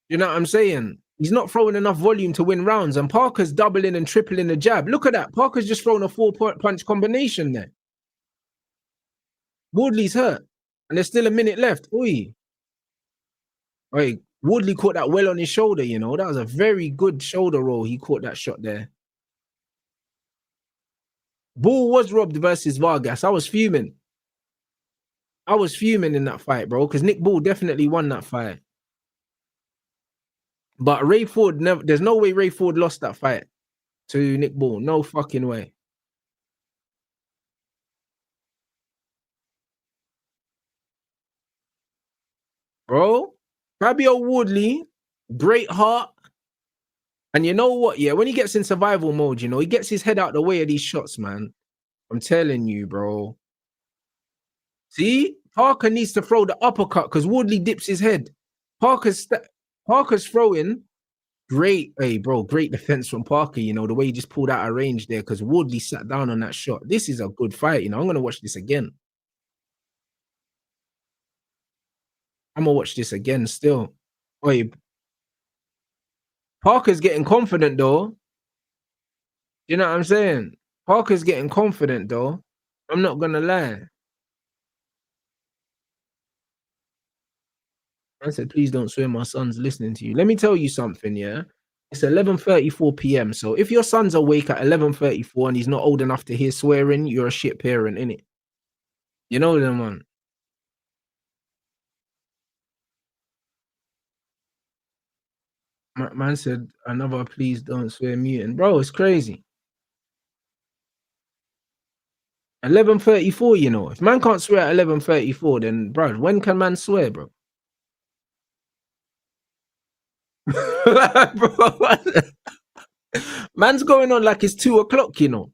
Speaker 1: You know what I'm saying? He's not throwing enough volume to win rounds, and Parker's doubling and tripling the jab. Look at that. Parker's just thrown a 4-punch combination there. Wardley's hurt, and there's still a minute left. Oi. Oi. Wardley caught that well on his shoulder, you know. That was a very good shoulder roll. He caught that shot there. Bull was robbed versus Vargas. I was fuming. I was fuming in that fight, bro, because Nick Bull definitely won that fight. But Ray Ford never. There's no way Ray Ford lost that fight to Nick Bull. No fucking way. Bro, Fabio Wardley, great heart. And you know what? Yeah, when he gets in survival mode, you know, he gets his head out the way of these shots, man. I'm telling you, bro. See, Parker needs to throw the uppercut because Wardley dips his head. Parker's throwing. Great, hey, bro, great defense from Parker. You know, the way he just pulled out of range there because Wardley sat down on that shot. This is a good fight. You know, I'm going to watch this again. I'm going to watch this again still. Wait, Parker's getting confident, though. You know what I'm saying? Parker's getting confident, though. I'm not going to lie. I said, please don't swear my son's listening to you. Let me tell you something, yeah? It's 11:34 p.m. So if your son's awake at 11:34 and he's not old enough to hear swearing, you're a shit parent, innit? You know them, man. Man said, another please don't swear mutant. Bro, it's crazy. 11:34, you know. If man can't swear at 11:34, then, bro, when can man swear, bro? Bro, man's going on like it's 2 o'clock, you know.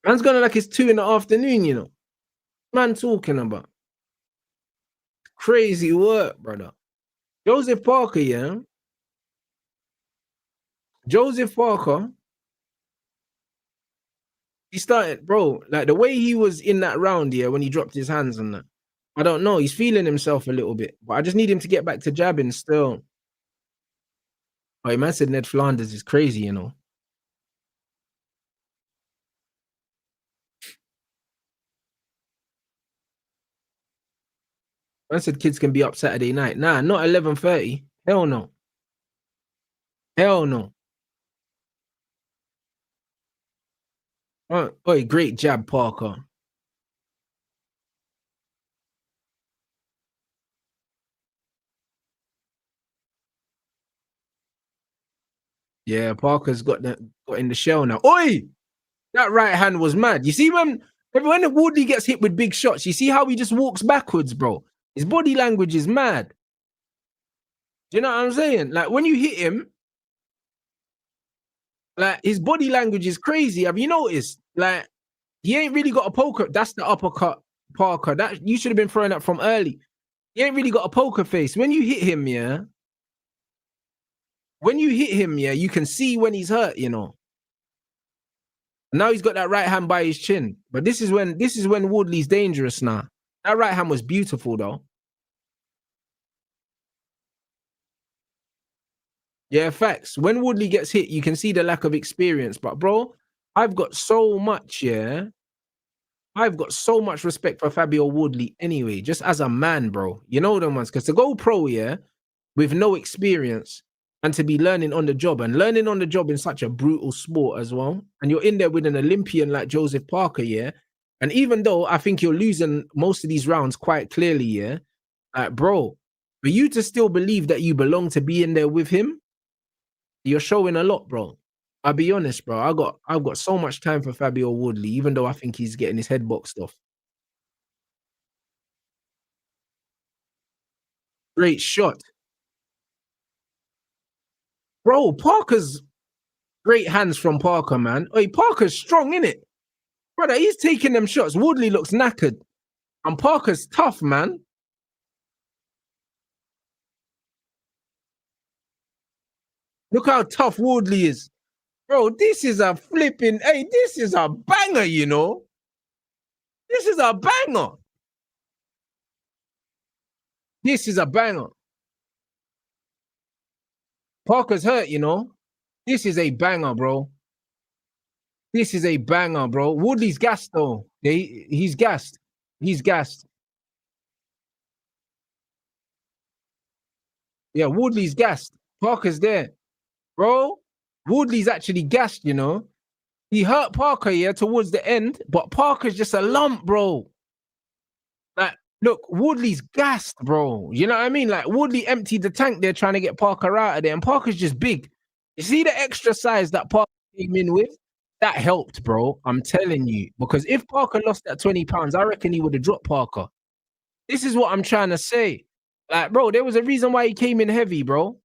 Speaker 1: Man's going on like it's 2 in the afternoon, you know. Man talking about crazy work, brother. Joseph Parker, yeah. Joseph Parker, he started, bro, like the way he was in that round, yeah, when he dropped his hands on that. I don't know. He's feeling himself a little bit, but I just need him to get back to jabbing still. Oh, man said Ned Flanders is crazy, you know. Man said kids can be up Saturday night. Nah, not 11:30. Hell no. Hell no. Oh, great jab, Parker. Yeah, Parker's got in the shell now. Oi! That right hand was mad. You see when Woodley gets hit with big shots, you see how he just walks backwards, bro. His body language is mad. Do you know what I'm saying? Like when you hit him, like his body language is crazy. Have you noticed? Like he ain't really got a poker. That's the uppercut, Parker. That you should have been throwing that from early. He ain't really got a poker face. When you hit him, yeah. when you hit him, yeah, you can see when he's hurt, you know. Now he's got that right hand by his chin. But this is when Wardley's dangerous now. That right hand was beautiful though. Yeah, facts. When Woodley gets hit, you can see the lack of experience. But bro, I've got so much, yeah. I've got so much respect for Fabio Woodley anyway, just as a man, bro. You know them ones. Because to go pro, yeah, with no experience and to be learning on the job and learning on the job in such a brutal sport as well. And you're in there with an Olympian like Joseph Parker, yeah. And even though I think you're losing most of these rounds quite clearly, yeah, like, bro, for you to still believe that you belong to be in there with him, you're showing a lot, bro. I'll be honest, bro. I've got so much time for Fabio Woodley, even though I think he's getting his head boxed off. Great shot. Bro, Parker's great hands from Parker, man. Hey, Parker's strong, innit? Brother, he's taking them shots. Woodley looks knackered. And Parker's tough, man. Look how tough Woodley is. Bro, this is a flipping, hey, this is a banger, you know? This is a banger. This is a banger. Parker's hurt, you know? This is a banger, bro. This is a banger, bro. Woodley's gassed, though. He's gassed. He's gassed. Yeah, Woodley's gassed. Parker's there. Bro, Woodley's actually gassed, you know? He hurt Parker, yeah, towards the end, but Parker's just a lump, bro. Like, look, Woodley's gassed, bro. You know what I mean? Like, Woodley emptied the tank there trying to get Parker out of there, and Parker's just big. You see the extra size that Parker came in with? That helped, bro. I'm telling you. Because if Parker lost that 20 pounds, I reckon he would have dropped Parker. This is what I'm trying to say. Like, bro, there was a reason why he came in heavy, bro.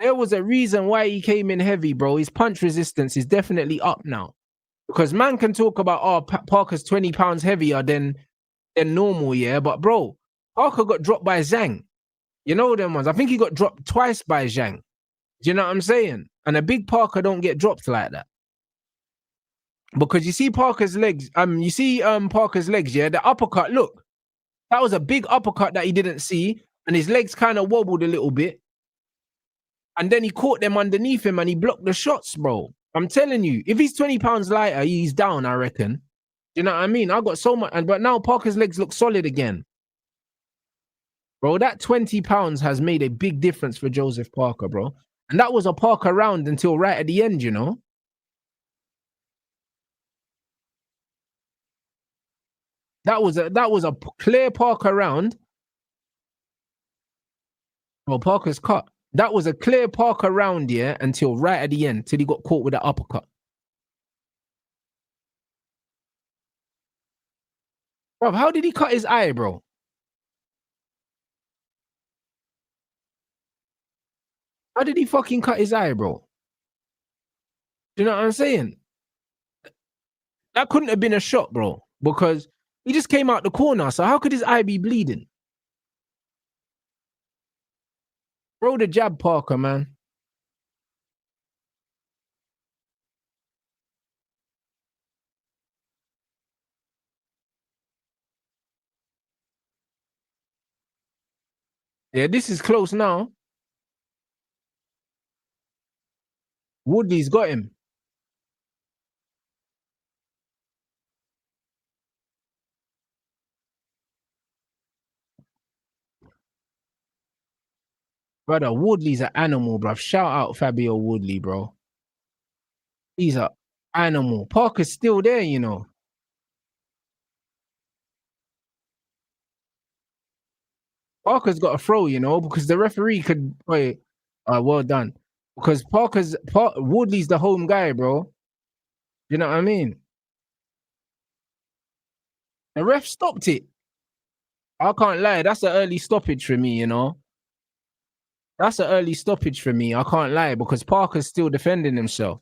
Speaker 1: There was a reason why he came in heavy, bro. His punch resistance is definitely up now. Because man can talk about, oh, Parker's 20 pounds heavier than normal, yeah. But bro, Parker got dropped by Zhang. You know them ones. I think he got dropped twice by Zhang. Do you know what I'm saying? And a big Parker don't get dropped like that. Because you see Parker's legs, Parker's legs, yeah, the uppercut, look. That was a big uppercut that he didn't see, and his legs kind of wobbled a little bit. And then he caught them underneath him and he blocked the shots, bro. I'm telling you, if he's 20 pounds lighter, he's down, I reckon. You know what I mean? I got so much, but now Parker's legs look solid again. Bro, that 20 pounds has made a big difference for Joseph Parker, bro. And that was a Parker round until right at the end, you know? That was a clear Parker round. Well, Parker's cut. That was a clear Parker round, yeah, until right at the end, till he got caught with that uppercut. Bro, how did he cut his eye, bro? How did he fucking cut his eye, bro? Do you know what I'm saying? That couldn't have been a shot, bro, because he just came out the corner. So how could his eye be bleeding? Bro, the jab, Parker, man. Yeah, this is close now. Woodley's got him. Brother, Woodley's an animal, bro. Shout out Fabio Woodley, bro. He's an animal. Parker's still there, you know. Parker's got a throw, you know, because the referee could wait. Well done. Because Woodley's the home guy, bro. You know what I mean? The ref stopped it. I can't lie. That's an early stoppage for me, you know. That's an early stoppage for me. I can't lie because Parker's still defending himself.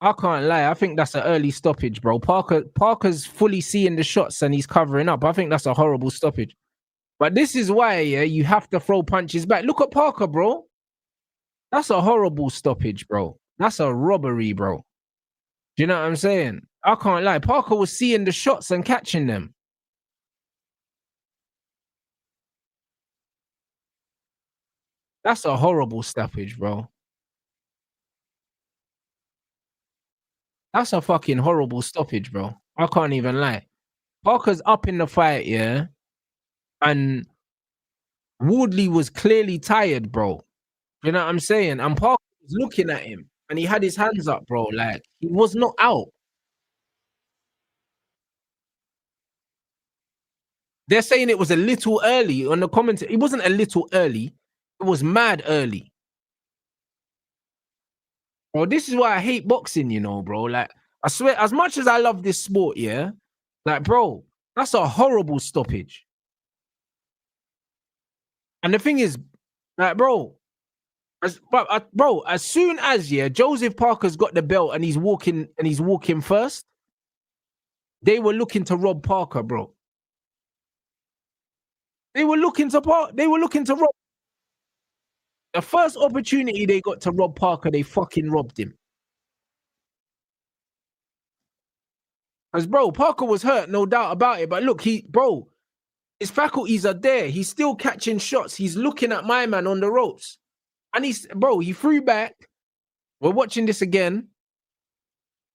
Speaker 1: I can't lie. I think that's an early stoppage, bro. Parker's fully seeing the shots and he's covering up. I think that's a horrible stoppage. But this is why, yeah, you have to throw punches back. Look at Parker, bro. That's a horrible stoppage, bro. That's a robbery, bro. Do you know what I'm saying? I can't lie. Parker was seeing the shots and catching them. That's a horrible stoppage, bro. That's a fucking horrible stoppage, bro. I can't even lie. Parker's up in the fight, yeah, and Wardley was clearly tired, bro. You know what I'm saying? And Parker was looking at him, and he had his hands up, bro. Like he was not out. They're saying it was a little early on the commentary. It wasn't a little early. It was mad early. Bro, this is why I hate boxing, you know, bro. Like, I swear, as much as I love this sport, yeah, like, bro, that's a horrible stoppage. And the thing is, like, bro, as soon as Joseph Parker's got the belt and he's walking first, they were looking to rob Parker, bro. They were looking to rob. The first opportunity they got to rob Parker, they fucking robbed him. Because, bro, Parker was hurt, no doubt about it. But look, his faculties are there. He's still catching shots. He's looking at my man on the ropes. And he threw back. We're watching this again.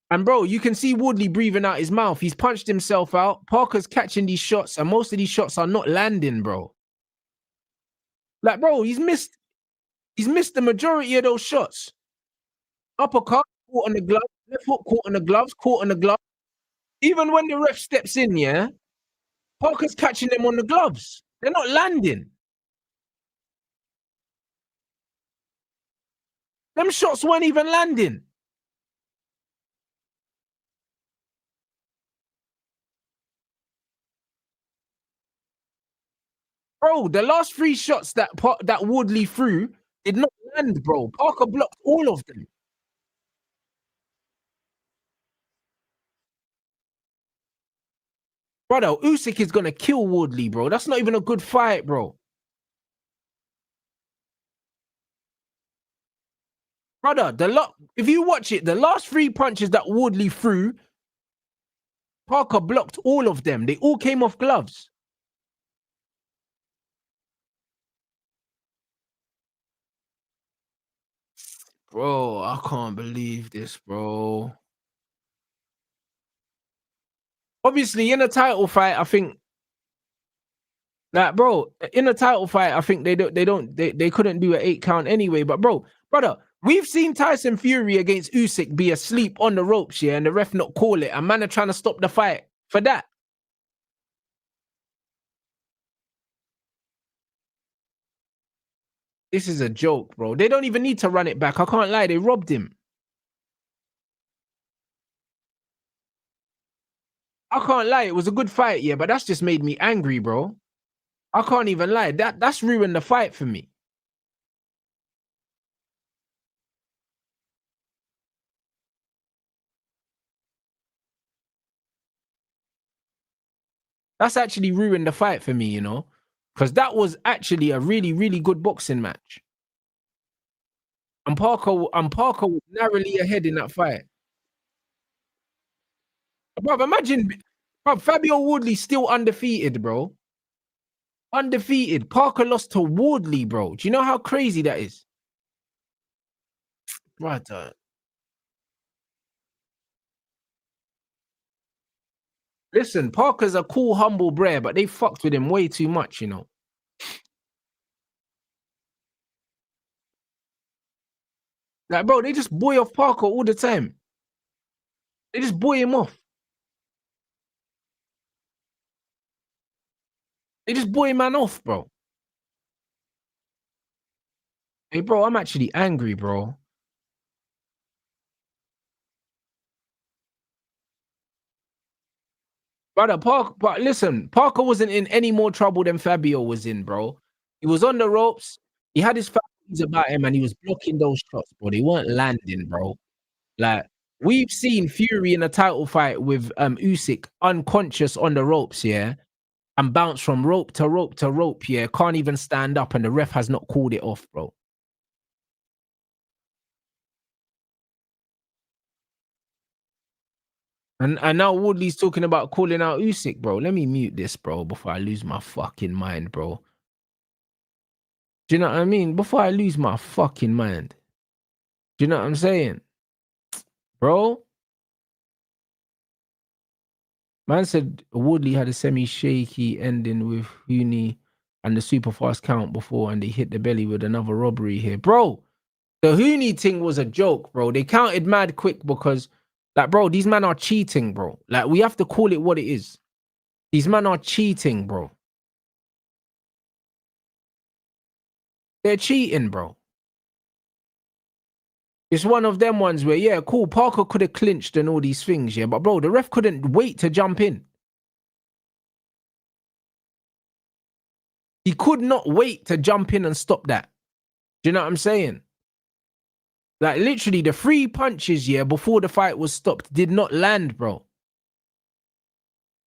Speaker 1: And, bro, you can see Wardley breathing out his mouth. He's punched himself out. Parker's catching these shots, and most of these shots are not landing, bro. Like, bro, he's missed the majority of those shots. Uppercut, caught on the glove. Left hook, caught on the gloves, caught on the glove. Even when the ref steps in, yeah, Parker's catching them on the gloves. They're not landing. Them shots weren't even landing. Bro, the last 3 shots that Wardley threw did not land, bro. Parker blocked all of them. Brother, Usyk is gonna kill Wardley, bro. That's not even a good fight, bro. Brother, if you watch it, the last 3 punches that Wardley threw, Parker blocked all of them. They all came off gloves. Bro, I can't believe this, bro. Obviously, in a title fight, I think, like, bro, in a title fight, I think they couldn't do an 8 count anyway. But brother, we've seen Tyson Fury against Usyk be asleep on the ropes, yeah, and the ref not call it. And man are trying to stop the fight for that. This is a joke, bro. They don't even need to run it back. I can't lie, they robbed him. I can't lie, it was a good fight, yeah, but that's just made me angry, bro. I can't even lie. That's ruined the fight for me. That's actually ruined the fight for me, you know, because that was actually a really, really good boxing match. And Parker was narrowly ahead in that fight. Bro, imagine, bro, Fabio Wardley still undefeated, bro. Undefeated. Parker lost to Wardley, bro. Do you know how crazy that is? Brother. Listen, Parker's a cool, humble brer, but they fucked with him way too much, you know. Like, bro, they just boy off Parker all the time. They just boy him off. They just boy man off, bro. Hey, bro, I'm actually angry, bro. Brother, but listen, Parker wasn't in any more trouble than Fabio was in, bro. He was on the ropes. He had his faculties about him, and he was blocking those shots, bro. They weren't landing, bro. Like, we've seen Fury in a title fight with Usyk unconscious on the ropes, yeah. and bounced from rope to rope to rope, yeah, can't even stand up, and the ref has not called it off, bro. And now Wardley's talking about calling out Usyk, bro. Let me mute this, bro, before I lose my fucking mind, bro. Do you know what I mean? Before I lose my fucking mind. Do you know what I'm saying? Bro? Man said Woodley had a semi-shaky ending with Hooney and the super fast count before, and they hit the belly with another robbery here. Bro, the Hooney thing was a joke, bro. They counted mad quick because, like, bro, these men are cheating, bro. Like, we have to call it what it is. These men are cheating, bro. They're cheating, bro. It's one of them ones where, yeah, cool, Parker could have clinched and all these things, yeah, but bro, the ref couldn't wait to jump in. He could not wait to jump in and stop that. Do you know what I'm saying? Like, literally, the 3 punches, yeah, before the fight was stopped did not land, bro.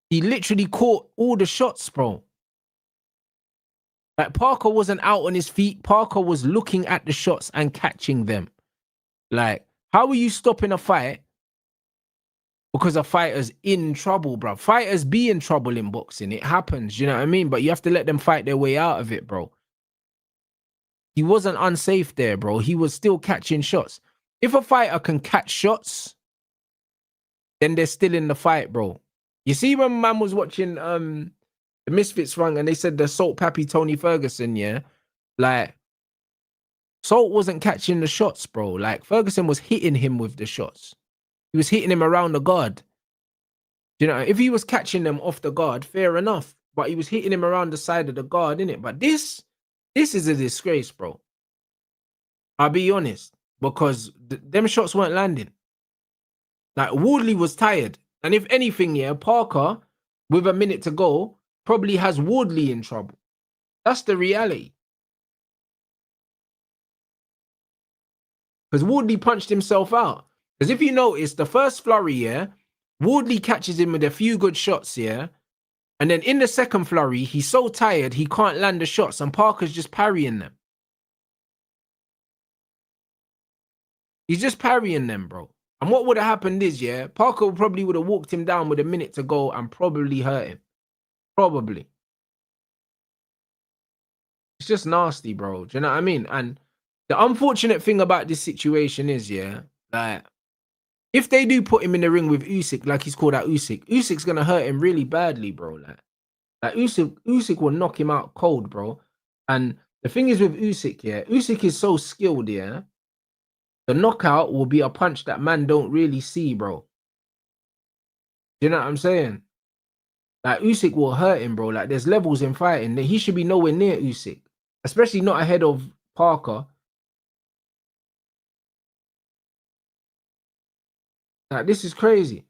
Speaker 1: He literally caught all the shots, bro. Like, Parker wasn't out on his feet. Parker was looking at the shots and catching them. Like, how are you stopping a fight because a fighter's in trouble, bro? Fighters be in trouble in boxing. It happens, you know what I mean? But you have to let them fight their way out of it, bro. He wasn't unsafe there, bro. He was still catching shots. If a fighter can catch shots, then they're still in the fight, bro. You see when man was watching the Misfits run and they said the Salt Pappy Tony Ferguson, yeah? Like, Salt wasn't catching the shots, bro. Like, Ferguson was hitting him with the shots. He was hitting him around the guard. You know, if he was catching them off the guard, fair enough. But he was hitting him around the side of the guard, innit? But this is a disgrace, bro. I'll be honest. Because them shots weren't landing. Like, Wardley was tired. And if anything, yeah, Parker, with a minute to go, probably has Wardley in trouble. That's the reality. Because Wardley punched himself out. Because if you notice, the first flurry, yeah, Wardley catches him with a few good shots, yeah. And then in the second flurry, he's so tired, he can't land the shots, and Parker's just parrying them. He's just parrying them, bro. And what would have happened is, yeah, Parker probably would have walked him down with a minute to go and probably hurt him. Probably. It's just nasty, bro. Do you know what I mean? And the unfortunate thing about this situation is, yeah, like, if they do put him in the ring with Usyk, like he's called out Usyk, Usyk's gonna hurt him really badly, bro. Like Usyk will knock him out cold, bro. And the thing is with Usyk, yeah, Usyk is so skilled, yeah. The knockout will be a punch that man don't really see, bro. Do you know what I'm saying? Like, Usyk will hurt him, bro. Like, there's levels in fighting. He should be nowhere near Usyk, especially not ahead of Parker. Like, this is crazy.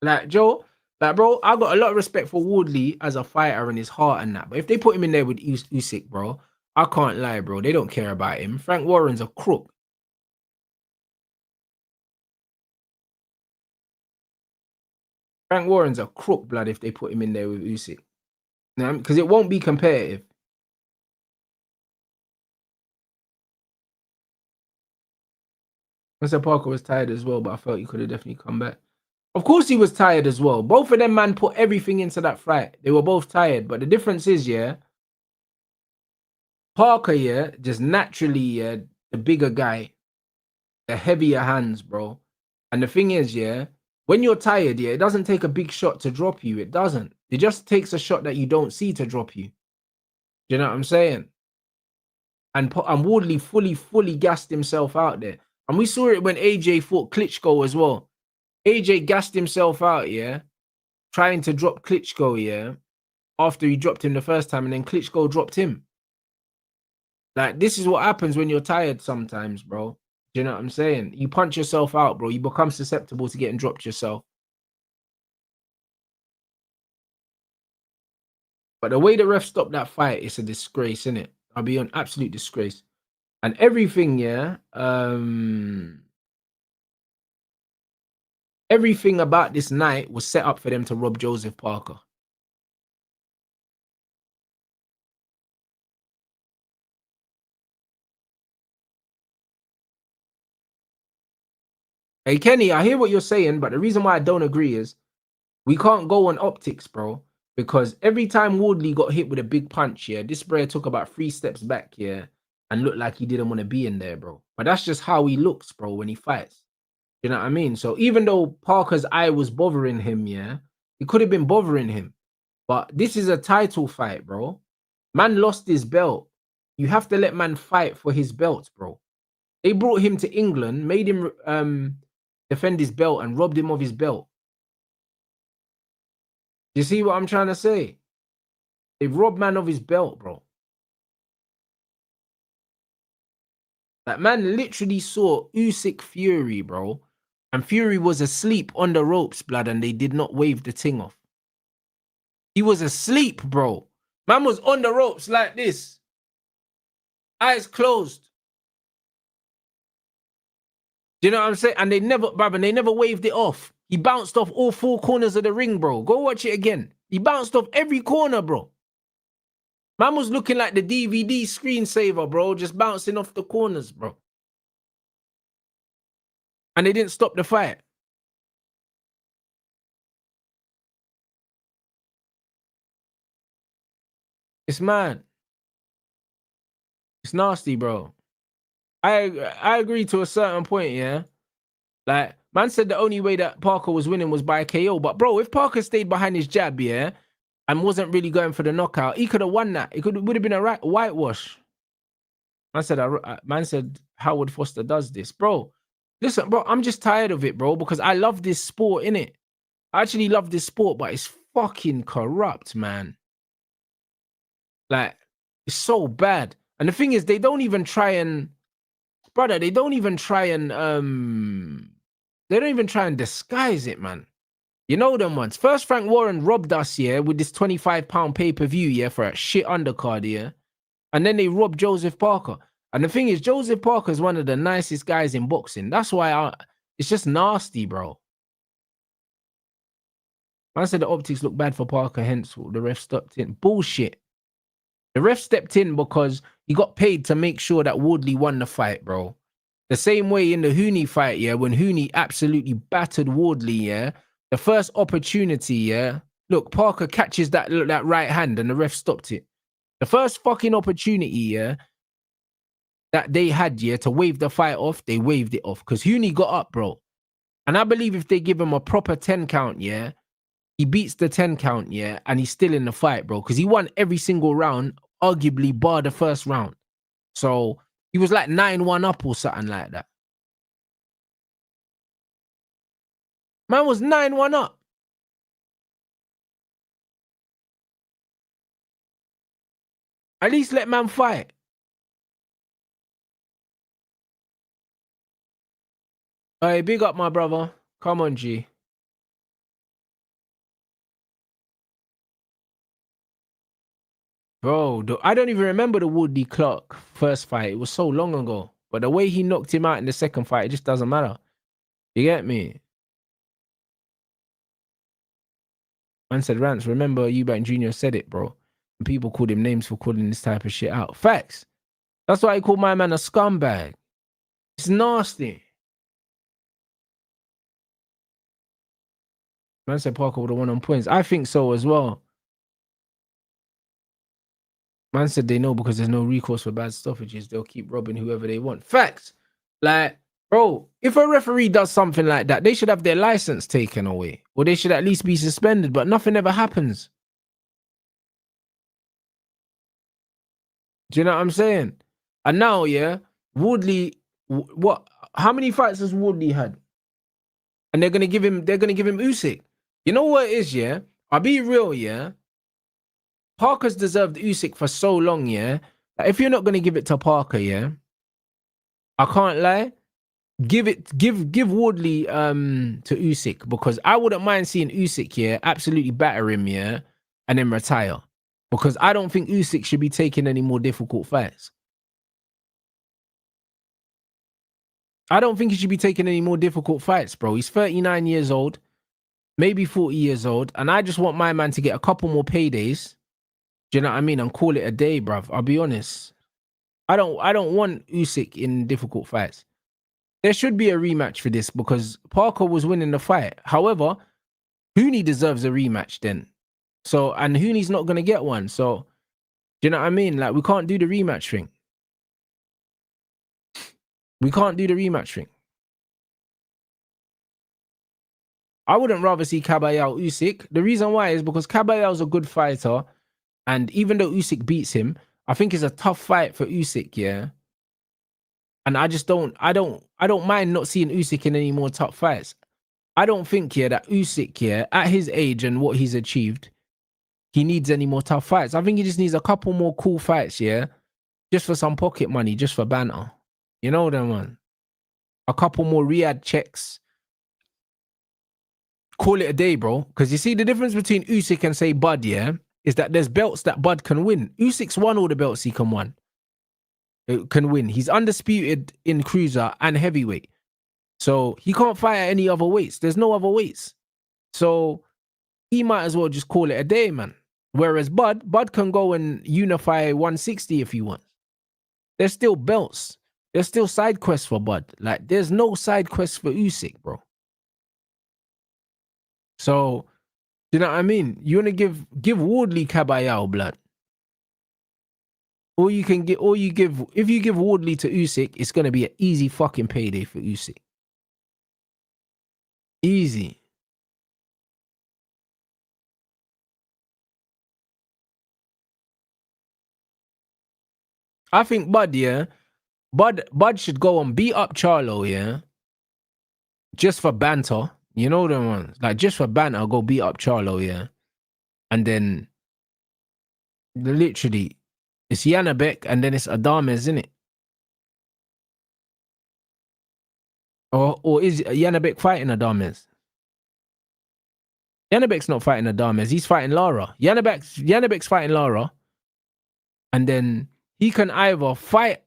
Speaker 1: Like, Joe, like, bro, I got a lot of respect for Wardley as a fighter and his heart and that. But if they put him in there with Usyk, bro, I can't lie, bro. They don't care about him. Frank Warren's a crook. Frank Warren's a crook, blood, if they put him in there with Usyk. Because it won't be competitive. Mr. Parker was tired as well, but I felt he could have definitely come back. Of course he was tired as well. Both of them, man, put everything into that fight. They were both tired. But the difference is, yeah, Parker, yeah, just naturally, yeah, the bigger guy, the heavier hands, bro. And the thing is, yeah, when you're tired, yeah, it doesn't take a big shot to drop you. It doesn't. It just takes a shot that you don't see to drop you. Do you know what I'm saying? And Wardley fully gassed himself out there. And we saw it when AJ fought Klitschko as well. AJ gassed himself out, yeah, trying to drop Klitschko, yeah, after he dropped him the first time, and then Klitschko dropped him. Like, this is what happens when you're tired sometimes, bro. Do you know what I'm saying? You punch yourself out, bro. You become susceptible to getting dropped yourself. But the way the ref stopped that fight, it's a disgrace, isn't it? I'll be an absolute disgrace. And everything, yeah, everything about this night was set up for them to rob Joseph Parker. Hey, Kenny, I hear what you're saying, but the reason why I don't agree is we can't go on optics, bro. Because every time Wardley got hit with a big punch, yeah, this sprayer took about 3 steps back, yeah, and looked like he didn't want to be in there, bro. But that's just how he looks, bro, when he fights. You know what I mean? So even though Parker's eye was bothering him, yeah, it could have been bothering him. But this is a title fight, bro. Man lost his belt. You have to let man fight for his belt, bro. They brought him to England, made him defend his belt and robbed him of his belt. You see what I'm trying to say? They robbed man of his belt, bro. That man literally saw Usyk Fury, bro. And Fury was asleep on the ropes, blood, and they did not wave the ting off. He was asleep, bro. Man was on the ropes like this. Eyes closed. Do you know what I'm saying? And they never, brother, they never waved it off. He bounced off all 4 corners of the ring, bro. Go watch it again. He bounced off every corner, bro. Man was looking like the DVD screensaver, bro, just bouncing off the corners, bro. And they didn't stop the fight. It's mad. It's nasty, bro. I agree to a certain point, yeah. Like, man said the only way that Parker was winning was by KO. But, bro, if Parker stayed behind his jab, yeah, and wasn't really going for the knockout, he could have won that. It would have been a whitewash. Man said Howard Foster does this. Bro, listen, bro, I'm just tired of it, bro, because I love this sport, innit? I actually love this sport, but it's fucking corrupt, man. Like, it's so bad. And the thing is, they don't even try and disguise it, man. You know them ones. First, Frank Warren robbed us, yeah, with this £25 pay-per-view, yeah, for a shit undercard, yeah. And then they robbed Joseph Parker. And the thing is, Joseph Parker is one of the nicest guys in boxing. That's why it's just nasty, bro. Man said the optics look bad for Parker, hence the ref stepped in. Bullshit. The ref stepped in because he got paid to make sure that Wardley won the fight, bro. The same way in the Hooney fight, yeah, when Hooney absolutely battered Wardley, yeah, the first opportunity, yeah, look, Parker catches that right hand and the ref stopped it. The first fucking opportunity, yeah, that they had, yeah, to wave the fight off, they waved it off because Hooney got up, bro. And I believe if they give him a proper 10 count, yeah, he beats the 10 count, yeah, and he's still in the fight, bro, because he won every single round, arguably bar the first round. So he was like 9-1 up or something like that. Man was 9-1 up. At least let man fight. Hey, big up, my brother. Come on, G. Bro, I don't even remember the Woodley Clark first fight. It was so long ago. But the way he knocked him out in the second fight, it just doesn't matter. You get me? Man said, Rance, remember Eubank Jr. said it, bro. And people called him names for calling this type of shit out. Facts. That's why he called my man a scumbag. It's nasty. Man said Parker would have won on points. I think so as well. Man said they know because there's no recourse for bad stoppages. They'll keep robbing whoever they want. Facts. Like, bro, if a referee does something like that, they should have their license taken away. Or they should at least be suspended, but nothing ever happens. Do you know what I'm saying? And now, yeah, Wardley, how many fights has Wardley had? And they're gonna give him Usyk. You know what it is, yeah? I'll be real, yeah. Parker's deserved Usyk for so long, yeah. Like, if you're not gonna give it to Parker, yeah, I can't lie. Give Wardley to Usyk, because I wouldn't mind seeing Usyk, yeah, absolutely batter him, yeah, and then retire. Because I don't think Usyk should be taking any more difficult fights. I don't think he should be taking any more difficult fights, bro. He's 39 years old, maybe 40 years old, and I just want my man to get a couple more paydays. Do you know what I mean? And call it a day, bruv. I'll be honest. I don't want Usyk in difficult fights. There should be a rematch for this because Parker was winning the fight. However, Hooney deserves a rematch then. So, and Hooney's not going to get one. So, do you know what I mean? Like, we can't do the rematch thing. We can't do the rematch thing. I wouldn't rather see Caballero Usyk. The reason why is because Caballero's a good fighter. And even though Usyk beats him, I think it's a tough fight for Usyk, yeah. And I don't mind not seeing Usyk in any more top fights. I don't think, yeah, that Usyk, yeah, at his age and what he's achieved, he needs any more tough fights. I think he just needs a couple more cool fights, yeah, just for some pocket money, just for banter. You know them, man. A couple more Riyadh checks. Call it a day, bro. Because you see, the difference between Usyk and, say, Bud, yeah, is that there's belts that Bud can win. Usyk's won all the belts he can win. He's undisputed in cruiser and heavyweight. So he can't fight at any other weights. There's no other weights. So he might as well just call it a day, man. Whereas Bud can go and unify 160 if he wants. There's still belts. There's still side quests for Bud. Like, there's no side quests for Usyk, bro. So, you know what I mean? You want to give Wardley Caballero, blood. Or you can get, if you give Wardley to Usyk, it's going to be an easy fucking payday for Usyk. Easy. I think Bud, yeah, Bud should go and beat up Charlo, yeah, just for banter. You know them ones, like just for banter, go beat up Charlo, yeah, and then literally it's Yanabek and then it's Adames, isn't it? Or is Yanabek fighting Adames? Yanabek's not fighting Adames. He's fighting Lara. Yanabek's fighting Lara, and then he can either fight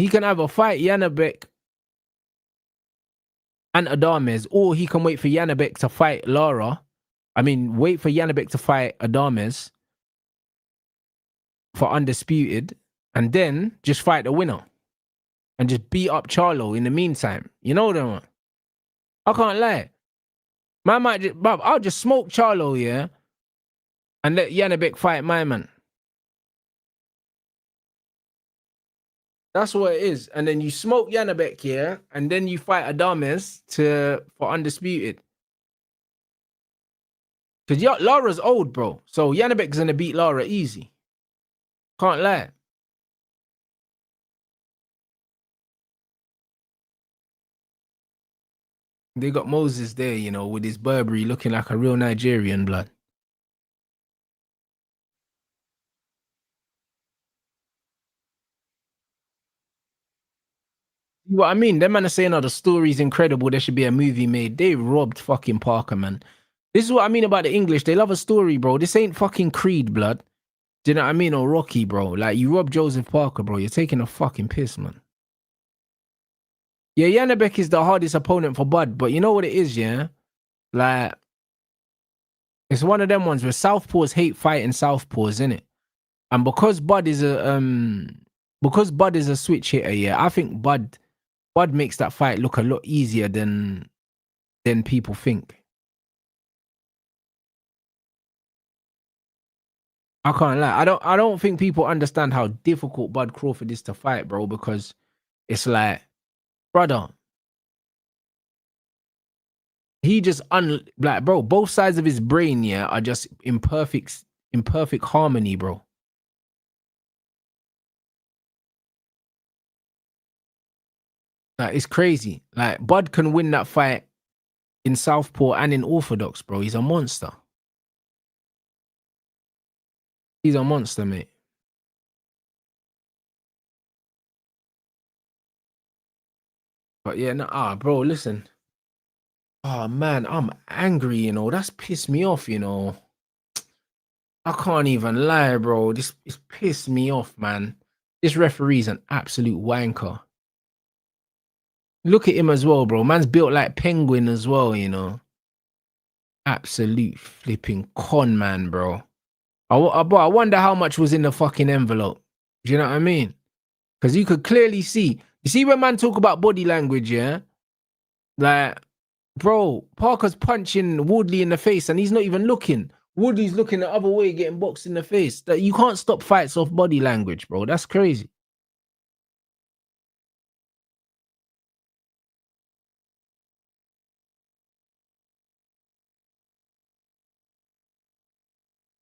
Speaker 1: Yanabek and Adames, or he can wait for Yanabek to fight Lara. I mean, wait for Yanabek to fight Adames for undisputed, and then just fight the winner and just beat up Charlo in the meantime. You know them? I can't lie. Man might just, bruv, I'll just smoke Charlo, yeah, and let Yanabek fight my man. That's what it is. And then you smoke Yanabek, yeah, and then you fight Adames for undisputed. Because Lara's old, bro. So Yanabek's going to beat Lara easy. Can't lie. They got Moses there, you know, with his Burberry looking like a real Nigerian, blood. What I mean, them man are saying, oh, the story's incredible. There should be a movie made. They robbed fucking Parker, man. This is what I mean about the English. They love a story, bro. This ain't fucking Creed, blood. Do you know what I mean? Or Rocky, bro. Like, you robbed Joseph Parker, bro. You're taking a fucking piss, man. Yeah, Yanabek is the hardest opponent for Bud, but you know what it is, yeah? Like, it's one of them ones where Southpaws hate fighting Southpaws, innit? And because Bud is a switch hitter, yeah, I think Bud makes that fight look a lot easier than people think. I can't lie. I don't think people understand how difficult Bud Crawford is to fight, bro, because it's like, brother, he just like, bro, both sides of his brain, yeah, are just imperfect harmony, bro. Like, it's crazy. Like, Bud can win that fight in Southpaw and in Orthodox, bro. He's a monster. He's a monster, mate. But yeah, bro, listen. Oh man, I'm angry, you know. That's pissed me off, you know. I can't even lie, bro. This is pissed me off, man. This referee's an absolute wanker. Look at him as well, bro. Man's built like Penguin as well, you know. Absolute flipping con man, bro. But I wonder how much was in the fucking envelope. Do you know what I mean? Because you could clearly see You see when man talk about body language, yeah? Like, bro, Parker's punching Wardley in the face and he's not even looking. Wardley's looking the other way, getting boxed in the face. That you can't stop fights off body language, bro. That's crazy.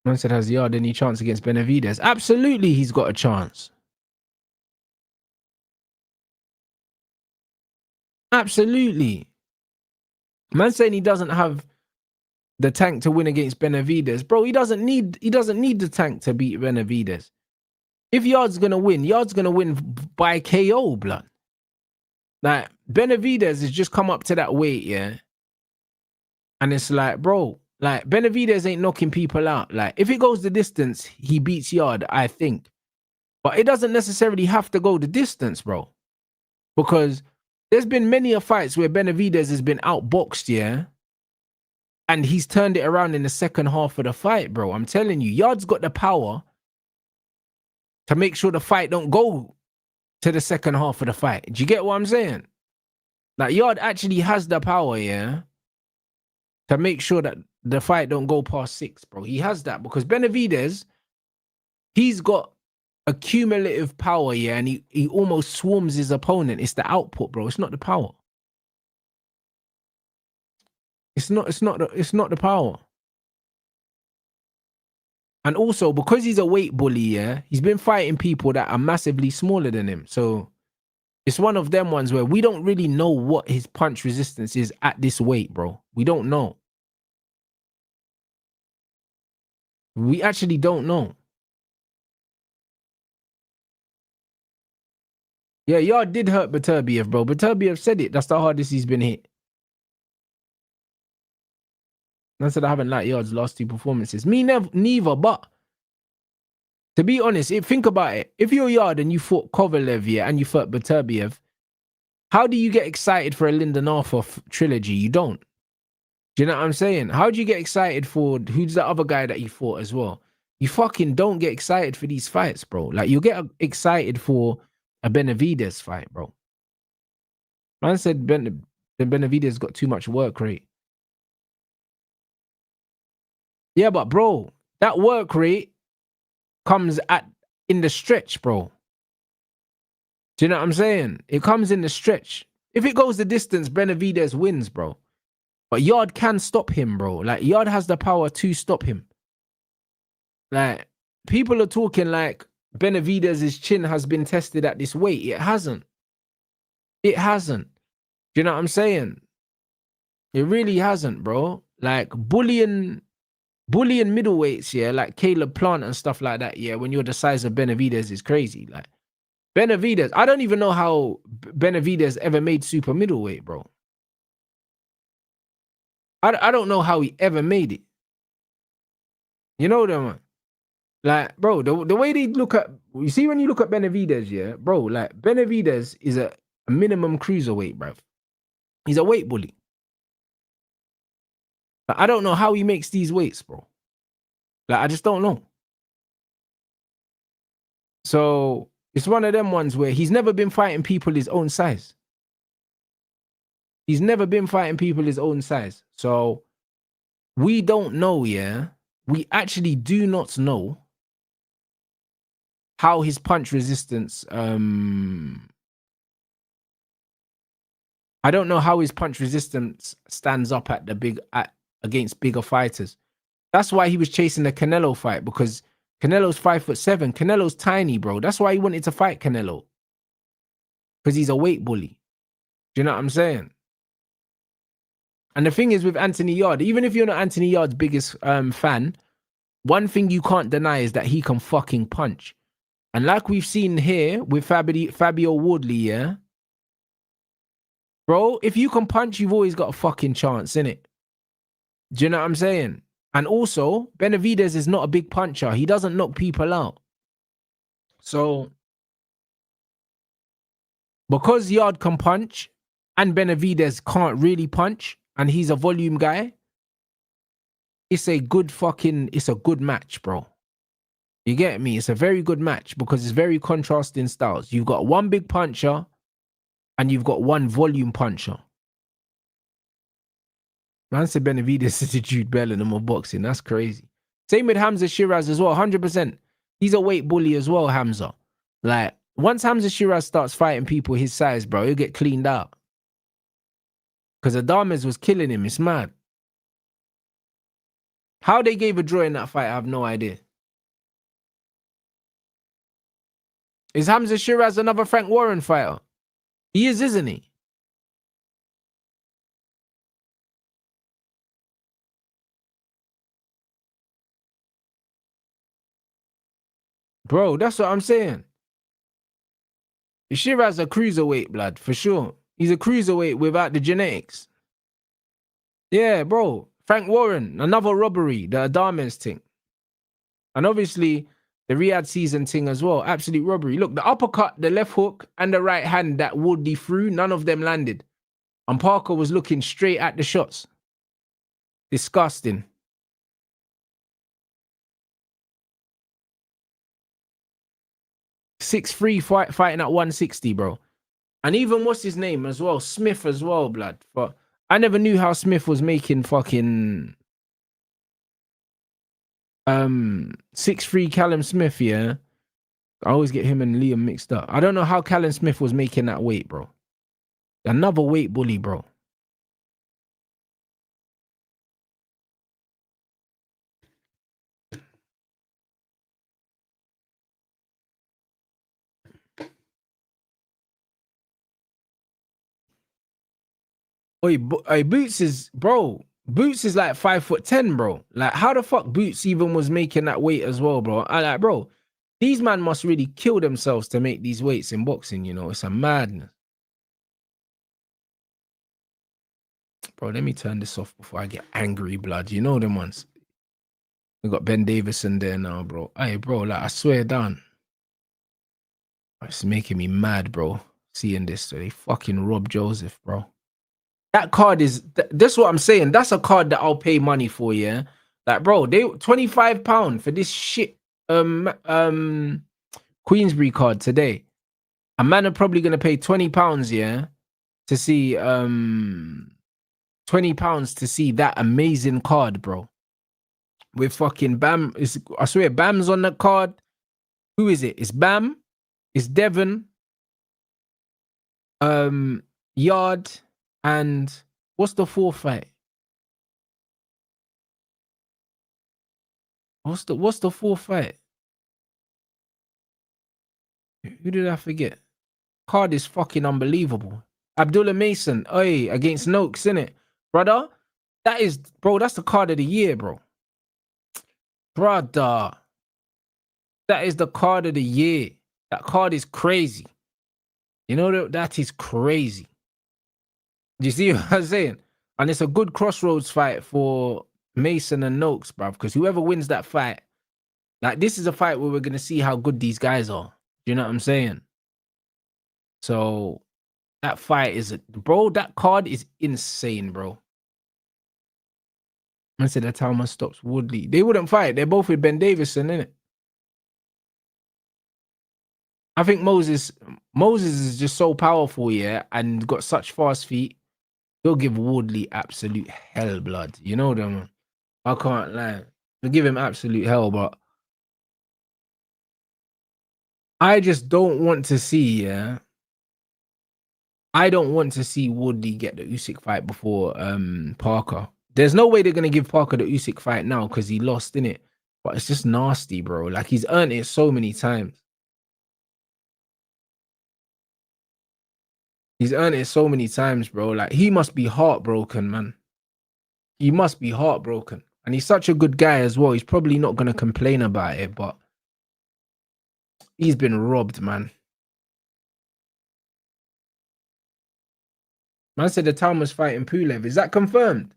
Speaker 1: Man said, has Yard any chance against Benavidez? Absolutely, he's got a chance. Absolutely. Man saying he doesn't have the tank to win against Benavidez. Bro, he doesn't need the tank to beat Benavidez. If Yard's gonna win by KO, blood. Like, Benavidez has just come up to that weight, yeah. And it's like, bro, like, Benavidez ain't knocking people out. Like, if it goes the distance, he beats Yard, I think. But it doesn't necessarily have to go the distance, bro. Because there's been many a fights where Benavidez has been outboxed, yeah. And he's turned it around in the second half of the fight, bro. I'm telling you, Yard's got the power to make sure the fight don't go to the second half of the fight. Do you get what I'm saying? Like, Yard actually has the power, yeah, to make sure that the fight don't go past 6, bro. He has that because Benavidez, he's got a cumulative power, yeah, and he almost swarms his opponent. It's the output, bro. It's not the power. It's not the power. And also, because he's a weight bully, yeah, he's been fighting people that are massively smaller than him. So it's one of them ones where we don't really know what his punch resistance is at this weight, bro. We don't know. We actually don't know. Yeah, Yard did hurt Beterbiev, bro. Beterbiev said it. That's the hardest he's been hit. I said I haven't liked Yard's last 2 performances. Me neither, but to be honest, think about it. If you're Yard and you fought Kovalev, yeah, and you fought Beterbiev, how do you get excited for a Lyndon Arthur trilogy? You don't. Do you know what I'm saying? How do you get excited for who's the other guy that you fought as well? You fucking don't get excited for these fights, bro. Like, you get excited for a Benavidez fight, bro. Man said Benavidez got too much work rate. Yeah, but bro, that work rate comes in the stretch, bro. Do you know what I'm saying? It comes in the stretch. If it goes the distance, Benavidez wins, bro. But Yard can stop him, bro. Like, Yard has the power to stop him. Like, people are talking like Benavidez's chin has been tested at this weight. It hasn't. It hasn't. Do you know what I'm saying? It really hasn't, bro. Like, bullying middleweights, yeah, like Caleb Plant and stuff like that, yeah, when you're the size of Benavidez is crazy. Like, Benavidez, I don't even know how Benavidez ever made super middleweight, bro. I don't know how he ever made it. You know what I mean? Like, bro, the way they look at, you see when you look at Benavidez, yeah, bro, like, Benavidez is a minimum cruiserweight, bro. He's a weight bully. Like, I don't know how he makes these weights, bro. Like, I just don't know. So it's one of them ones where he's never been fighting people his own size. He's never been fighting people his own size. So we don't know, yeah. We actually do not know how his punch resistance, I don't know how his punch resistance stands up against bigger fighters. That's why he was chasing the Canelo fight, because Canelo's 5'7". Canelo's tiny, bro. That's why he wanted to fight Canelo. Because he's a weight bully. Do you know what I'm saying? And the thing is with Anthony Yard, even if you're not Anthony Yard's biggest fan, one thing you can't deny is that he can fucking punch. And like we've seen here with Fabio Wardley, yeah? Bro, if you can punch, you've always got a fucking chance, innit? Do you know what I'm saying? And also, Benavidez is not a big puncher. He doesn't knock people out. So, because Yard can punch and Benavidez can't really punch, and he's a volume guy, it's a good match, bro. You get me? It's a very good match because it's very contrasting styles. You've got one big puncher and you've got one volume puncher. Man said Benavidez is a Jude Bellingham of boxing. That's crazy. Same with Hamza Shiraz as well, 100%. He's a weight bully as well, Hamza. Like, once Hamza Shiraz starts fighting people his size, bro, he'll get cleaned out. Because Adames was killing him. It's mad. How they gave a draw in that fight, I have no idea. Is Hamza Shiraz another Frank Warren fighter? He is, isn't he? Bro, that's what I'm saying. Shiraz a cruiserweight, blood, for sure. He's a cruiserweight without the genetics. Yeah, bro. Frank Warren, another robbery, the Adames thing. And obviously, the Riyadh season thing as well. Absolute robbery. Look, the uppercut, the left hook, and the right hand that Wardley threw, none of them landed. And Parker was looking straight at the shots. Disgusting. Fighting at 160, bro. And even what's his name as well? Smith as well, blood. But I never knew how Smith was making fucking 6'3" Callum Smith, yeah. I always get him and Liam mixed up. I don't know how Callum Smith was making that weight, bro. Another weight bully, bro. Oi, Boots is, bro. Boots is like 5'10", bro. Like, how the fuck Boots even was making that weight as well, bro? I like, bro, these man must really kill themselves to make these weights in boxing, you know? It's a madness. Bro, let me turn this off before I get angry, blood. You know them ones. We got Ben Davison there now, bro. Hey, bro, like, I swear down. It's making me mad, bro. Seeing this. So they fucking Rob Joseph, bro. That card is, that's what I'm saying. That's a card that I'll pay money for, yeah? Like, bro, they £25 for this shit Queensbury card today. A man are probably gonna pay £20, yeah, to see £20 to see that amazing card, bro. With fucking Bam. I swear Bam's on that card. Who is it? It's Bam, it's Devon, Yard, and what's the fourth fight? What's the fourth fight? Who did I forget? Card is fucking unbelievable. Abdullah Mason, against Noakes, innit? Brother, that is, bro, that's the card of the year, bro. Brother, that is the card of the year. That card is crazy. You know, that is crazy. Do you see what I'm saying? And it's a good crossroads fight for Mason and Noakes, bruv, because whoever wins that fight, like, this is a fight where we're going to see how good these guys are. Do you know what I'm saying? So that fight is, bro, that card is insane, bro. I said that Talma stops Woodley. They wouldn't fight. They're both with Ben Davison, innit? I think Moses is just so powerful, yeah, and got such fast feet. He'll give Wardley absolute hell, blood. You know them. I can't lie. He'll give him absolute hell, but I just don't want to see, yeah. I don't want to see Woodley get the Usyk fight before Parker. There's no way they're gonna give Parker the Usyk fight now because he lost, innit? But it's just nasty, bro. Like, he's earned it so many times. He's earned it so many times, bro. Like, he must be heartbroken, man. He must be heartbroken. And he's such a good guy as well. He's probably not going to complain about it, but he's been robbed, man. Man said the town was fighting Pulev. Is that confirmed?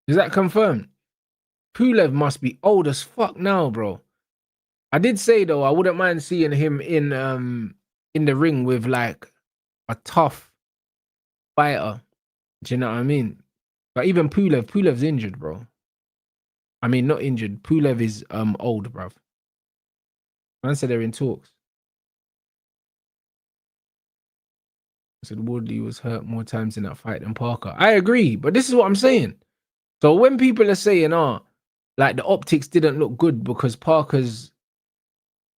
Speaker 1: Is that confirmed? Pulev must be old as fuck now, bro. I did say, though, I wouldn't mind seeing him in the ring with, like, a tough fighter. Do you know what I mean? But even Pulev's injured, bro. I mean, not injured. Pulev is old, bruv. Man said they're in talks. I said Wardley was hurt more times in that fight than Parker. I agree, but this is what I'm saying. So when people are saying, like the optics didn't look good because Parker's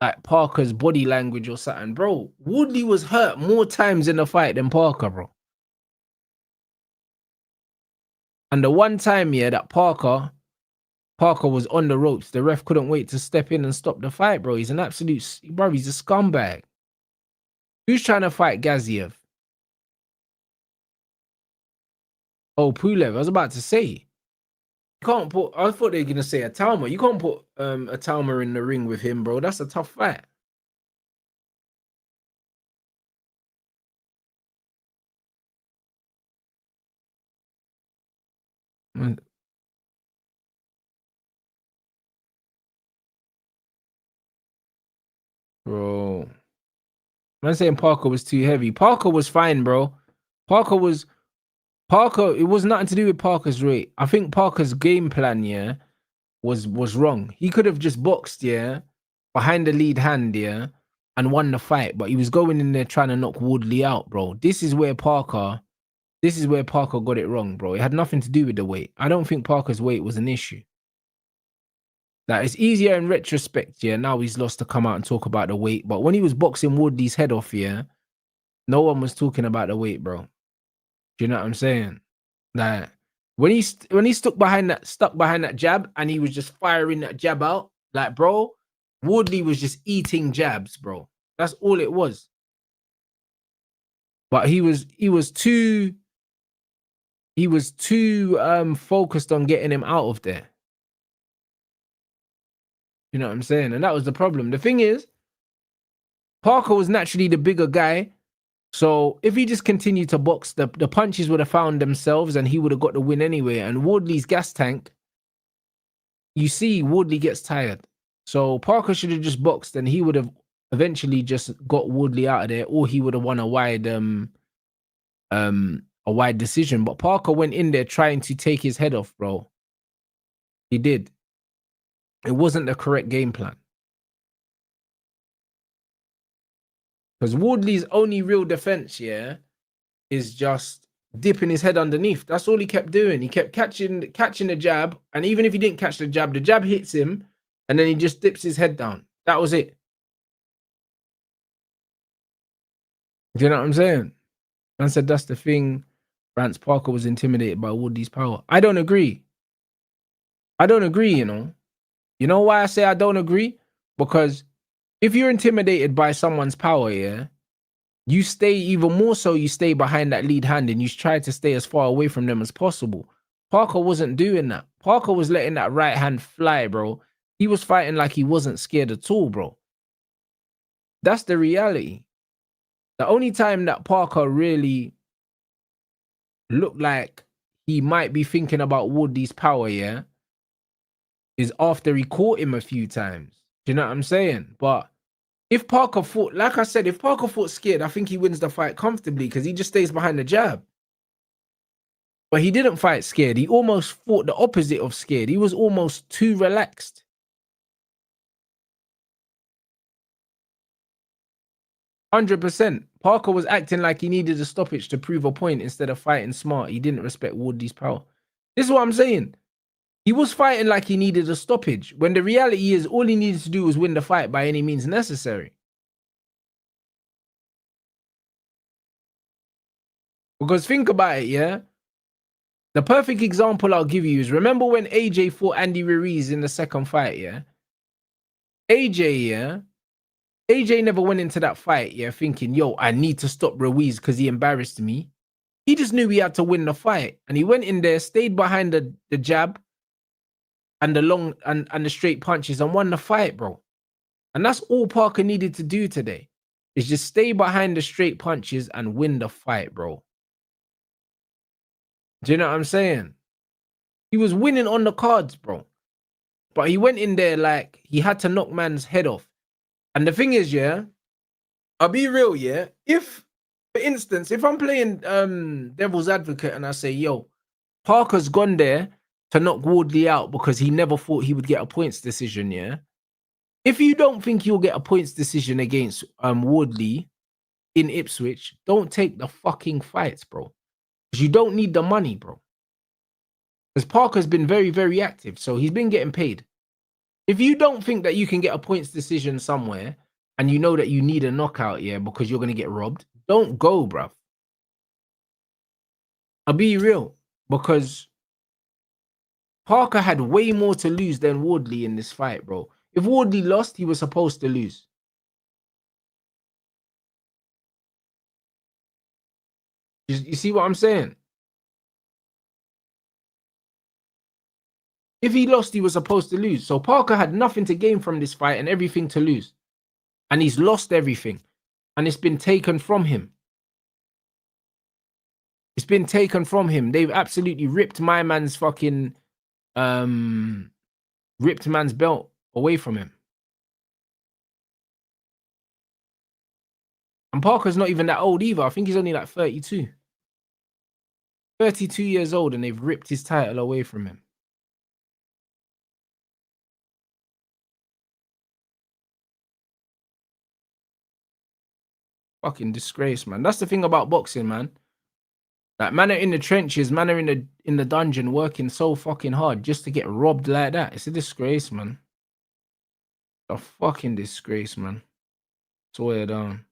Speaker 1: body language or something, bro, Wardley was hurt more times in the fight than Parker, bro. And the one time, yeah, that Parker was on the ropes, the ref couldn't wait to step in and stop the fight, bro. He's an absolute, bro, he's a scumbag. Who's trying to fight Gaziev? Oh, Pulev. I was about to say. You can't put, I thought they were going to say a Talma. You can't put a Talma in the ring with him, bro. That's a tough fight. Bro. I'm saying Parker was too heavy. Parker was fine, bro. Parker, it was nothing to do with Parker's weight. I think Parker's game plan, yeah, was wrong. He could have just boxed, yeah, behind the lead hand, yeah, and won the fight. But he was going in there trying to knock Wardley out, bro. This is where Parker got it wrong, bro. It had nothing to do with the weight. I don't think Parker's weight was an issue. Like, it's easier in retrospect, yeah. Now he's lost to come out and talk about the weight. But when he was boxing Wardley's head off, yeah, no one was talking about the weight, bro. Do you know what I'm saying? Like, when he stuck behind that jab and he was just firing that jab out, like, bro, Wardley was just eating jabs, bro. That's all it was. But he was too focused on getting him out of there. You know what I'm saying? And that was the problem. The thing is, Parker was naturally the bigger guy. So if he just continued to box, the punches would have found themselves and he would have got the win anyway. And Wardley's gas tank, you see, Wardley gets tired. So Parker should have just boxed and he would have eventually just got Wardley out of there, or he would have won a wide decision. But Parker went in there trying to take his head off, bro. He did. It wasn't the correct game plan. Because Wardley's only real defense, yeah, is just dipping his head underneath. That's all he kept doing. He kept catching the jab, and even if he didn't catch the jab hits him, and then he just dips his head down. That was it. Do you know what I'm saying? Man said that's the thing. Rance Parker was intimidated by Wardley's power. I don't agree. You know. You know why I say I don't agree? Because if you're intimidated by someone's power, yeah, you stay even more so, you stay behind that lead hand and you try to stay as far away from them as possible. Parker wasn't doing that. Parker was letting that right hand fly, bro. He was fighting like he wasn't scared at all, bro. That's the reality. The only time that Parker really looked like he might be thinking about Wardley's power, yeah, is after he caught him a few times. Do you know what I'm saying? But if Parker fought, like I said, if Parker fought scared, I think he wins the fight comfortably because he just stays behind the jab. But he didn't fight scared. He almost fought the opposite of scared. He was almost too relaxed. 100%. Parker was acting like he needed a stoppage to prove a point instead of fighting smart. He didn't respect Wardley's power. This is what I'm saying. He was fighting like he needed a stoppage, when the reality is all he needed to do was win the fight by any means necessary. Because think about it, yeah? The perfect example I'll give you is, remember when AJ fought Andy Ruiz in the second fight, yeah? AJ never went into that fight, yeah, thinking, yo, I need to stop Ruiz because he embarrassed me. He just knew he had to win the fight. And he went in there, stayed behind the jab and the long and the straight punches and won the fight, bro. And that's all Parker needed to do today, is just stay behind the straight punches and win the fight, bro. Do you know what I'm saying? He was winning on the cards, bro. But he went in there like he had to knock man's head off. And the thing is, yeah, I'll be real, yeah. If, for instance, if I'm playing devil's advocate and I say, yo, Parker's gone there to knock Wardley out because he never thought he would get a points decision, yeah? If you don't think you'll get a points decision against Wardley in Ipswich, don't take the fucking fights, bro. Because you don't need the money, bro. Because Parker's been very, very active, so he's been getting paid. If you don't think that you can get a points decision somewhere and you know that you need a knockout, yeah, because you're going to get robbed, don't go, bruv. I'll be real, because Parker had way more to lose than Wardley in this fight, bro. If Wardley lost, he was supposed to lose. You see what I'm saying? If he lost, he was supposed to lose. So Parker had nothing to gain from this fight and everything to lose. And he's lost everything. And it's been taken from him. It's been taken from him. They've absolutely ripped my man's fucking ripped man's belt away from him. And Parker's not even that old either. I think he's only like 32. 32 years old, and they've ripped his title away from him. Fucking disgrace, man. That's the thing about boxing, man. Like, man are in the trenches, man are in the dungeon working so fucking hard just to get robbed like that. It's a disgrace, man. A fucking disgrace, man. Swear down.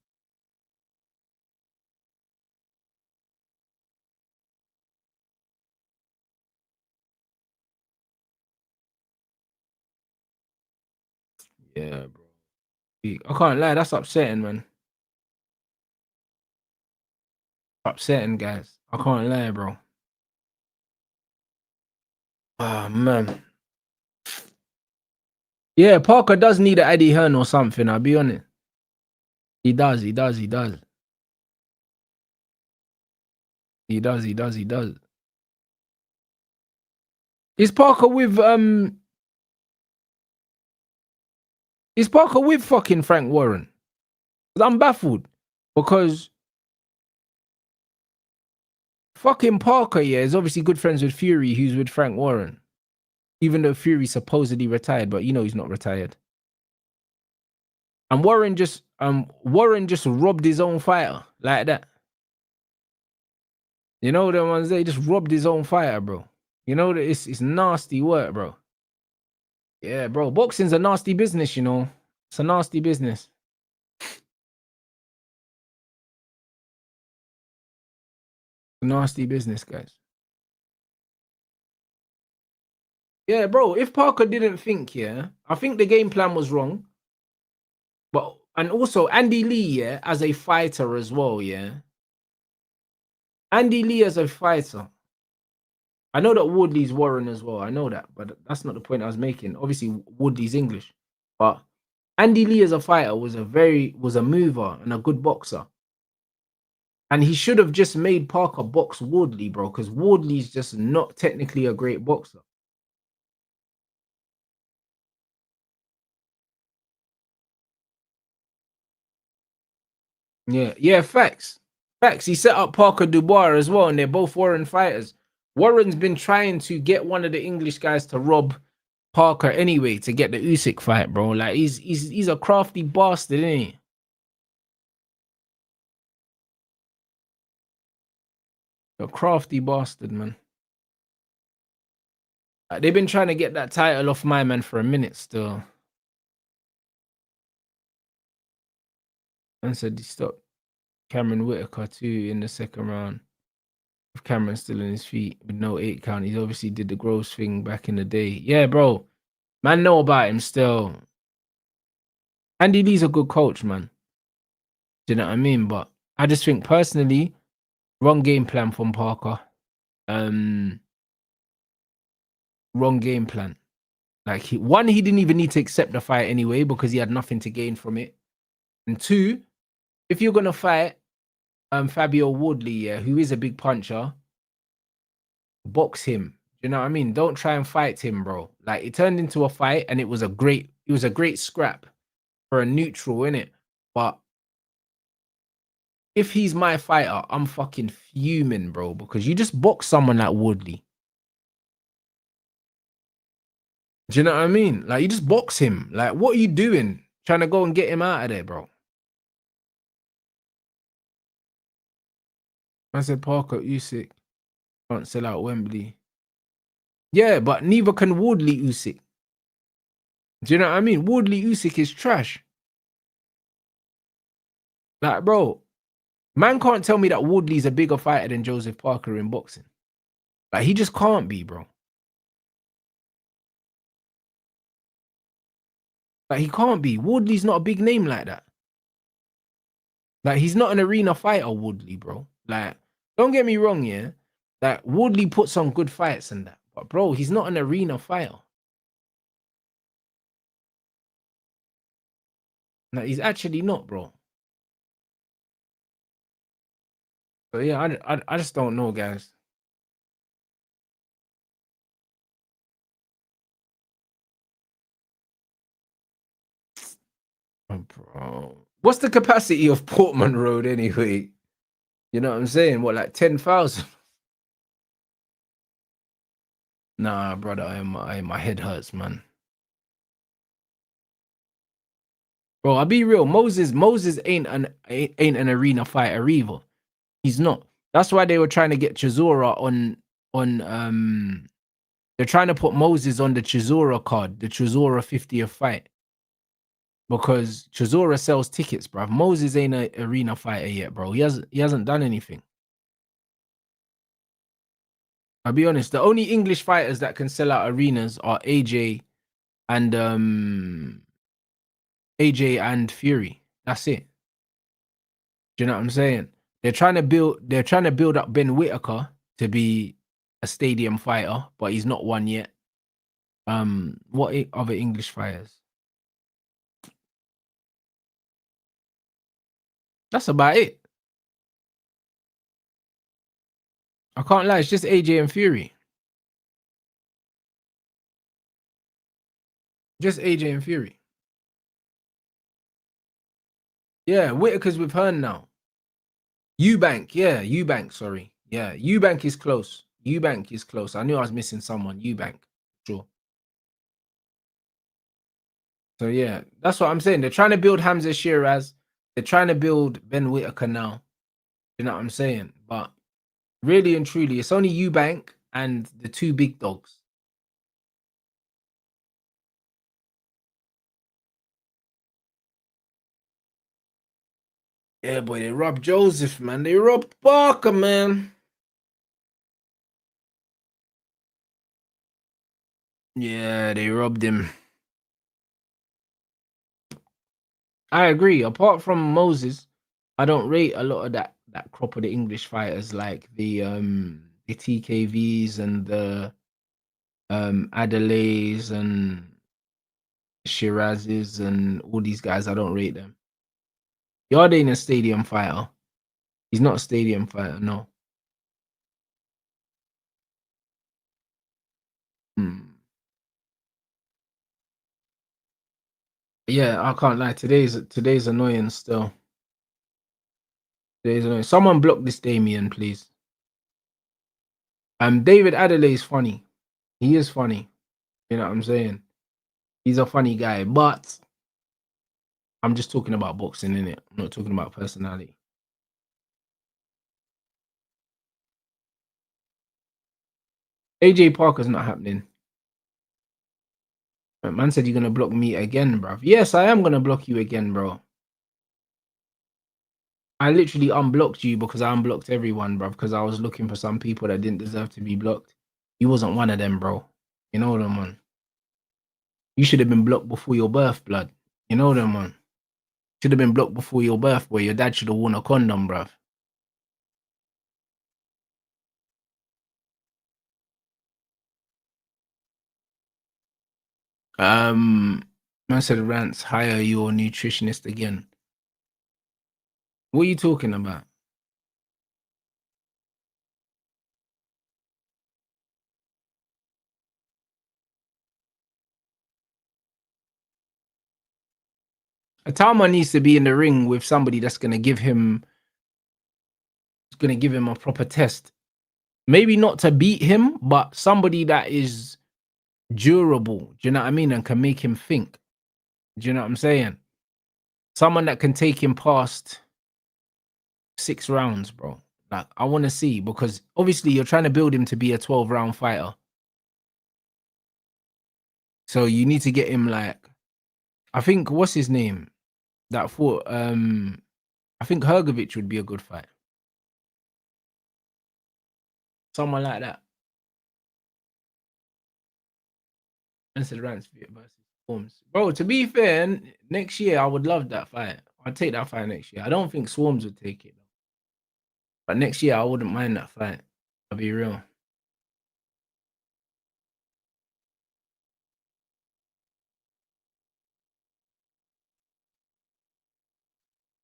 Speaker 1: Yeah, bro. I can't lie, that's upsetting, man. Upsetting, guys. I can't lie, bro. Oh, man. Yeah, Parker does need an Eddie Hearn or something, I'll be honest. He does. He does. Is Parker with fucking Frank Warren? I'm baffled because fucking Parker, yeah, is obviously good friends with Fury, who's with Frank Warren. Even though Fury supposedly retired, but you know he's not retired. And Warren just robbed his own fighter like that. You know the ones they just robbed his own fighter, bro. You know that it's nasty work, bro. Yeah, bro. Boxing's a nasty business, you know. It's a nasty business. Nasty business, guys. Yeah, bro. If Parker didn't think, yeah, I think the game plan was wrong. But and also Andy Lee, yeah, as a fighter as well, yeah. Andy Lee as a fighter. I know that Wardley's Warren as well. I know that, but that's not the point I was making. Obviously, Wardley's English, but Andy Lee as a fighter was a mover and a good boxer. And he should have just made Parker box Wardley, bro, because Wardley's just not technically a great boxer. Yeah, facts. Facts. He set up Parker Dubois as well, and they're both Warren fighters. Warren's been trying to get one of the English guys to rob Parker anyway to get the Usyk fight, bro. Like he's a crafty bastard, isn't he? A crafty bastard, man. Like, they've been trying to get that title off my man for a minute still. And said he stopped Cameron Whitaker too in the second round. If Cameron's still in his feet with no 8 count, he obviously did the gross thing back in the day. Yeah, bro. Man know about him still. Andy Lee's a good coach, man. Do you know what I mean? But I just think personally, wrong game plan from Parker. Wrong game plan. Like he didn't even need to accept the fight anyway because he had nothing to gain from it. And 2, if you're gonna fight Fabio Wardley, yeah, who is a big puncher, box him. You know what I mean? Don't try and fight him, bro. Like it turned into a fight and it was a great scrap for a neutral, innit? But if he's my fighter, I'm fucking fuming, bro, because you just box someone like Woodley. Do you know what I mean? Like, you just box him. Like, what are you doing? Trying to go and get him out of there, bro. I said Parker Usyk can't sell out Wembley. Yeah, but neither can Wardley Usyk. Do you know what I mean? Wardley Usyk is trash. Like, bro, man can't tell me that Wardley's a bigger fighter than Joseph Parker in boxing. Like, he just can't be, bro. Like, he can't be. Wardley's not a big name like that. Like, he's not an arena fighter, Wardley, bro. Like, don't get me wrong, yeah. Like, Wardley puts on good fights and that. But, bro, he's not an arena fighter. Like, he's actually not, bro. So, yeah, I just don't know, guys. Oh, bro. What's the capacity of Portman Road anyway? You know what I'm saying? What, like 10,000? Nah, brother, my head hurts, man. Bro, I'll be real. Moses ain't an arena fighter either. He's not. That's why they were trying to get Chisora on they're trying to put Moses on the Chisora card, the Chisora 50th fight. Because Chisora sells tickets, bro. Moses ain't an arena fighter yet, bro. He hasn't done anything. I'll be honest, the only English fighters that can sell out arenas are AJ and Fury. That's it. Do you know what I'm saying? They're trying to build up Ben Whitaker to be a stadium fighter, but he's not one yet. What other English fighters? That's about it. I can't lie, it's just AJ and Fury. Just AJ and Fury. Yeah, Whitaker's with her now. Eubank, sorry. Yeah, Eubank is close. Eubank is close. I knew I was missing someone. Eubank, sure. So yeah, that's what I'm saying. They're trying to build Hamza Shiraz. They're trying to build Ben Whitaker now. You know what I'm saying? But really and truly, it's only Eubank and the two big dogs. Yeah, boy, they robbed Joseph, man. They robbed Parker, man. Yeah, they robbed him. I agree. Apart from Moses, I don't rate a lot of that crop of the English fighters like the TKVs and the Adelays and Shirazes and all these guys. I don't rate them. Yard ain't a stadium fighter. He's not a stadium fighter, no. Yeah, I can't lie. Today's annoying still. Today's annoying. Someone block this Damien, please. David Adelaide is funny. He is funny. You know what I'm saying? He's a funny guy, but I'm just talking about boxing, innit? I'm not talking about personality. AJ Parker's not happening. Man said you're gonna block me again, bro. Yes, I am gonna block you again, bro. I literally unblocked you because I unblocked everyone, bro. Because I was looking for some people that didn't deserve to be blocked. You wasn't one of them, bro. You know them, man. You should have been blocked before your birth, blood. You know them, man. Should have been blocked before your birth, boy. Your dad should have worn a condom, bruv. Man said rants, hire your nutritionist again. What are you talking about? Atama needs to be in the ring with somebody that's gonna give him a proper test. Maybe not to beat him, but somebody that is durable. Do you know what I mean? And can make him think. Do you know what I'm saying? Someone that can take him past 6 rounds, bro. Like, I want to see, because obviously you're trying to build him to be a 12-round fighter. So you need to get him, like, I think, what's his name? That fought, I think Hergovich would be a good fight. Someone like that. Instead versus Swarms. Bro, to be fair, next year I would love that fight. I'd take that fight next year. I don't think Swarms would take it, but next year I wouldn't mind that fight. I'll be real.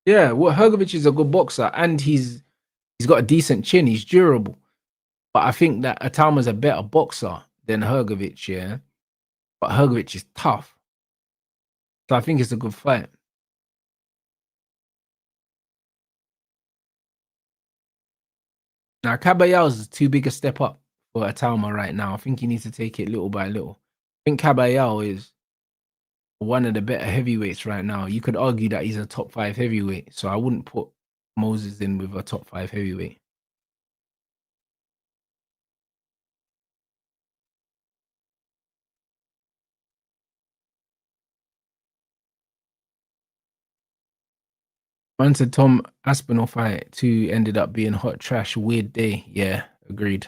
Speaker 1: Yeah, well, Hergovich is a good boxer, and he's got a decent chin. He's durable, but I think that Atama's a better boxer than Hergovich. Yeah, but Hergovich is tough, so I think it's a good fight. Now, Caballero's too big a step up for Atama right now. I think he needs to take it little by little. I think Caballero is one of the better heavyweights right now. You could argue that he's a top 5 heavyweight, so I wouldn't put Moses in with a top 5 heavyweight. Man said Tom Aspinall fight 2 ended up being hot trash. Weird day. Yeah, agreed.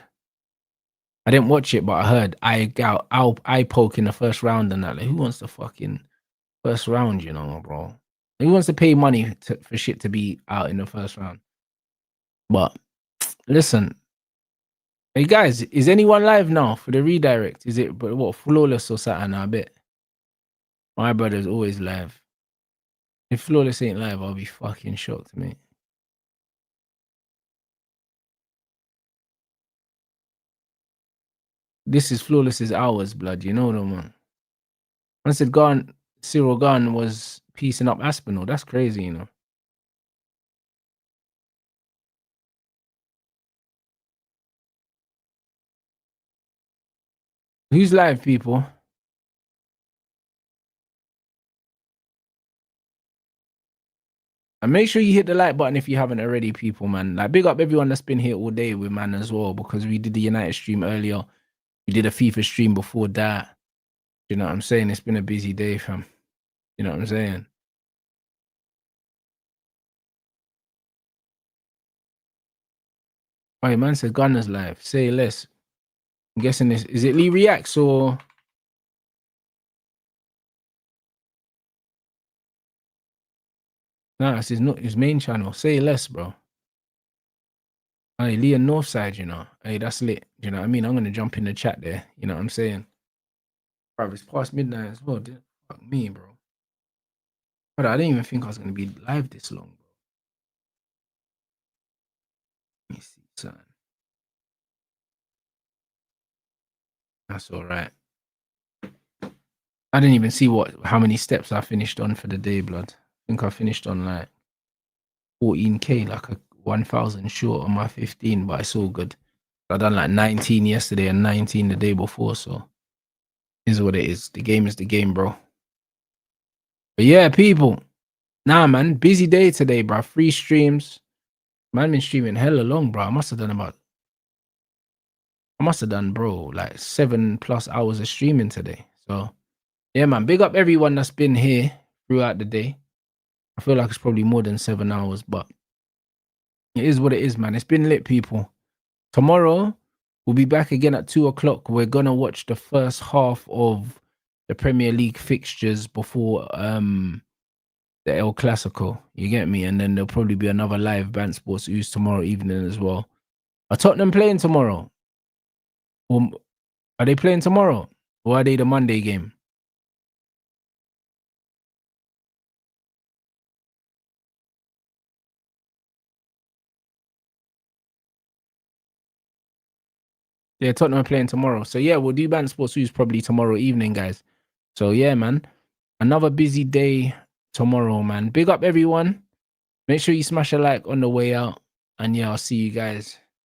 Speaker 1: I didn't watch it, but I heard eye poke in the first round and that. Like, who wants the fucking first round, you know, bro? Who wants to pay money for shit to be out in the first round? But listen, hey guys, is anyone live now for the redirect? Is it what, Flawless or something? I bet my brother's always live. If Flawless ain't live, I'll be fucking shocked, mate. This is Flawless's hours, blood. You know them, man. I said Cyril Gahn was piecing up Aspinall. That's crazy, you know. Who's live, people? And make sure you hit the like button if you haven't already, people, man. Like, big up everyone that's been here all day with man as well, because we did the United stream earlier. We did a FIFA stream before that. You know what I'm saying? It's been a busy day, fam. You know what I'm saying? Oh, man said Gunner's live. Say less. I'm guessing this. Is it Lee Reacts or? Nah, it's his main channel. Say less, bro. Hey, Leon Northside, you know. Hey, that's lit. You know what I mean? I'm gonna jump in the chat there. You know what I'm saying? Bro, it's past midnight as well, dude. Fuck me, bro. But I didn't even think I was gonna be live this long, bro. Let me see, son. That's all right. I didn't even see how many steps I finished on for the day, blood. I think I finished on like 14k, like a 1,000 short on my 15, but it's all good. I done like 19 yesterday and 19 the day before, so is what it is. The game is the game, bro. But yeah, people. Nah, man, busy day today, bro. 3 streams. Man, been streaming hella long, bro. I must have done, bro, like 7+ hours of streaming today. So yeah, man, big up everyone that's been here throughout the day. I feel like it's probably more than 7 hours, but it is what it is, man. It's been lit, people. Tomorrow, we'll be back again at 2 o'clock. We're going to watch the first half of the Premier League fixtures before the El Clasico. You get me? And then there'll probably be another live Band Sports Ooze tomorrow evening as well. Are Tottenham playing tomorrow? Or are they playing tomorrow? Or are they the Monday game? Yeah, Tottenham are playing tomorrow. So yeah, we'll do Band Sports Ooze probably tomorrow evening, guys. So yeah, man. Another busy day tomorrow, man. Big up everyone. Make sure you smash a like on the way out. And yeah, I'll see you guys.